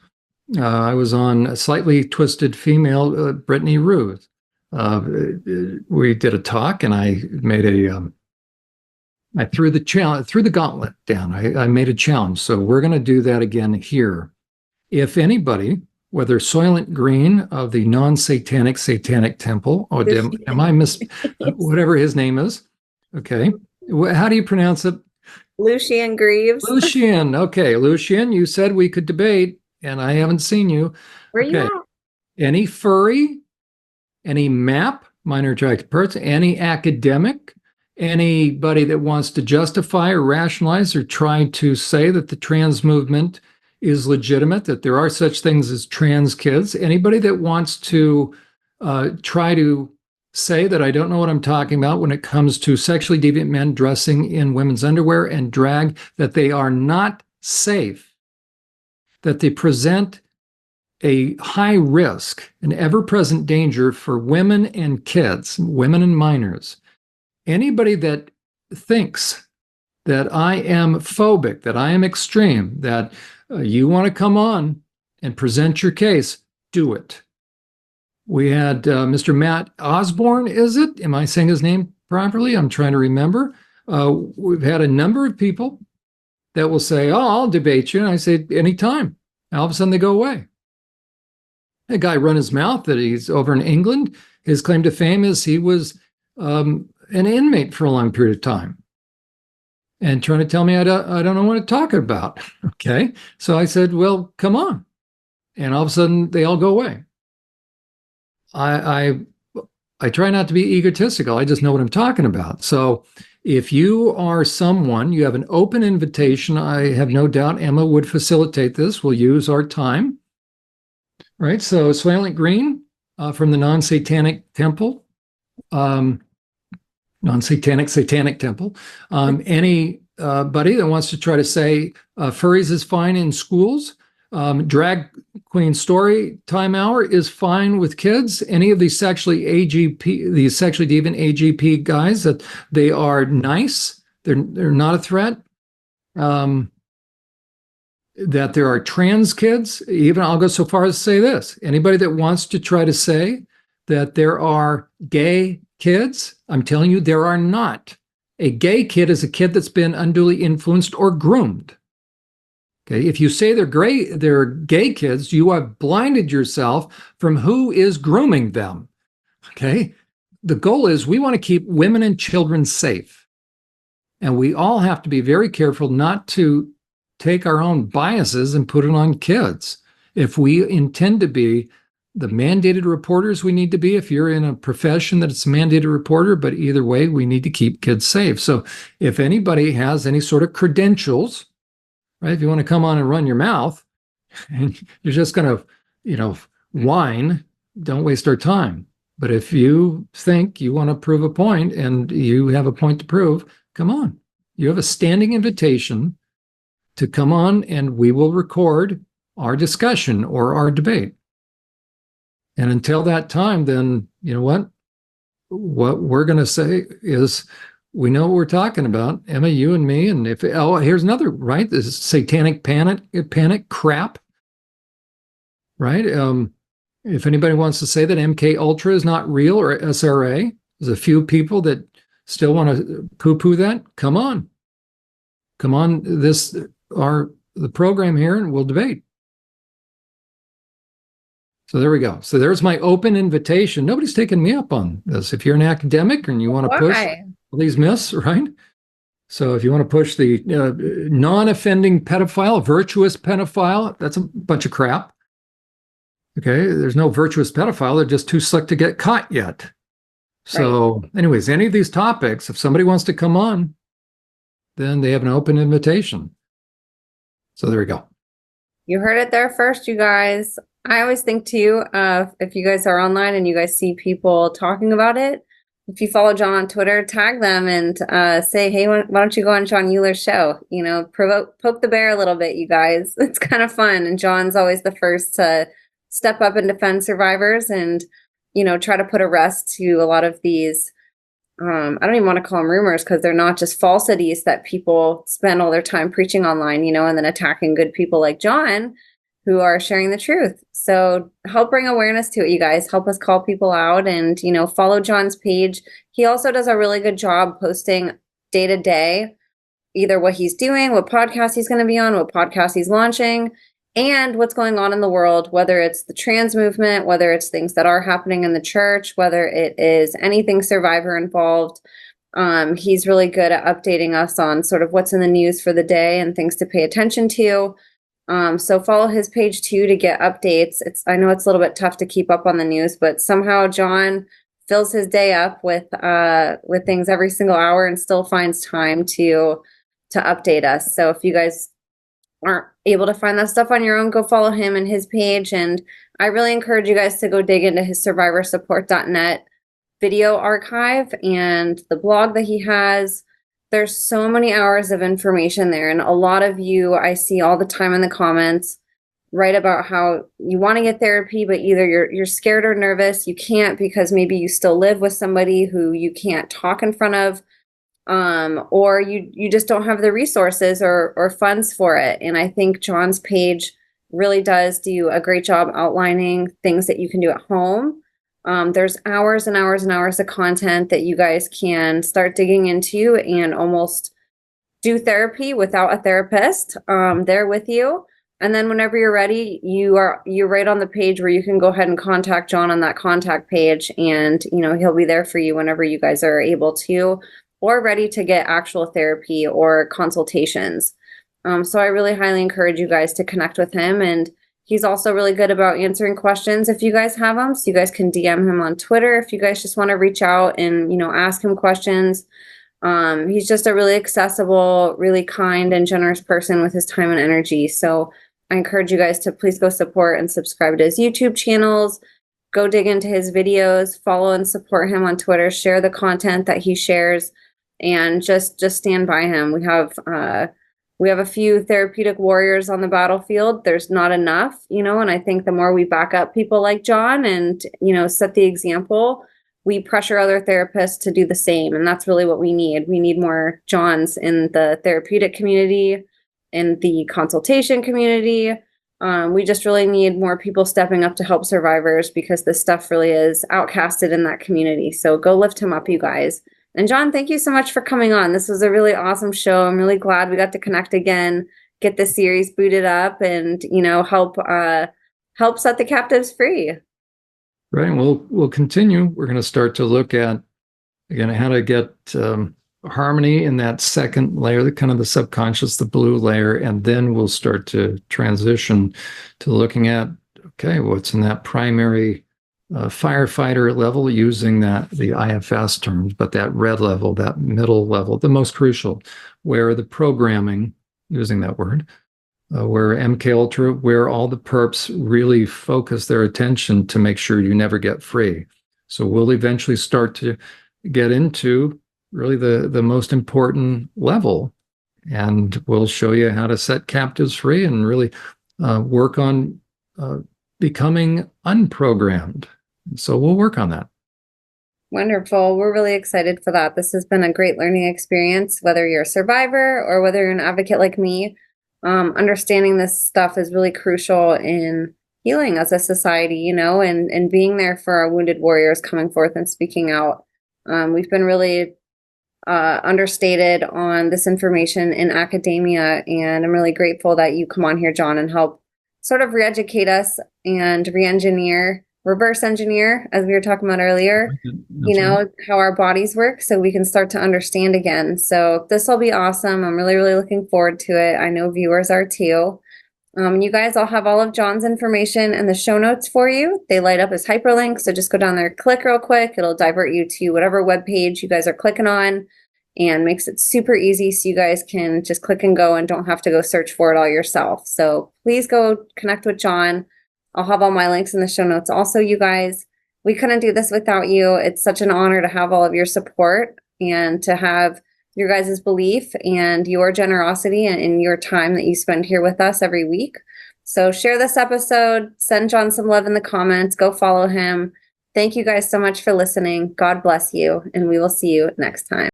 S2: I was on a Slightly Twisted Female, Brittany Ruth. We did a talk and I made I threw the gauntlet down. I made a challenge. So we're going to do that again here. If anybody, whether Soylent Green of the non-satanic satanic temple, am I whatever his name is? Okay. How do you pronounce it?
S1: Lucien Greaves.
S2: Lucien. Okay. Lucien, you said we could debate and I haven't seen you.
S1: Where you at?
S2: Any furry, any MAP, minor attracted person, any academic, anybody that wants to justify or rationalize or try to say that the trans movement is legitimate, that there are such things as trans kids, anybody that wants to try to say that I don't know what I'm talking about when it comes to sexually deviant men dressing in women's underwear and drag, that they are not safe, that they present a high risk, an ever-present danger for women and kids, women and minors. Anybody that thinks that I am phobic, that I am extreme, that you want to come on and present your case, do it. We had Mr. Matt Osborne, is it? Am I saying his name properly? I'm trying to remember. We've had a number of people that will say, "Oh, I'll debate you." And I say, anytime. And all of a sudden they go away. A guy run his mouth that he's over in England. His claim to fame is he was an inmate for a long period of time and trying to tell me I don't know what to talk about. Okay. So I said, well, come on. And all of a sudden they all go away. I try not to be egotistical. I just know what I'm talking about. So if you are someone, you have an open invitation. I have no doubt Emma would facilitate this. We'll use our time. Right. So Soylent Green from the non-satanic temple, satanic temple. Anybody that wants to try to say furries is fine in schools, drag queen story time hour is fine with kids. Any of these sexually deviant AGP guys, that they are nice. They're not a threat. That there are trans kids. Even I'll go so far as to say this: anybody that wants to try to say that there are gay kids, I'm telling you, there are not. A gay kid is a kid that's been unduly influenced or groomed. Okay, if you say they're gay kids, you have blinded yourself from who is grooming them. Okay, the goal is we want to keep women and children safe, and we all have to be very careful not to take our own biases and put it on kids. If we intend to be the mandated reporters we need to be, if you're in a profession that it's a mandated reporter, but either way, we need to keep kids safe. So if anybody has any sort of credentials, right, if you want to come on and run your mouth and you're just going to, whine, don't waste our time. But if you think you want to prove a point and you have a point to prove, come on. You have a standing invitation to come on and we will record our discussion or our debate. And until that time, then you know what? What we're going to say is we know what we're talking about, Emma, you and me. And here's another, right? This satanic panic crap, right? If anybody wants to say that MK Ultra is not real or SRA, there's a few people that still want to poo-poo that. Come on, the program here, and we'll debate. So there we go. So there's my open invitation. Nobody's taking me up on this. If you're an academic and you want to push these myths, right? So if you want to push the non-offending pedophile, virtuous pedophile, that's a bunch of crap. Okay, there's no virtuous pedophile. They're just too slick to get caught yet. So anyways, any of these topics, if somebody wants to come on, then they have an open invitation. So there we go.
S1: You heard it there first, you guys. I always think too, if you guys are online and you guys see people talking about it, if you follow Jon on Twitter, tag them and say, hey, why don't you go on Jon Uhler's show? Poke the bear a little bit, you guys. It's kind of fun. And Jon's always the first to step up and defend survivors and, try to put a rest to a lot of these, I don't even want to call them rumors because they're not just falsities that people spend all their time preaching online, and then attacking good people like Jon who are sharing the truth. So help bring awareness to it, you guys. Help us call people out and, follow Jon's page. He also does a really good job posting day to day, either what he's doing, what podcast he's going to be on, what podcast he's launching, and what's going on in the world, whether it's the trans movement, whether it's things that are happening in the church, whether it is anything survivor involved. He's really good at updating us on sort of what's in the news for the day and things to pay attention to. So follow his page too to get updates. I know it's a little bit tough to keep up on the news, but somehow Jon fills his day up with things every single hour and still finds time to update us. So if you guys aren't able to find that stuff on your own, go follow him and his page. And I really encourage you guys to go dig into his SurvivorSupport.net video archive and the blog that he has. There's so many hours of information there. And a lot of you, I see all the time in the comments, write about how you want to get therapy, but either you're scared or nervous. You can't because maybe you still live with somebody who you can't talk in front of. or you just don't have the resources or funds for it. And I think Jon's page really does do a great job outlining things that you can do at home. There's hours and hours and hours of content that you guys can start digging into and almost do therapy without a therapist there with you. And then whenever you're ready, you're right on the page where you can go ahead and contact Jon on that contact page, and he'll be there for you whenever you guys are able to or ready to get actual therapy or consultations. So I really highly encourage you guys to connect with him, and he's also really good about answering questions if you guys have them. So you guys can DM him on Twitter if you guys just want to reach out and ask him questions. He's just a really accessible, really kind and generous person with his time and energy. So I encourage you guys to please go support and subscribe to his YouTube channels, go dig into his videos, follow and support him on Twitter, share the content that he shares, and just stand by him. We have a few therapeutic warriors on the battlefield. There's not enough, and I think the more we back up people like Jon and, set the example, we pressure other therapists to do the same. And that's really what we need. We need more Jons in the therapeutic community, in the consultation community. We just really need more people stepping up to help survivors, because this stuff really is outcasted in that community. So go lift him up, you guys. And Jon, thank you so much for coming on. This was a really awesome show. I'm really glad we got to connect again, get the series booted up, and help set the captives free.
S2: Right. And we'll continue. We're going to start to look at, again, how to get harmony in that second layer, the kind of the subconscious, the blue layer, and then we'll start to transition to looking at, okay, what's in that primary firefighter level, using the IFS terms, but that red level, that middle level, the most crucial, where the programming, using that word, where MK Ultra, where all the perps really focus their attention to make sure you never get free. So we'll eventually start to get into really the most important level, and we'll show you how to set captives free and really work on becoming unprogrammed. So we'll work on that.
S1: Wonderful. We're really excited for that. This has been a great learning experience, whether you're a survivor or whether you're an advocate like me. Understanding this stuff is really crucial in healing as a society, and being there for our wounded warriors coming forth and speaking out. We've been really understated on this information in academia, and I'm really grateful that you come on here, Jon, and help sort of re-educate us and reverse engineer, as we were talking about earlier, right, how our bodies work, so we can start to understand again. So this will be awesome. I'm really, really looking forward to it. I know viewers are too. You guys, I'll have all of Jon's information in the show notes for you. They light up as hyperlinks, so just go down there, click real quick. It'll divert you to whatever web page you guys are clicking on, and makes it super easy so you guys can just click and go and don't have to go search for it all yourself. So please go connect with Jon. I'll have all my links in the show notes. Also, you guys, we couldn't do this without you. It's such an honor to have all of your support and to have your guys' belief and your generosity and your time that you spend here with us every week. So share this episode, send Jon some love in the comments, go follow him. Thank you guys so much for listening. God bless you, and we will see you next time.